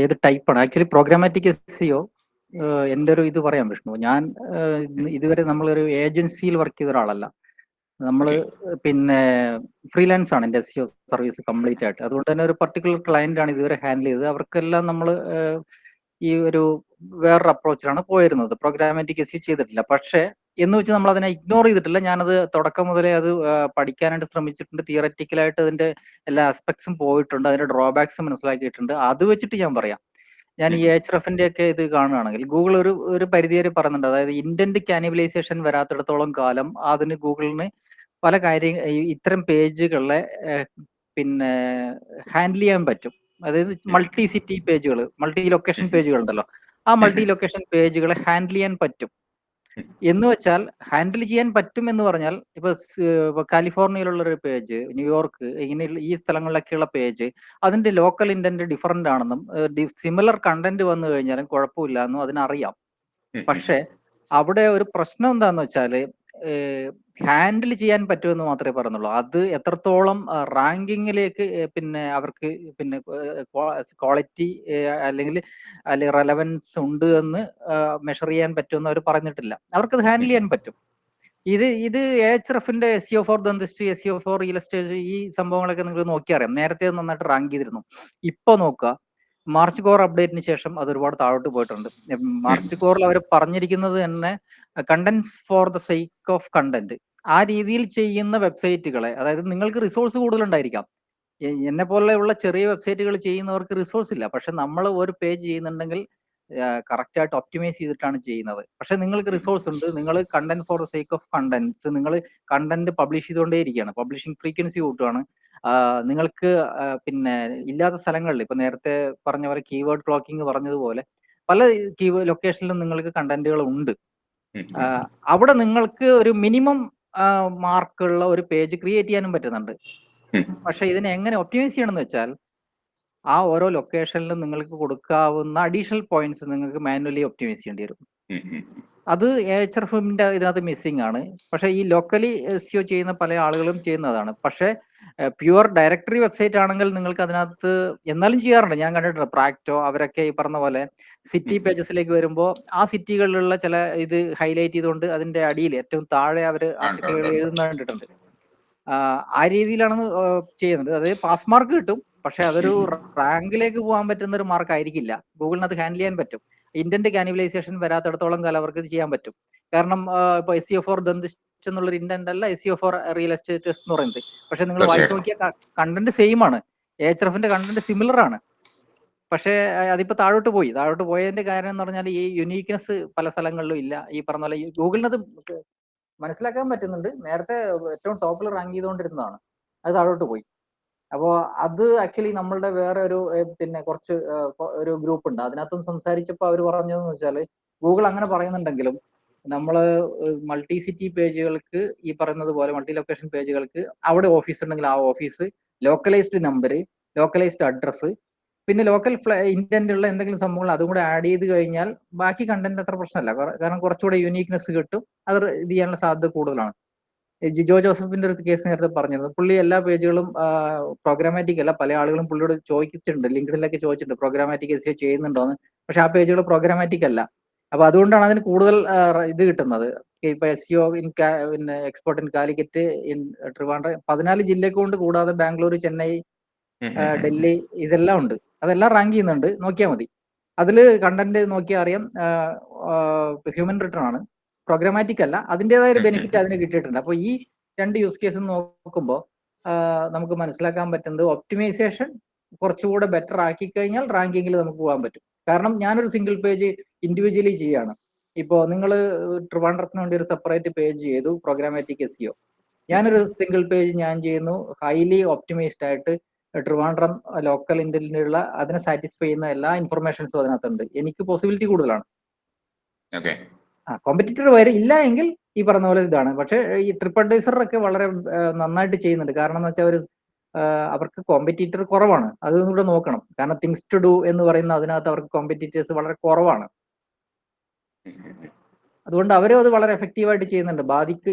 ഏത് ടൈപ്പാണ് ആക്ച്വലി പ്രോഗ്രാമാറ്റിക് എസ്ഇഒ? എൻ്റെ ഒരു ഇത് പറയാം വിഷ്ണു, ഞാൻ ഇതുവരെ നമ്മളൊരു ഏജൻസിയിൽ വർക്ക് ചെയ്ത ഒരാളല്ല. നമ്മൾ പിന്നെ ഫ്രീലാൻസ് ആണ് എൻ്റെ എസ്ഇഒ സർവീസ് കംപ്ലീറ്റ് ആയിട്ട്. അതുകൊണ്ട് തന്നെ ഒരു പർട്ടിക്കുലർ ക്ലയന്റ് ആണ് ഇതുവരെ ഹാൻഡിൽ ചെയ്തത്. അവർക്കെല്ലാം നമ്മൾ ഈ ഒരു വേറൊരു അപ്രോച്ചിലാണ് പോയിരുന്നത്. പ്രോഗ്രാമാറ്റിക് എസ്ഇഒ ചെയ്തിട്ടില്ല. പക്ഷേ എന്ന് വെച്ച് നമ്മൾ അതിനെ ഇഗ്നോർ ചെയ്തിട്ടില്ല. ഞാനത് തുടക്കം മുതലേ അത് പഠിക്കാനായിട്ട് ശ്രമിച്ചിട്ടുണ്ട്. തിയററ്റിക്കലായിട്ട് അതിന്റെ എല്ലാ ആസ്പെക്ട്സും പോയിട്ടുണ്ട്, അതിന്റെ ഡ്രോബാക്സ് മനസ്സിലാക്കിയിട്ടുണ്ട്. അത് വെച്ചിട്ട് ഞാൻ പറയാം, ഞാൻ ഈ HRFന്റെ ഒക്കെ ഇത് കാണുകയാണെങ്കിൽ ഗൂഗിൾ ഒരു പരിധി വരെ പറയുന്നുണ്ട്. അതായത് ഇന്റന്റ് കാനിബലൈസേഷൻ വരാത്തിടത്തോളം കാലം അതിന് ഗൂഗിളിന് പല ഇത്തരം പേജുകളെ പിന്നെ ഹാൻഡിൽ ചെയ്യാൻ പറ്റും. അതായത് മൾട്ടി സിറ്റി പേജുകൾ, മൾട്ടി ലൊക്കേഷൻ പേജുകൾ ഉണ്ടല്ലോ, ആ മൾട്ടി ലൊക്കേഷൻ പേജുകളെ ഹാൻഡിൽ ചെയ്യാൻ പറ്റും. എന്ന് വെച്ചാൽ ഹാൻഡിൽ ചെയ്യാൻ പറ്റും എന്ന് പറഞ്ഞാൽ ഇപ്പൊ കാലിഫോർണിയയിലുള്ള ഒരു പേജ്, ന്യൂയോർക്ക്, ഇങ്ങനെയുള്ള ഈ സ്ഥലങ്ങളിലൊക്കെയുള്ള പേജ് അതിന്റെ ലോക്കൽ ഇന്റന്റ് ഡിഫറന്റ് ആണെന്നും സിമിലർ കണ്ടന്റ് വന്നു കഴിഞ്ഞാലും കുഴപ്പമില്ല എന്നും അതിനറിയാം. പക്ഷെ അവിടെ ഒരു പ്രശ്നം എന്താന്ന് വെച്ചാല് ഹാൻഡിൽ ചെയ്യാൻ പറ്റുമെന്ന് മാത്രമേ പറയുന്നുള്ളൂ. അത് എത്രത്തോളം റാങ്കിങ്ങിലേക്ക് പിന്നെ അവർക്ക് പിന്നെ ക്വാളിറ്റി അല്ലെങ്കിൽ റെലവൻസ് ഉണ്ട് എന്ന് മെഷർ ചെയ്യാൻ പറ്റുമെന്ന് അവർ പറഞ്ഞിട്ടില്ല. അവർക്കത് ഹാൻഡിൽ ചെയ്യാൻ പറ്റും. ഇത് HRFന്റെ SEO for dentist, SEO for real estate, ഈ സംഭവങ്ങളൊക്കെ നിങ്ങൾ നോക്കിയറിയാം. നേരത്തെ നന്നായിട്ട് റാങ്ക് ചെയ്തിരുന്നു. ഇപ്പൊ നോക്കുക, മാർച്ച് കോർ അപ്ഡേറ്റിന് ശേഷം അത് ഒരുപാട് താഴോട്ട് പോയിട്ടുണ്ട്. മാർച്ച് കോറിൽ അവർ പറഞ്ഞിരിക്കുന്നത് തന്നെ content for the sake of content, ആ രീതിയിൽ ചെയ്യുന്ന വെബ്സൈറ്റുകളെ, അതായത് നിങ്ങൾക്ക് റിസോഴ്സ് കൂടുതലുണ്ടായിരിക്കാം. എന്നെ പോലെയുള്ള ചെറിയ വെബ്സൈറ്റുകൾ ചെയ്യുന്നവർക്ക് റിസോഴ്സ് ഇല്ല. പക്ഷെ നമ്മൾ ഒരു പേജ് ചെയ്യുന്നുണ്ടെങ്കിൽ കറക്റ്റ് ആയിട്ട് ഒപ്റ്റിമൈസ് ചെയ്തിട്ടാണ് ചെയ്യുന്നത്. പക്ഷെ നിങ്ങൾക്ക് റിസോഴ്സ് ഉണ്ട്, നിങ്ങൾ content for the sake of contents, നിങ്ങൾ കണ്ടന്റ് പബ്ലിഷ് ചെയ്തുകൊണ്ടേയിരിക്കുകയാണ്, പബ്ലിഷിംഗ് ഫ്രീക്വൻസി കൂട്ടുകയാണ്. നിങ്ങൾക്ക് പിന്നെ ഇല്ലാത്ത സ്ഥലങ്ങളിൽ ഇപ്പൊ നേരത്തെ പറഞ്ഞ പോലെ കീവേഡ് ക്ലോക്കിംഗ് പറഞ്ഞതുപോലെ പല ലൊക്കേഷനിലും നിങ്ങൾക്ക് കണ്ടന്റുകൾ ഉണ്ട്. അവിടെ നിങ്ങൾക്ക് ഒരു മിനിമം മാർക്കുള്ള ഒരു പേജ് ക്രിയേറ്റ് ചെയ്യാനും പറ്റുന്നുണ്ട്. പക്ഷെ ഇതിനെ എങ്ങനെ ഒപ്റ്റിമൈസ് ചെയ്യണമെന്ന് വെച്ചാൽ ആ ഓരോ ലൊക്കേഷനിലും നിങ്ങൾക്ക് കൊടുക്കാവുന്ന അഡീഷണൽ പോയിന്റ്സ് നിങ്ങൾക്ക് മാനുവലി ഒപ്റ്റിമൈസ് ചെയ്യേണ്ടി വരും. അത് HRFന്റെ ഇതിനകത്ത് മിസ്സിംഗ് ആണ്. പക്ഷെ ഈ ലോക്കലി SEO ചെയ്യുന്ന പല ആളുകളും ചെയ്യുന്നതാണ്. പക്ഷെ പ്യുവർ ഡയറക്ടറി വെബ്സൈറ്റ് ആണെങ്കിൽ നിങ്ങൾക്ക് അതിനകത്ത് എന്നാലും ചെയ്യാറുണ്ട്. ഞാൻ കണ്ടിട്ടുണ്ട് പ്രാക്ടോ അവരൊക്കെ ഈ പറഞ്ഞ പോലെ സിറ്റി പേജസിലേക്ക് വരുമ്പോൾ ആ സിറ്റികളിലുള്ള ചില ഇത് ഹൈലൈറ്റ് ചെയ്തുകൊണ്ട് അതിന്റെ അടിയിൽ ഏറ്റവും താഴെ അവർ ആർട്ടിക്കിളുകൾ എഴുതുന്നത് കണ്ടിട്ടുണ്ട്. ആ രീതിയിലാണ് ചെയ്യുന്നത്. അതായത് പാസ് മാർക്ക് കിട്ടും, പക്ഷെ അതൊരു റാങ്കിലേക്ക് പോകാൻ പറ്റുന്ന ഒരു മാർക്ക് ആയിരിക്കില്ല. ഗൂഗിളിനകത്ത് ഹാൻഡിൽ ചെയ്യാൻ പറ്റും. ഇന്റന്റ് കാനിബലൈസേഷൻ വരാത്തിടത്തോളം കാലം അവർക്ക് ഇത് ചെയ്യാൻ പറ്റും. കാരണം ഇപ്പൊ SEO ഫോർ ദന്തിസ്റ്റ് എന്നുള്ളൊരു ഇന്റന്റ് അല്ല SEO ഫോർ റിയൽ എസ്റ്റേറ്റ് എന്ന് പറയുന്നത്. പക്ഷെ നിങ്ങൾ വായിച്ചു നോക്കിയാൽ കണ്ടന്റ് സെയിം ആണ്. HRFന്റെ കണ്ടന്റ് സിമിലർ ആണ്. പക്ഷേ അതിപ്പോ താഴോട്ട് പോയതിന്റെ കാരണം എന്ന് പറഞ്ഞാൽ ഈ യുണീക്നെസ് പല സ്ഥലങ്ങളിലും ഇല്ല. ഈ പറഞ്ഞ പോലെ ഗൂഗിളിനത് മനസ്സിലാക്കാൻ പറ്റുന്നുണ്ട്. നേരത്തെ ഏറ്റവും ടോപ്പിൽ റാങ്ക് ചെയ്തുകൊണ്ടിരുന്നതാണ്, അത് താഴോട്ട് പോയി. അപ്പോൾ അത് ആക്ച്വലി നമ്മളുടെ വേറെ ഒരു പിന്നെ കുറച്ച് ഒരു ഗ്രൂപ്പ് ഉണ്ട്, അതിനകത്തും സംസാരിച്ചപ്പോൾ അവർ പറഞ്ഞതെന്ന് വെച്ചാൽ ഗൂഗിൾ അങ്ങനെ പറയുന്നുണ്ടെങ്കിലും നമ്മൾ മൾട്ടി സിറ്റി പേജുകൾക്ക് ഈ പറയുന്നത് പോലെ മൾട്ടി ലൊക്കേഷൻ പേജുകൾക്ക് അവിടെ ഓഫീസ് ഉണ്ടെങ്കിൽ ആ office, localised number, localised address, പിന്നെ ലോക്കൽ ഇന്റന്റ് ഉള്ള എന്തെങ്കിലും സംഭവങ്ങൾ അതും കൂടെ ആഡ് ചെയ്ത് കഴിഞ്ഞാൽ ബാക്കി കണ്ടന്റ് അത്ര പ്രശ്നമല്ല. കാരണം കുറച്ചുകൂടെ യുണീക്നെസ് കിട്ടും, അത് ഇത് ചെയ്യാനുള്ള സാധ്യത കൂടുതലാണ്. ജിജോ ജോസഫിന്റെ ഒരു കേസ് നേരത്തെ പറഞ്ഞിരുന്നു. പുള്ളി എല്ലാ പേജുകളും പ്രോഗ്രാമാറ്റിക് അല്ല. പല ആളുകളും പുള്ളിയോട് ചോദിച്ചിട്ടുണ്ട്, ലിങ്ക്ഡിനിലൊക്കെ ചോദിച്ചിട്ടുണ്ട് പ്രോഗ്രാമാറ്റിക് SEO ചെയ്യുന്നുണ്ടോന്ന്. പക്ഷെ ആ പേജുകൾ പ്രോഗ്രാമാറ്റിക് അല്ല. അപ്പൊ അതുകൊണ്ടാണ് അതിന് കൂടുതൽ ഇത് കിട്ടുന്നത്. ഇപ്പൊ SEO പിന്നെ export in Calicut, in Trivandrum, 14 ജില്ലക്ക് കൊണ്ട് കൂടാതെ ബാംഗ്ലൂർ, ചെന്നൈ, ഡൽഹി ഇതെല്ലാം ഉണ്ട്. അതെല്ലാം റാങ്ക് ചെയ്യുന്നുണ്ട്, നോക്കിയാൽ മതി. അതിൽ കണ്ടന്റ് നോക്കിയാൽ അറിയാം ഹ്യൂമൻ റിട്ടേൺ ആണ്, പ്രോഗ്രാമാറ്റിക് അല്ല. അതിൻ്റെതായ ഒരു ബെനിഫിറ്റ് അതിന് കിട്ടിയിട്ടുണ്ട്. അപ്പോൾ ഈ 2 യൂസ് കേസ് നോക്കുമ്പോൾ നമുക്ക് മനസ്സിലാക്കാൻ പറ്റുന്നത് ഒപ്റ്റിമൈസേഷൻ കുറച്ചുകൂടെ ബെറ്റർ ആക്കി കഴിഞ്ഞാൽ റാങ്കിങ്ങിൽ നമുക്ക് പോകാൻ പറ്റും. കാരണം ഞാനൊരു സിംഗിൾ പേജ് ഇൻഡിവിജ്വലി ചെയ്യാണ്. ഇപ്പോൾ നിങ്ങൾ ട്രിവാൻഡ്രത്തിന് വേണ്ടി ഒരു സെപ്പറേറ്റ് പേജ് ചെയ്തു പ്രോഗ്രാമാറ്റിക് SEO, ഞാനൊരു സിംഗിൾ പേജ് ഞാൻ ചെയ്യുന്നു ഹൈലി ഒപ്റ്റിമൈസ്ഡ് ആയിട്ട് ട്രിവാൻഡ്രം ലോക്കൽ ഇന്റലിനുള്ള അതിനെ സാറ്റിസ്ഫൈ ചെയ്യുന്ന എല്ലാ ഇൻഫർമേഷൻസും അതിനകത്തുണ്ട്. എനിക്ക് പോസിബിലിറ്റി കൂടുതലാണ്. കോമ്പറ്റീറ്റർ വരെ ഇല്ല എങ്കിൽ ഈ പറഞ്ഞ പോലെ ഇതാണ്. പക്ഷേ ഈ ട്രിപ്പ് അഡ്വൈസറൊക്കെ വളരെ നന്നായിട്ട് ചെയ്യുന്നുണ്ട്. കാരണം എന്ന് വെച്ചാൽ അവർക്ക് കോമ്പറ്റീറ്റർ കുറവാണ്. അതും കൂടെ നോക്കണം. കാരണം തിങ്സ് ടു ഡു എന്ന് പറയുന്ന അതിനകത്ത് അവർക്ക് കോമ്പറ്റീറ്റേഴ്സ് വളരെ കുറവാണ്. അതുകൊണ്ട് അവരും അത് വളരെ എഫക്റ്റീവായിട്ട് ചെയ്യുന്നുണ്ട്.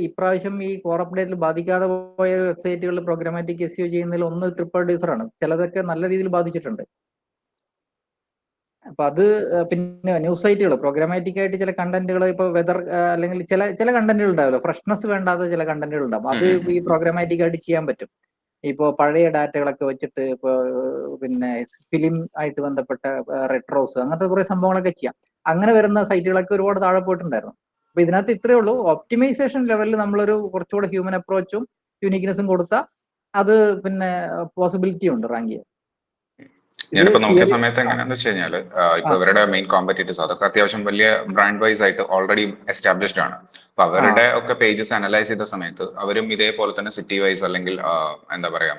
ഇപ്രാവശ്യം ഈ കോർ അപ്ഡേറ്റിൽ ബാധിക്കാതെ പോയ വെബ്സൈറ്റുകളിൽ പ്രോഗ്രാമാറ്റിക് SEO ചെയ്യുന്നതിൽ ഒന്ന് ട്രിപ്പ് അഡ്വൈസറാണ്. ചിലതൊക്കെ നല്ല രീതിയിൽ ബാധിച്ചിട്ടുണ്ട്. അപ്പൊ അത് പിന്നെ ന്യൂസ് സൈറ്റുകൾ പ്രോഗ്രാമാറ്റിക് ആയിട്ട് ചില കണ്ടന്റുകൾ ഇപ്പൊ വെതർ അല്ലെങ്കിൽ ചില കണ്ടന്റുകൾ ഉണ്ടാവില്ല, ഫ്രഷ്നെസ് വേണ്ടാത്ത ചില കണ്ടന്റുകൾ ഉണ്ടാവും. അത് ഈ പ്രോഗ്രാമാറ്റിക് ആയിട്ട് ചെയ്യാൻ പറ്റും. ഇപ്പോൾ പഴയ ഡാറ്റകളൊക്കെ വെച്ചിട്ട് ഇപ്പൊ പിന്നെ ഫിലിം ആയിട്ട് ബന്ധപ്പെട്ട റെട്രോസ് അങ്ങനത്തെ കുറെ സംഭവങ്ങളൊക്കെ ചെയ്യാം. അങ്ങനെ വരുന്ന സൈറ്റുകളൊക്കെ ഒരുപാട് താഴെ പോയിട്ടുണ്ടായിരുന്നു. അപ്പൊ ഇതിനകത്ത് ഇത്രയേ ഉള്ളൂ, ഒപ്റ്റിമൈസേഷൻ ലെവലിൽ നമ്മളൊരു കുറച്ചുകൂടെ ഹ്യൂമൻ അപ്രോച്ചും യുണീക്നെസ്സും കൊടുത്താൽ അത് പിന്നെ പോസിബിലിറ്റി ഉണ്ട് റാങ്ക് ചെയ്യാൻ. ഞാനിപ്പോ നോക്കിയ സമയത്ത് എങ്ങനെയാന്ന് വെച്ച് കഴിഞ്ഞാല് ഇപ്പൊ ഇവരുടെ മെയിൻ കോമ്പറ്റീറ്റേഴ്സ് അതൊക്കെ അത്യാവശ്യം വലിയ ബ്രാൻഡ് വൈസ് ആയിട്ട് ഓൾറെഡി എസ്റ്റാബ്ലിഷ്ഡ് ആണ്. അപ്പൊ അവരുടെ ഒക്കെ പേജസ് അനലൈസ് ചെയ്ത സമയത്ത് അവരും ഇതേപോലെ തന്നെ സിറ്റി വൈസ് അല്ലെങ്കിൽ എന്താ പറയാ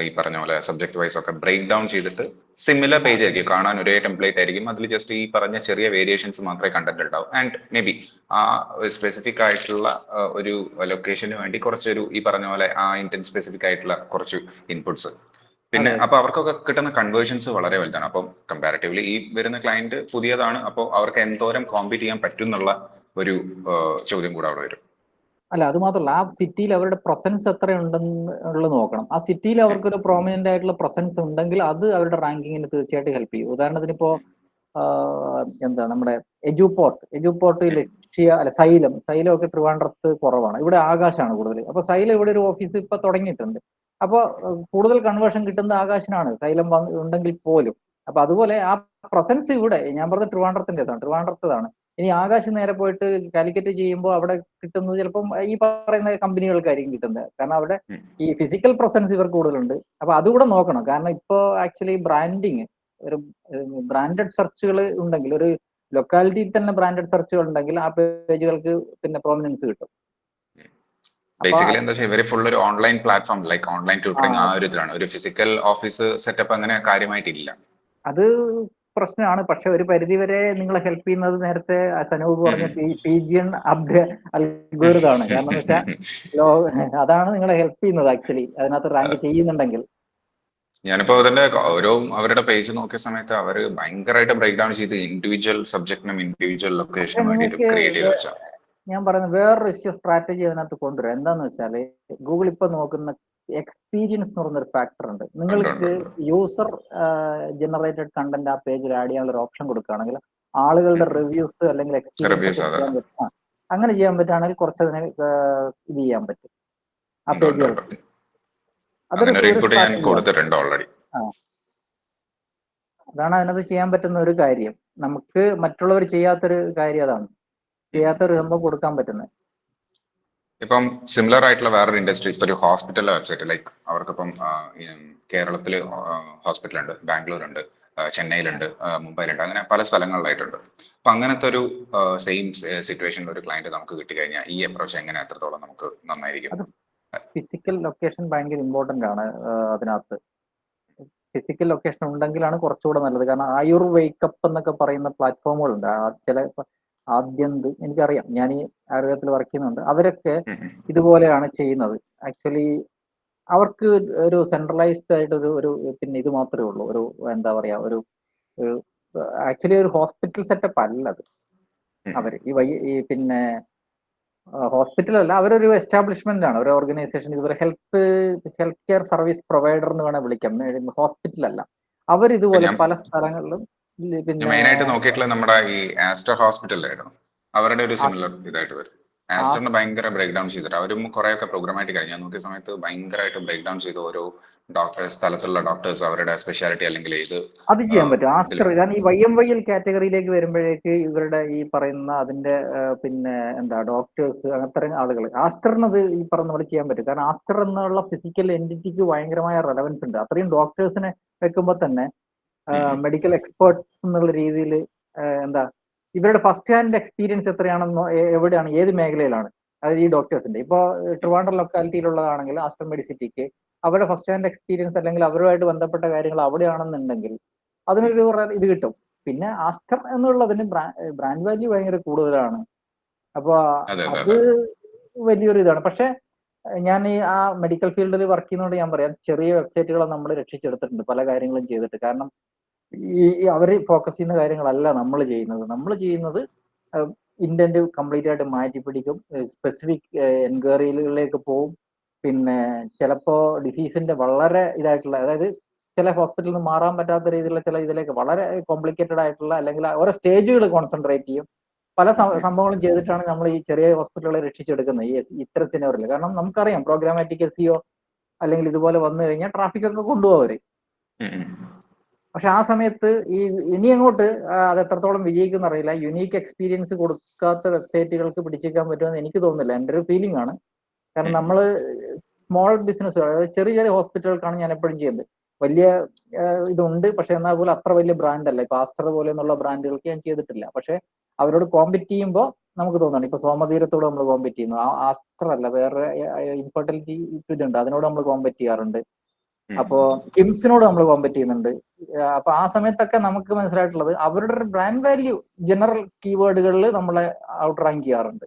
ഈ പറഞ്ഞ പോലെ സബ്ജക്ട് വൈസ് ഒക്കെ ബ്രേക്ക് ഡൗൺ ചെയ്തിട്ട് സിമിലർ പേജ് ആയിരിക്കും, കാണാൻ ഒരേ ടെംപ്ലേറ്റ് ആയിരിക്കും. അതിൽ ജസ്റ്റ് ഈ പറഞ്ഞ ചെറിയ വേരിയേഷൻസ് മാത്രമേ കണ്ടന്റ് ഉണ്ടാവും. ആൻഡ് മേ ബി ആ സ്പെസിഫിക് ആയിട്ടുള്ള ഒരു ലൊക്കേഷന് വേണ്ടി കുറച്ചൊരു ഈ പറഞ്ഞ പോലെ ആ ഇന്റന്റ് സ്പെസിഫിക് ആയിട്ടുള്ള കുറച്ച് ഇൻപുട്സ്. പിന്നെ അപ്പൊ അവർക്കൊക്കെ കിട്ടുന്ന കൺവേർഷൻസ് വളരെ വലുതാണ്. അപ്പം കമ്പാരിറ്റീവ്ലി ഈ വരുന്ന ക്ലയന്റ് പുതിയതാണ്, അപ്പോൾ അവർക്ക് എന്തോരം കോമ്പീറ്റ് ചെയ്യാൻ പറ്റും എന്നുള്ള ഒരു ചോദ്യം കൂടെ അവിടെ വരും. അല്ല, അത് മാത്രമല്ല, ആ സിറ്റിയിൽ അവരുടെ പ്രസൻസ് എത്ര ഉണ്ടെന്നുള്ളത് നോക്കണം. ആ സിറ്റിയിൽ അവർക്കൊരു പ്രോമിനന്റ് ആയിട്ടുള്ള പ്രസൻസ് ഉണ്ടെങ്കിൽ അത് അവരുടെ റാങ്കിങ്ങിന് തീർച്ചയായിട്ടും ഹെൽപ്പ് ചെയ്യും. ഉദാഹരണത്തിന് ഇപ്പോ എന്താ നമ്മുടെ എജുപോർട്ട് സൈലം ഒക്കെ ട്രിവാൻഡ്രത്ത് കുറവാണ്, ഇവിടെ ആകാശാണ് കൂടുതൽ. അപ്പൊ സൈലം ഇവിടെ ഒരു ഓഫീസ് ഇപ്പൊ തുടങ്ങിയിട്ടുണ്ട്. അപ്പോൾ കൂടുതൽ കൺവേർഷൻ കിട്ടുന്നത് ആകാശിനാണ്, സൈലം ഉണ്ടെങ്കിൽ പോലും. അപ്പൊ അതുപോലെ ആ പ്രസൻസ് ഇവിടെ ഞാൻ പറഞ്ഞ ട്രിവാൻഡ്രത്തതാണ്. ഇനി ആകാശ് നേരെ പോയിട്ട് കാലിക്കറ്റ് ചെയ്യുമ്പോൾ അവിടെ കിട്ടുന്നത് ചിലപ്പം ഈ പറയുന്ന കമ്പനികൾക്കായിരിക്കും കിട്ടുന്നത്. കാരണം അവിടെ ഈ ഫിസിക്കൽ പ്രസൻസ് ഇവർ കൂടുതലുണ്ട്. അപ്പൊ അതുകൂടെ നോക്കണം. കാരണം ഇപ്പോൾ ആക്ച്വലി ബ്രാൻഡിങ്, ഒരു ബ്രാൻഡഡ് സെർച്ചുകൾ ഉണ്ടെങ്കിൽ, ഒരു ലൊക്കാലിറ്റിയിൽ തന്നെ ബ്രാൻഡഡ് സെർച്ചുകൾ ഉണ്ടെങ്കിൽ ആ പേജുകൾക്ക് പിന്നെ പ്രോമിനൻസ് കിട്ടും. ബേസിക്കലി എന്താ വെച്ചാൽ ഇവര് ഫുൾ ഒരു online platform like online tutoring ആ ഒരു ഇതിലാണ്. ഒരു ഫിസിക്കൽ ഓഫീസ് സെറ്റപ്പ് അങ്ങനെ കാര്യമായിട്ടില്ല. അത് പ്രശ്നമാണ്. പക്ഷെ ഒരു പരിധിവരെ നിങ്ങളെ ഹെൽപ്പ് ചെയ്യുന്നത് നേരത്തെ സനൂപ് പറഞ്ഞ പിജിഎൻ അൽഗോരിതാണ്. കാരണം എന്ന് വെച്ചാൽ അതാണ് നിങ്ങളെ ഹെൽപ്പ് ചെയ്യുന്നത് ആക്ച്വലി അതിനകത്ത് റാങ്ക് ചെയ്യുന്നുണ്ടെങ്കിൽ. ഞാനിപ്പോ അതിന്റെ ഓരോ അവരുടെ പേജ് നോക്കിയ സമയത്ത് അവര് ഭയങ്കരമായിട്ട് ബ്രേക്ക് ഡൗൺ ചെയ്ത് ഇൻഡിവിജ്വൽ സബ്ജക്റ്റിനും ഇൻഡിവിജ്വൽ ലൊക്കേഷനും വേണ്ടിയിട്ട് ക്രിയേറ്റ് ചെയ്ത് വെച്ചാൽ ഞാൻ പറയുന്നത് വേറൊരു സ്ട്രാറ്റജി അതിനകത്ത് കൊണ്ടുവരാം. എന്താന്ന് വെച്ചാല് ഗൂഗിൾ ഇപ്പൊ നോക്കുന്ന എക്സ്പീരിയൻസ് എന്ന് പറയുന്നൊരു ഫാക്ടർ ഉണ്ട്. ഉണ്ട് നിങ്ങൾക്ക് ഉണ്ട് യൂസർ ജനറേറ്റഡ് കണ്ടന്റ് ആ പേജിൽ ആഡ് ചെയ്യാനുള്ള ഒരു ഓപ്ഷൻ കൊടുക്കുകയാണെങ്കിൽ ആളുകളുടെ റിവ്യൂസ് അല്ലെങ്കിൽ എക്സ്പീരിയൻസ് റിവ്യൂസ് ഒക്കെ അതെ ചെയ്യാൻ പറ്റും. അങ്ങനെ ചെയ്യാൻ പറ്റുകയാണെങ്കിൽ കുറച്ചതിനെ ഇത് ചെയ്യാൻ പറ്റും ആ ഉണ്ട് ഉണ്ട് ഉണ്ട് പേജുകൾക്ക്. അതൊരു അങ്ങനെ ഒരു ഒരു ഇൻപുട്ട് ഞാൻ സ്ട്രാറ്റജിയാണ്. കൊടുത്തിട്ടുണ്ട് ഓൾറെഡി. അതാണ് അതിനകത്ത് ചെയ്യാൻ പറ്റുന്ന ഒരു കാര്യം. നമുക്ക് മറ്റുള്ളവർ ചെയ്യാത്തൊരു കാര്യം അതാണ്. ചെയ്യാത്തൊരു സംഭവം കൊടുക്കാൻ പറ്റുന്നത്. ഇപ്പം സിമിലർ ആയിട്ടുള്ള വേറൊരു ഇൻഡസ്ട്രി, ഇപ്പൊ ഒരു ഹോസ്പിറ്റലിലെ വെബ്സൈറ്റ്, ലൈക്ക് അവർക്കിപ്പം കേരളത്തിൽ ഹോസ്പിറ്റൽ ഉണ്ട്, ബാംഗ്ലൂർ ഉണ്ട്, ചെന്നൈയിലുണ്ട്, മുംബൈയിലുണ്ട്, അങ്ങനെ പല സ്ഥലങ്ങളിലായിട്ടുണ്ട്. അപ്പൊ അങ്ങനത്തെ ഒരു സെയിം സിറ്റുവേഷനിൽ ഒരു ക്ലയന്റ് നമുക്ക് കിട്ടിക്കഴിഞ്ഞാൽ ഈ അപ്രോച്ച് എങ്ങനെ എത്രത്തോളം നമുക്ക് നന്നായിരിക്കും? അത് ഫിസിക്കൽ ലൊക്കേഷൻ ഭയങ്കര ഇമ്പോർട്ടന്റ് ആണ് അതിനകത്ത്. ഫിസിക്കൽ ലൊക്കേഷൻ ഉണ്ടെങ്കിലാണ് കുറച്ചുകൂടെ നല്ലത്. കാരണം ആയുർ വേക്കപ്പ് എന്നൊക്കെ പറയുന്ന പ്ലാറ്റ്ഫോമുകളുണ്ട്. ചില ആദ്യന്ത് എനിക്കറിയാം, ഞാൻ ഈ ആയുർവേദത്തിൽ വർക്ക് ചെയ്യുന്നുണ്ട്. അവരൊക്കെ ഇതുപോലെയാണ് ചെയ്യുന്നത്. ആക്ച്വലി അവർക്ക് ഒരു സെൻട്രലൈസ്ഡ് ആയിട്ട് ഒരു പിന്നെ ഇത് മാത്രമേ ഉള്ളൂ, ഒരു എന്താ പറയാ, ഒരു ആക്ച്വലി ഒരു ഹോസ്പിറ്റൽ സെറ്റപ്പ് അല്ലത്. അവര് ഈ പിന്നെ ഹോസ്പിറ്റൽ അല്ല, അവരൊരു എസ്റ്റാബ്ലിഷ്മെന്റ് ആണ്, ഒരു ഓർഗനൈസേഷൻ. ഇതുപോലെ ഹെൽത്ത് കെയർ സർവീസ് പ്രൊവൈഡർ എന്ന് വേണേൽ വിളിക്കാം, ഹോസ്പിറ്റൽ അല്ല. അവരിതുപോലെ പല സ്ഥലങ്ങളിലും പിന്നെ മെയിൻ ആയിട്ട് നോക്കിയിട്ടുള്ള നമ്മുടെ ഈ ആസ്റ്റർ ഹോസ്പിറ്റലിലായിരുന്നു. അവരുടെ ഒരു സിമിലർ ഇതായിട്ട് വരും. ആസ്റ്ററിന് ഭയങ്കര ബ്രേക്ക് ഡൗൺ ചെയ്തിട്ട് അവരും കുറെയൊക്കെ പ്രോഗ്രാമാറ്റിക് കഴിഞ്ഞാൽ നോക്കിയ സമയത്ത് ഭയങ്കരമായിട്ട് ബ്രേക്ക് ഡൗൺ ചെയ്ത് ഓരോ ഡോക്ടേഴ്സ്, സ്ഥലത്തുള്ള ഡോക്ടേഴ്സ് അവരുടെ സ്പെഷ്യാലിറ്റി അല്ലെങ്കിൽ ഇത് അത് ചെയ്യാൻ പറ്റും. ആസ്റ്റർ, കാരണം ഈ YMYL കാറ്റഗറിയിലേക്ക് വരുമ്പോഴേക്ക് ഇവരുടെ ഈ പറയുന്ന അതിന്റെ പിന്നെ എന്താ ഡോക്ടേഴ്സ് അത്തരം ആളുകൾ, ആസ്റ്ററിനത് ഈ പറഞ്ഞ പോലെ ചെയ്യാൻ പറ്റും. കാരണം ആസ്റ്റർ എന്നുള്ള ഫിസിക്കൽ എൻറ്റിറ്റിക്ക് ഭയങ്കരമായ റെലവൻസ് ഉണ്ട്. അത്രയും ഡോക്ടേഴ്സിനെ വെക്കുമ്പോൾ തന്നെ മെഡിക്കൽ എക്സ്പേർട്സ് എന്നുള്ള രീതിയിൽ എന്താ ഇവരുടെ ഫസ്റ്റ് ഹാൻഡ് എക്സ്പീരിയൻസ് എത്രയാണെന്നോ, എവിടെയാണ്, ഏത് മേഖലയിലാണ്, അതായത് ഈ ഡോക്ടേഴ്സിന്റെ. ഇപ്പോൾ ട്രിവാൻഡ്രം ലൊക്കാലിറ്റിയിലുള്ളതാണെങ്കിൽ ആസ്റ്റർ മെഡിസിറ്റിക്ക് അവരുടെ ഫസ്റ്റ് ഹാൻഡ് എക്സ്പീരിയൻസ് അല്ലെങ്കിൽ അവരുമായിട്ട് ബന്ധപ്പെട്ട കാര്യങ്ങൾ അവിടെയാണെന്നുണ്ടെങ്കിൽ അതിനൊരു ഇത് കിട്ടും. പിന്നെ ആസ്റ്റർ എന്നുള്ളതിന് ബ്രാൻഡ് വാല്യൂ ഭയങ്കര കൂടുതലാണ്. അപ്പൊ അത് വലിയൊരു ഇതാണ്. പക്ഷെ ഞാൻ ഈ ആ മെഡിക്കൽ ഫീൽഡിൽ വർക്ക് ചെയ്യുന്നതുകൊണ്ട് ഞാൻ പറയാം, ചെറിയ വെബ്സൈറ്റുകളെ നമ്മൾ രക്ഷിച്ചെടുത്തിട്ടുണ്ട് പല കാര്യങ്ങളും ചെയ്തിട്ട്. കാരണം ഈ അവർ ഫോക്കസ് ചെയ്യുന്ന കാര്യങ്ങളല്ല നമ്മൾ ചെയ്യുന്നത്. നമ്മൾ ചെയ്യുന്നത് ഇന്റന്റ് കംപ്ലീറ്റ് ആയിട്ട് മാറ്റി പിടിക്കും, സ്പെസിഫിക് എൻക്വയറികളിലേക്ക് പോവും. പിന്നെ ചിലപ്പോ ഡിസീസിന്റെ വളരെ ഇതായിട്ടുള്ള, അതായത് ചില ഹോസ്പിറ്റലിൽ നിന്ന് മാറാൻ പറ്റാത്ത രീതിയിലുള്ള ചില ഇതിലേക്ക് വളരെ കോംപ്ലിക്കേറ്റഡ് ആയിട്ടുള്ള അല്ലെങ്കിൽ ഓരോ സ്റ്റേജുകൾ കോൺസെൻട്രേറ്റ് ചെയ്യും. പല സംഭവങ്ങളും ചെയ്തിട്ടാണ് നമ്മൾ ഈ ചെറിയ ഹോസ്പിറ്റലുകളെ രക്ഷിച്ചെടുക്കുന്നത് ഈ ഇത്തരം സിനോറിൽ. കാരണം നമുക്കറിയാം പ്രോഗ്രാമാറ്റിക് SEO അല്ലെങ്കിൽ ഇതുപോലെ വന്നു കഴിഞ്ഞാൽ ട്രാഫിക് ഒക്കെ കൊണ്ടുപോകും അവര്. പക്ഷെ ആ സമയത്ത് ഇനി അങ്ങോട്ട് അത് എത്രത്തോളം വിജയിക്കുന്ന അറിയില്ല. യുണീക്ക് എക്സ്പീരിയൻസ് കൊടുക്കാത്ത വെബ്സൈറ്റുകൾക്ക് പിടിച്ചേക്കാൻ പറ്റുമെന്ന് എനിക്ക് തോന്നുന്നില്ല. എൻ്റെ ഒരു ഫീലിംഗ് ആണ്. കാരണം നമ്മൾ സ്മോൾ ബിസിനസ്, അതായത് ചെറിയ ചെറിയ ഹോസ്പിറ്റലുകൾക്കാണ് ഞാൻ എപ്പോഴും ചെയ്യുന്നത്. വലിയ ഇതുണ്ട്, പക്ഷെ എന്നാൽ പോലും അത്ര വലിയ ബ്രാൻഡ് അല്ല. ഇപ്പൊ ആസ്റ്റർ പോലെ എന്നുള്ള ബ്രാൻഡുകൾക്ക് ഞാൻ ചെയ്തിട്ടില്ല. പക്ഷെ അവരോട് കോമ്പറ്റ് ചെയ്യുമ്പോൾ നമുക്ക് തോന്നുന്നുണ്ട്, ഇപ്പൊ സോമതീരത്തോട് നമ്മൾ കോമ്പറ്റ് ചെയ്യുന്നു. ആസ്റ്റർ അല്ല, വേറെ ഇൻഫെർട്ടിലിറ്റി ഇതുണ്ട്, അതിനോട് നമ്മൾ കോമ്പറ്റ് ചെയ്യാറുണ്ട്. അപ്പോ കിംസിനോട് നമ്മൾ കോമ്പറ്റ് ചെയ്യുന്നുണ്ട്. അപ്പൊ ആ സമയത്തൊക്കെ നമുക്ക് മനസ്സിലായിട്ടുള്ളത് അവരുടെ ഒരു ബ്രാൻഡ് വാല്യൂ ജനറൽ കീവേഡുകളിൽ നമ്മളെ ഔട്ട് റാങ്ക് ചെയ്യാറുണ്ട്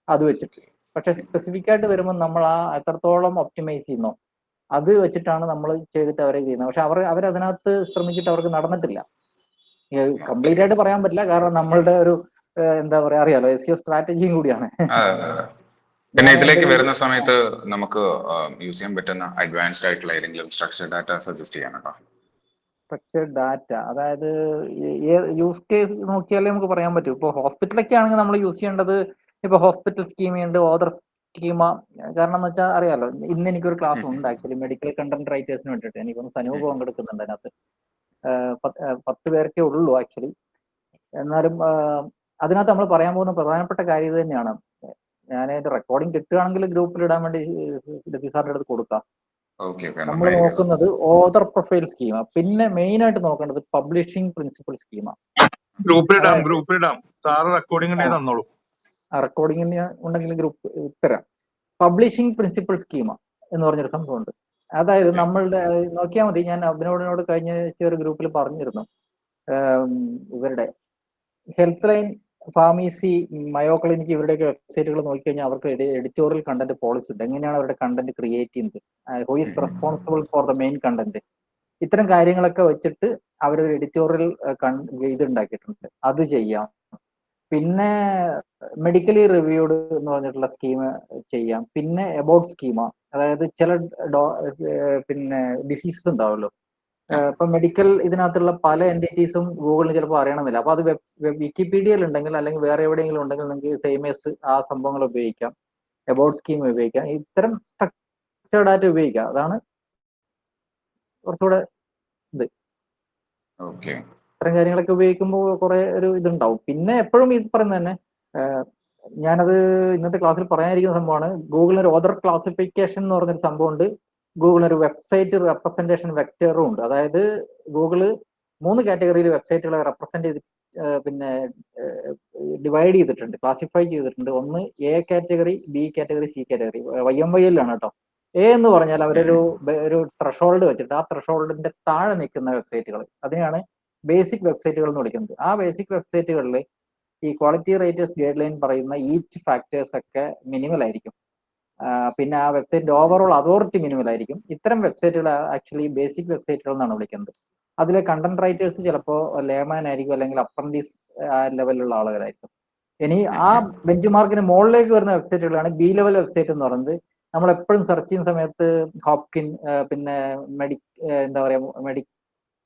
അത് വെച്ചിട്ട്. പക്ഷെ സ്പെസിഫിക് ആയിട്ട് വരുമ്പോൾ നമ്മൾ എത്രത്തോളം ഒപ്റ്റിമൈസ് ചെയ്യുന്നോ അത് വെച്ചിട്ടാണ് നമ്മൾ ചെയ്തിട്ട് അവരെ ചെയ്യുന്നത്. പക്ഷെ അവരതിനകത്ത് ശ്രമിച്ചിട്ട് അവർക്ക് നടന്നിട്ടില്ല. കംപ്ലീറ്റ് ആയിട്ട് പറയാൻ പറ്റില്ല, കാരണം നമ്മളുടെ ഒരു എന്താ പറയാ, അറിയാലോ, SEO സ്ട്രാറ്റജിയും കൂടിയാണ്. പിന്നെ ഇതിലേക്ക് വരുന്ന സമയത്ത് നമുക്ക് യൂസ് ചെയ്യാൻ പറ്റുന്ന അഡ്വാൻസ്ഡ് ആയിട്ടുള്ള ഏതെങ്കിലും സ്ട്രക്ചർ ഡാറ്റ സജസ്റ്റ് ചെയ്യാനുണ്ടോ? സ്ട്രക്ചർഡ് ഡാറ്റ, അതായത് യൂസ് കേസ് നോക്കിയാലേ നമുക്ക് പറയാൻ പറ്റൂ. ഇപ്പോൾ ഹോസ്പിറ്റലൊക്കെ ആണെങ്കിൽ നമ്മൾ യൂസ് ചെയ്യേണ്ടത് ഇപ്പൊ ഹോസ്പിറ്റൽ സ്കീമയുണ്ട്, ഓദർ സ്കീമ. കാരണം എന്ന് വെച്ചാൽ അറിയാലോ, ഇന്ന് എനിക്കൊരു ക്ലാസ് ഉണ്ട് ആക്ച്വലി മെഡിക്കൽ കണ്ടന്റ് റൈറ്റേഴ്സിന് വേണ്ടിയിട്ട്. എനിക്കൊന്ന് സനൂപ് പങ്കെടുക്കുന്നുണ്ട് അതിനകത്ത്. 10 പേർക്കേ ഉള്ളൂ ആക്ച്വലി. എന്നാലും അതിനകത്ത് നമ്മൾ പറയാൻ പോകുന്ന പ്രധാനപ്പെട്ട കാര്യം ഇത് തന്നെയാണ്. ഞാൻ അതിന്റെ റെക്കോർഡിംഗ് കിട്ടുകയാണെങ്കിൽ ഗ്രൂപ്പിൽ ഇടാൻ വേണ്ടി സാറിന്റെ അടുത്ത് കൊടുക്കാം. നമ്മൾ നോക്കുന്നത് ഓദർ പ്രൊഫൈൽ സ്കീമ, പിന്നെ മെയിൻ ആയിട്ട് നോക്കേണ്ടത് പബ്ലിഷിംഗ് പ്രിൻസിപ്പൽ സ്കീമ. ഗ്രൂപ്പിലിടാം. സാറ് റെക്കോർഡിംഗ് തന്നോളൂ. റെക്കോർഡിംഗ് ഉണ്ടെങ്കിൽ ഗ്രൂപ്പ് തരാം. പബ്ലിഷിംഗ് പ്രിൻസിപ്പൽ സ്കീമ എന്ന് പറഞ്ഞൊരു സംഭവമുണ്ട്. അതായത് നമ്മളുടെ നോക്കിയാൽ മതി, ഞാൻ അഭിനോടിനോട് കഴിഞ്ഞ ഒരു ഗ്രൂപ്പിൽ പറഞ്ഞിരുന്നു, ഇവരുടെ ഹെൽത്ത് ലൈൻ, ഫാർമസി, മയോ ക്ലിനിക്, ഇവരുടെയൊക്കെ വെബ്സൈറ്റുകൾ നോക്കിക്കഴിഞ്ഞാൽ അവർക്ക് എഡിറ്റോറിയൽ കണ്ടന്റ് പോളിസി ഉണ്ട്. എങ്ങനെയാണ് അവരുടെ കണ്ടന്റ് ക്രിയേറ്റ് ചെയ്യുന്നത്, who is responsible for the main content, ഇത്തരം കാര്യങ്ങളൊക്കെ വെച്ചിട്ട് അവരൊരു എഡിറ്റോറിയൽ ഇത് ഉണ്ടാക്കിയിട്ടുണ്ട്. അത് ചെയ്യാം. പിന്നെ മെഡിക്കലി റിവ്യൂഡ് എന്ന് പറഞ്ഞിട്ടുള്ള സ്കീം ചെയ്യാം. പിന്നെ എബൌട്ട് സ്കീമ, അതായത് ചില പിന്നെ ഡിസീസസ് ഉണ്ടാവുമല്ലോ. ഇപ്പൊ മെഡിക്കൽ ഇതിനകത്തുള്ള പല എൻറ്റിറ്റീസും ഗൂഗിളിന് ചിലപ്പോൾ അറിയണമെന്നില്ല. അപ്പൊ അത് വിക്കിപീഡിയയിൽ ഉണ്ടെങ്കിൽ അല്ലെങ്കിൽ വേറെ എവിടെയെങ്കിലും ഉണ്ടെങ്കിൽ നിങ്ങൾക്ക് സെയിമേഴ്സ് ആ സംഭവങ്ങൾ ഉപയോഗിക്കാം, എബൌട്ട് സ്കീം ഉപയോഗിക്കാം, ഇത്തരം സ്ട്രക്ചേർഡ് ആയിട്ട് ഉപയോഗിക്കാം. അതാണ് കുറച്ചുകൂടെ ഇത്. ഓക്കെ. ഇത്തരം കാര്യങ്ങളൊക്കെ ഉപയോഗിക്കുമ്പോൾ കുറെ ഒരു ഇതുണ്ടാവും. പിന്നെ എപ്പോഴും ഈ പറയുന്നത് തന്നെ, ഞാനത് ഇന്നത്തെ ക്ലാസ്സിൽ പറയാനിരിക്കുന്ന സംഭവമാണ്, ഗൂഗിളിന് ഒരു ഓദർ ക്ലാസിഫിക്കേഷൻ എന്ന് പറഞ്ഞൊരു സംഭവമുണ്ട്. ഗൂഗിളിന് ഒരു വെബ്സൈറ്റ് റെപ്രസെന്റേഷൻ വെക്ടറും ഉണ്ട്. അതായത് ഗൂഗിള് 3 കാറ്റഗറിയിൽ വെബ്സൈറ്റുകളെ റെപ്രസെന്റ് ചെയ്ത് പിന്നെ ഡിവൈഡ് ചെയ്തിട്ടുണ്ട്, ക്ലാസിഫൈ ചെയ്തിട്ടുണ്ട്. ഒന്ന് A category, B category, C category. YMYL ആണ് കേട്ടോ. എ എന്ന് പറഞ്ഞാൽ അവരൊരു ത്രഷോൾഡ് വെച്ചിട്ട് ആ ത്രഷോൾഡിന്റെ താഴെ നിൽക്കുന്ന വെബ്സൈറ്റുകൾ, അതിനെയാണ് ബേസിക് വെബ്സൈറ്റുകൾ എന്ന് വിളിക്കുന്നത്. ആ ബേസിക് വെബ്സൈറ്റുകളിൽ ഈ ക്വാളിറ്റി റേറ്റേഴ്സ് ഗൈഡ് ലൈൻ പറയുന്ന ഈച്ച് ഫാക്ടേഴ്സ് ഒക്കെ മിനിമൽ ആയിരിക്കും. പിന്നെ ആ വെബ്സൈറ്റിന്റെ ഓവറോൾ അതോറിറ്റി മിനിമൽ ആയിരിക്കും. ഇത്തരം വെബ്സൈറ്റുകൾ ആക്ച്വലി ബേസിക് വെബ്സൈറ്റുകൾ എന്നാണ് വിളിക്കുന്നത്. അതിലെ കണ്ടന്റ് റൈറ്റേഴ്സ് ചിലപ്പോൾ ലേമാൻ ആയിരിക്കും, അല്ലെങ്കിൽ അപ്രന്റീസ് ലെവലിലുള്ള ആളുകളായിരിക്കും. ഇനി ആ ബെഞ്ച് മാർക്കിന് മുകളിലേക്ക് വരുന്ന വെബ്സൈറ്റുകളാണ് ബി ലെവൽ വെബ്സൈറ്റ് എന്ന് പറയുന്നത്. നമ്മൾ എപ്പോഴും സെർച്ച് ചെയ്യുന്ന സമയത്ത് ഹോപ്കിൻ, പിന്നെ എന്താ പറയാ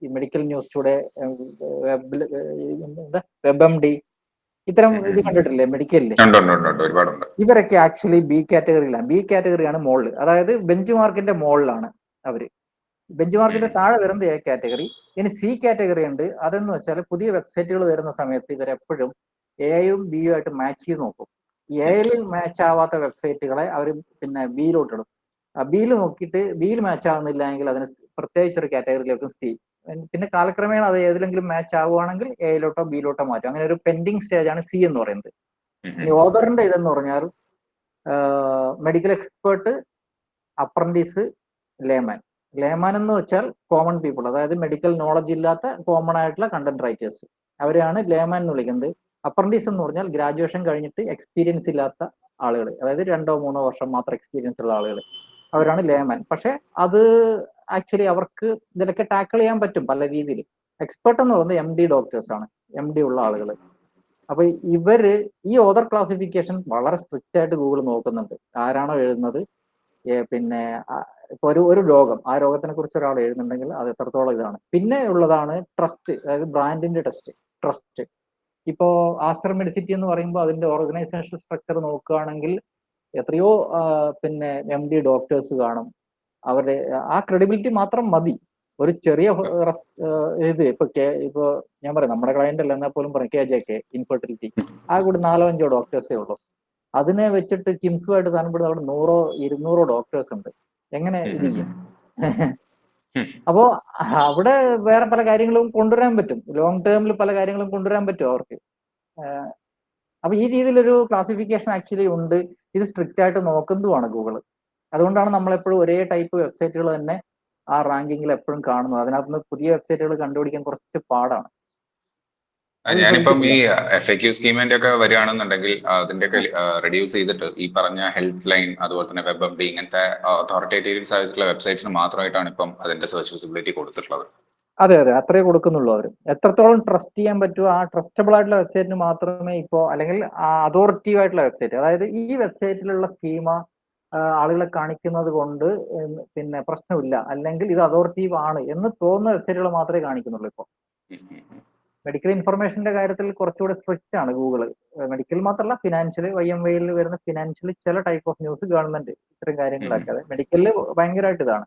മെഡിക്കൽ ന്യൂസ് ടുഡേ, WebMD, ഇത്തരം ഇത് കണ്ടിട്ടില്ലേ മെഡിക്കലില്? ഒരുപാടുണ്ട്. ഇവരൊക്കെ ആക്ച്വലി ബി കാറ്റഗറിയിലാണ്. ബി കാറ്റഗറിയാണ് മുകളിൽ, അതായത് ബെഞ്ച് മാർക്കിന്റെ മുകളിലാണ് അവര്. ബെഞ്ച് മാർക്കിന്റെ താഴെ വരുന്നത് എ കാറ്റഗറി. ഇനി സി കാറ്റഗറി ഉണ്ട്. അതെന്ന് വെച്ചാൽ പുതിയ വെബ്സൈറ്റുകൾ വരുന്ന സമയത്ത് ഇവരെപ്പോഴും എയും ബിയും ആയിട്ട് മാച്ച് ചെയ്ത് നോക്കും. എയിൽ മാച്ച് ആവാത്ത വെബ്സൈറ്റുകളെ അവർ പിന്നെ ബിയിലോട്ട് ഇടും. ബിയിൽ നോക്കിയിട്ട് ബിയിൽ മാച്ച് ആവുന്നില്ല എങ്കിൽ അതിന് പ്രത്യേകിച്ച് ഒരു കാറ്റഗറിയിലേക്ക് സി. പിന്നെ കാലക്രമേണ അത് ഏതിലെങ്കിലും മാച്ച് ആവുകയാണെങ്കിൽ എയിലോട്ടോ ബിയിലോട്ടോ മാറ്റും. അങ്ങനെ ഒരു പെൻഡിങ് സ്റ്റേജ് ആണ് സി എന്ന് പറയുന്നത്. ഇനി ഓദറിന്റെ ഇതെന്ന് പറഞ്ഞാൽ medical expert, apprentice, layman. Layman എന്ന് വെച്ചാൽ കോമൺ പീപ്പിൾ, അതായത് മെഡിക്കൽ നോളജ് ഇല്ലാത്ത കോമൺ ആയിട്ടുള്ള കണ്ടന്റ് റൈറ്റേഴ്സ്, അവരെയാണ് ലേമാൻ എന്ന് വിളിക്കുന്നത്. അപ്രന്റീസ് എന്ന് പറഞ്ഞാൽ ഗ്രാജുവേഷൻ കഴിഞ്ഞിട്ട് എക്സ്പീരിയൻസ് ഇല്ലാത്ത ആളുകൾ, അതായത് 2-3 വർഷം മാത്രം എക്സ്പീരിയൻസ് ഉള്ള ആളുകൾ, അവരാണ് ലേമാൻ. പക്ഷെ അത് ആക്ച്വലി അവർക്ക് ഇതിലൊക്കെ ടാക്കിൾ ചെയ്യാൻ പറ്റും പല രീതിയിൽ. എക്സ്പെർട്ട് എന്ന് പറയുന്നത് MD ഡോക്ടേഴ്സ് ആണ്, MD ഉള്ള ആളുകൾ. അപ്പൊ ഇവര് ഈ ഓദർ ക്ലാസിഫിക്കേഷൻ വളരെ സ്ട്രിക്റ്റ് ആയിട്ട് ഗൂഗിൾ നോക്കുന്നുണ്ട്. ആരാണോ എഴുതുന്നത്, പിന്നെ ഇപ്പൊ ഒരു രോഗം, ആ രോഗത്തിനെ കുറിച്ച് ഒരാൾ എഴുതുന്നുണ്ടെങ്കിൽ അത് എത്രത്തോളം ഇതാണ്. പിന്നെ ഉള്ളതാണ് ട്രസ്റ്റ്, അതായത് ബ്രാൻഡിന്റെ ട്രസ്റ്റ്. ഇപ്പോ ആസ്റ്റർ മെഡിസിറ്റി എന്ന് പറയുമ്പോൾ അതിന്റെ ഓർഗനൈസേഷൻ സ്ട്രക്ചർ നോക്കുകയാണെങ്കിൽ എത്രയോ പിന്നെ MD ഡോക്ടേഴ്സ് കാണും. അവരുടെ ആ ക്രെഡിബിലിറ്റി മാത്രം മതി. ഒരു ചെറിയ ഇത് ഇപ്പൊ ഞാൻ പറയാം, നമ്മുടെ ക്ലയന്റ് അല്ല എന്നാൽ പോലും പറയും KJK ഇൻഫെർട്ടിലിറ്റി, ആ കൂടി 4-5 ഡോക്ടേഴ്സേ ഉള്ളൂ. അതിനെ വെച്ചിട്ട് കിംസുമായിട്ട് താൻപ്പെടുന്ന അവിടെ 100-200 ഡോക്ടേഴ്സ് ഉണ്ട്. എങ്ങനെ ഇത് ചെയ്യും? അപ്പോ അവിടെ വേറെ പല കാര്യങ്ങളും കൊണ്ടുവരാൻ പറ്റും, ലോങ് ടേമിൽ പല കാര്യങ്ങളും കൊണ്ടുവരാൻ പറ്റും അവർക്ക്. അപ്പൊ ഈ രീതിയിലൊരു ക്ലാസിഫിക്കേഷൻ ആക്ച്വലി ഉണ്ട്. ഇത് സ്ട്രിക്റ്റ് ആയിട്ട് നോക്കുന്നതുമാണ് ഗൂഗിൾ. അതുകൊണ്ടാണ് നമ്മളെപ്പോഴും ഒരേ ടൈപ്പ് വെബ്സൈറ്റുകൾ തന്നെ ആ റാങ്കിങ്ങിൽ എപ്പോഴും കാണുന്നത്. അതിനകത്ത് നിന്ന് പുതിയ വെബ്സൈറ്റുകൾ കണ്ടുപിടിക്കാൻ കുറച്ച് പാടാണ്. ഞാനിപ്പം ഈ FAQ സ്കീമിന്റെ ഒക്കെ വരികയാണെന്നുണ്ടെങ്കിൽ അതിന്റെ ഒക്കെ റെഡ്യൂസ് ചെയ്തിട്ട് ഈ പറഞ്ഞ ഹെൽത്ത് ലൈൻ, അതുപോലെ തന്നെ WebMD, ഇങ്ങനത്തെ അതോറിറ്റേറ്റീവ് ആയിട്ടുള്ള വെബ്സൈറ്റ്സിന് മാത്രമായിട്ടാണ് ഇപ്പം അതിന്റെ സെർച്ച് വിസിബിലിറ്റി കൊടുത്തിട്ടുള്ളത്. അതെ, അത്രേ കൊടുക്കുന്നുള്ളൂ. അവർ എത്രത്തോളം ട്രസ്റ്റ് ചെയ്യാൻ പറ്റുമോ ആ ട്രസ്റ്റബിൾ ആയിട്ടുള്ള വെബ്സൈറ്റിന് മാത്രമേ ഇപ്പോൾ, അല്ലെങ്കിൽ അതോറിറ്റീവ് ആയിട്ടുള്ള വെബ്സൈറ്റ്, അതായത് ഈ വെബ്സൈറ്റിലുള്ള സ്കീമ ആളുകളെ കാണിക്കുന്നത് കൊണ്ട് പിന്നെ പ്രശ്നമില്ല, അല്ലെങ്കിൽ ഇത് അതോറിറ്റീവ് ആണ് എന്ന് തോന്നുന്ന വെബ്സൈറ്റുകൾ മാത്രമേ കാണിക്കുന്നുള്ളൂ. ഇപ്പോൾ മെഡിക്കൽ ഇൻഫർമേഷന്റെ കാര്യത്തിൽ കുറച്ചുകൂടെ സ്ട്രിക്റ്റ് ആണ് ഗൂഗിൾ. മെഡിക്കൽ മാത്രമല്ല, ഫിനാൻഷ്യൽ, YMYL വരുന്ന ഫിനാൻഷ്യൽ ചില ടൈപ്പ് ഓഫ് ന്യൂസ്, ഗവൺമെന്റ്, ഇത്തരം കാര്യങ്ങളൊക്കെ. അതെ, മെഡിക്കലില് ഭയങ്കരമായിട്ട് ഇതാണ്.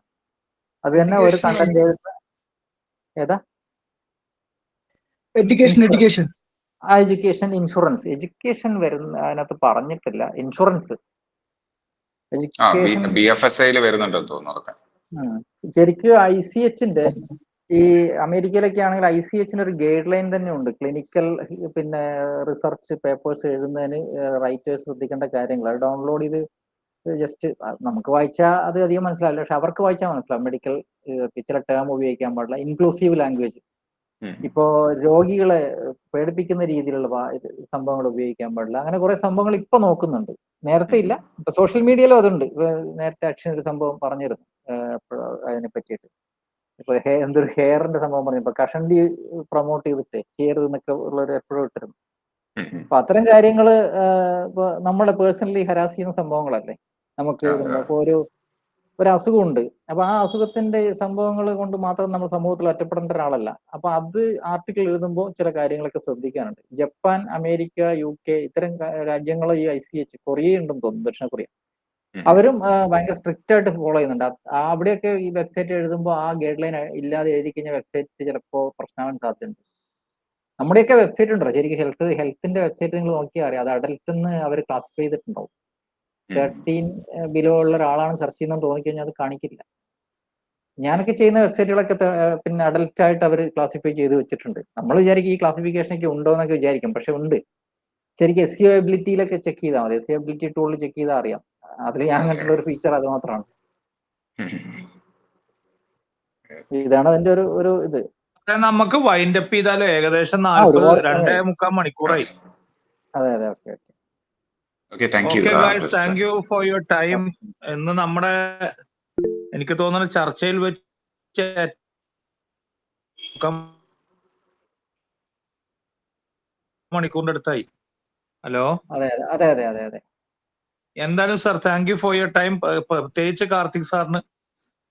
അത് തന്നെ ഒരു കണ്ടന്റ് ഏതാ എഡ്യൂക്കേഷൻ, ഇൻഷുറൻസ്. എഡ്യൂക്കേഷൻ വരുന്ന അതിനകത്ത് പറഞ്ഞിട്ടില്ല. ഇൻഷുറൻസ്, എഡ്യൂക്കേഷൻ BFSI വരുന്നുണ്ടെന്ന് തോന്നുന്നു. ശരിക്കും ICHന്റെ, ഈ അമേരിക്കയിലൊക്കെ ആണെങ്കിൽ ICHന് ഒരു ഗൈഡ് ലൈൻ തന്നെ ഉണ്ട്. ക്ലിനിക്കൽ പിന്നെ റിസർച്ച് പേപ്പേഴ്സ് എഴുതുന്നതിന് റൈറ്റേഴ്സ് ശ്രദ്ധിക്കേണ്ട കാര്യങ്ങൾ. അത് ഡൗൺലോഡ് ചെയ്ത് ജസ്റ്റ് നമുക്ക് വായിച്ചാൽ അത് അധികം മനസ്സിലാവില്ല, പക്ഷെ അവർക്ക് വായിച്ചാൽ മനസ്സിലാവും. മെഡിക്കൽ ചില ടേം ഉപയോഗിക്കാൻ പാടില്ല, ഇൻക്ലൂസീവ് ലാംഗ്വേജ്. ഇപ്പോ രോഗികളെ പേടിപ്പിക്കുന്ന രീതിയിലുള്ള സംഭവങ്ങൾ ഉപയോഗിക്കാൻ പാടില്ല. അങ്ങനെ കുറെ സംഭവങ്ങൾ ഇപ്പൊ നോക്കുന്നുണ്ട്, നേരത്തെ ഇല്ല. ഇപ്പൊ സോഷ്യൽ മീഡിയയിലും അതുണ്ട്. നേരത്തെ അക്ഷൻ ഒരു സംഭവം പറഞ്ഞിരുന്നു അതിനെ പറ്റിയിട്ട്. ഇപ്പൊ എന്തൊരു ഹെയറിന്റെ സംഭവം പറഞ്ഞു, ഇപ്പൊ കഷണ്ടി പ്രൊമോട്ട് ചെയ്തിട്ട് ചെയ്യരുത് എന്നൊക്കെ ഉള്ളവർ എപ്പോഴും ഇട്ടിരുന്നു. അപ്പൊ അത്തരം കാര്യങ്ങള് ഇപ്പൊ നമ്മളെ പേഴ്സണലി ഹരാസ് ചെയ്യുന്ന സംഭവങ്ങളല്ലേ നമുക്ക് ഇതുണ്ട്. അപ്പൊ ഒരു അസുഖമുണ്ട്. അപ്പൊ ആ അസുഖത്തിന്റെ സംഭവങ്ങൾ കൊണ്ട് മാത്രം നമ്മൾ സമൂഹത്തിൽ ഒറ്റപ്പെടേണ്ട ഒരാളല്ല. അപ്പൊ അത് ആർട്ടിക്കിൾ എഴുതുമ്പോൾ ചില കാര്യങ്ങളൊക്കെ ശ്രദ്ധിക്കാനുണ്ട്. ജപ്പാൻ, അമേരിക്ക, UK ഇത്തരം രാജ്യങ്ങൾ ഈ ICH, കൊറിയ ഉണ്ടെന്ന് തോന്നുന്നു, ദക്ഷിണ കൊറിയ, അവരും ഭയങ്കര സ്ട്രിക്റ്റ് ആയിട്ട് ഫോളോ ചെയ്യുന്നുണ്ട്. അവിടെയൊക്കെ ഈ വെബ്സൈറ്റ് എഴുതുമ്പോൾ ആ ഗൈഡ് ലൈൻ ഇല്ലാതെ എഴുതി കഴിഞ്ഞാൽ വെബ്സൈറ്റ് ചിലപ്പോൾ പ്രശ്നമാവാൻ സാധ്യതയുണ്ട്. നമ്മുടെയൊക്കെ വെബ്സൈറ്റ് ഉണ്ടല്ലോ ശരിക്കും ഹെൽത്തിന്റെ വെബ്സൈറ്റ് നിങ്ങൾ നോക്കിയാൽ അറിയാം, അത് അഡൽട്ട് എന്ന് അവർ ക്ലാസിഫൈ ചെയ്തിട്ടുണ്ടാവും. 13 ബിലോ ഉള്ള ഒരാളാണ് സെർച്ച് ചെയ്യുന്നതെന്ന് തോന്നിക്കഴിഞ്ഞാൽ അത് കാണിക്കില്ല. ഞാനൊക്കെ ചെയ്യുന്ന വെബ്സൈറ്റുകളൊക്കെ പിന്നെ അഡൽട്ട് ആയിട്ട് അവർ ക്ലാസിഫൈ ചെയ്ത് വെച്ചിട്ടുണ്ട്. നമ്മൾ വിചാരിക്കും ഈ ക്ലാസിഫിക്കേഷനൊക്കെ ഉണ്ടോ എന്നൊക്കെ വിചാരിക്കും, പക്ഷെ ഉണ്ട്. ശരിക്കും SEO എബിലിറ്റിയിലൊക്കെ ചെക്ക് ചെയ്താൽ മതി. SEO എബിലിറ്റി ടൂളിൽ ചെക്ക് ചെയ്താൽ അറിയാം. അതിൽ ഞാൻ കണ്ടിട്ടുള്ള ഒരു ഫീച്ചർ അത് മാത്രമാണ്. ഇതാണ് അതിന്റെ ഒരു ഇത്. നമുക്ക് വൈൻഡ് അപ്പ് ചെയ്താലോ? ഏകദേശം ഒരുപാട് 2.25 മണിക്കൂറായി. അതെ അതെ, okay okay. Okay, thank you. Thank you for your time. എന്ന് നമ്മുടെ എനിക്ക് തോന്നുന്നു ചർച്ചയിൽ വെച്ച് മണിക്കൂറിന്റെ അടുത്തായി. ഹലോ, അതെ അതെ അതെ അതെ അതെ. എന്തായാലും sir thank you for your time. പ്രത്യേകിച്ച് കാർത്തിക് സാറിന്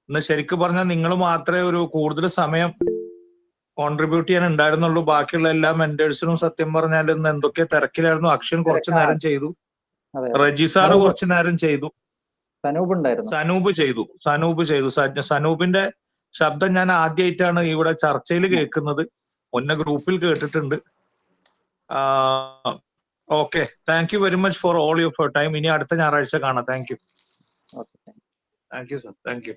ഇന്ന് ശരിക്കും പറഞ്ഞാൽ നിങ്ങൾ മാത്രമേ ഒരു കൂടുതൽ സമയം കോൺട്രിബ്യൂട്ട് ചെയ്യാൻ ഉണ്ടായിരുന്നുള്ളൂ. ബാക്കിയുള്ള എല്ലാ മെന്റേഴ്സിനും സത്യം പറഞ്ഞാൽ ഇന്ന് എന്തൊക്കെ തിരക്കിലായിരുന്നു. അക്ഷൻ കുറച്ചു നേരം ചെയ്തു, റജി സാറ് കുറച്ചു നേരം ചെയ്തു, സനൂപ് ചെയ്തു. സനൂപിന്റെ ശബ്ദം ഞാൻ ആദ്യമായിട്ടാണ് ഇവിടെ ചർച്ചയിൽ കേൾക്കുന്നത്. മുന്നേ ഗ്രൂപ്പിൽ കേട്ടിട്ടുണ്ട്. Okay, thank you very much for all your time. ഇനി അടുത്ത ഞായറാഴ്ച കാണാം. Thank you. Okay, thank you sir. Thank you.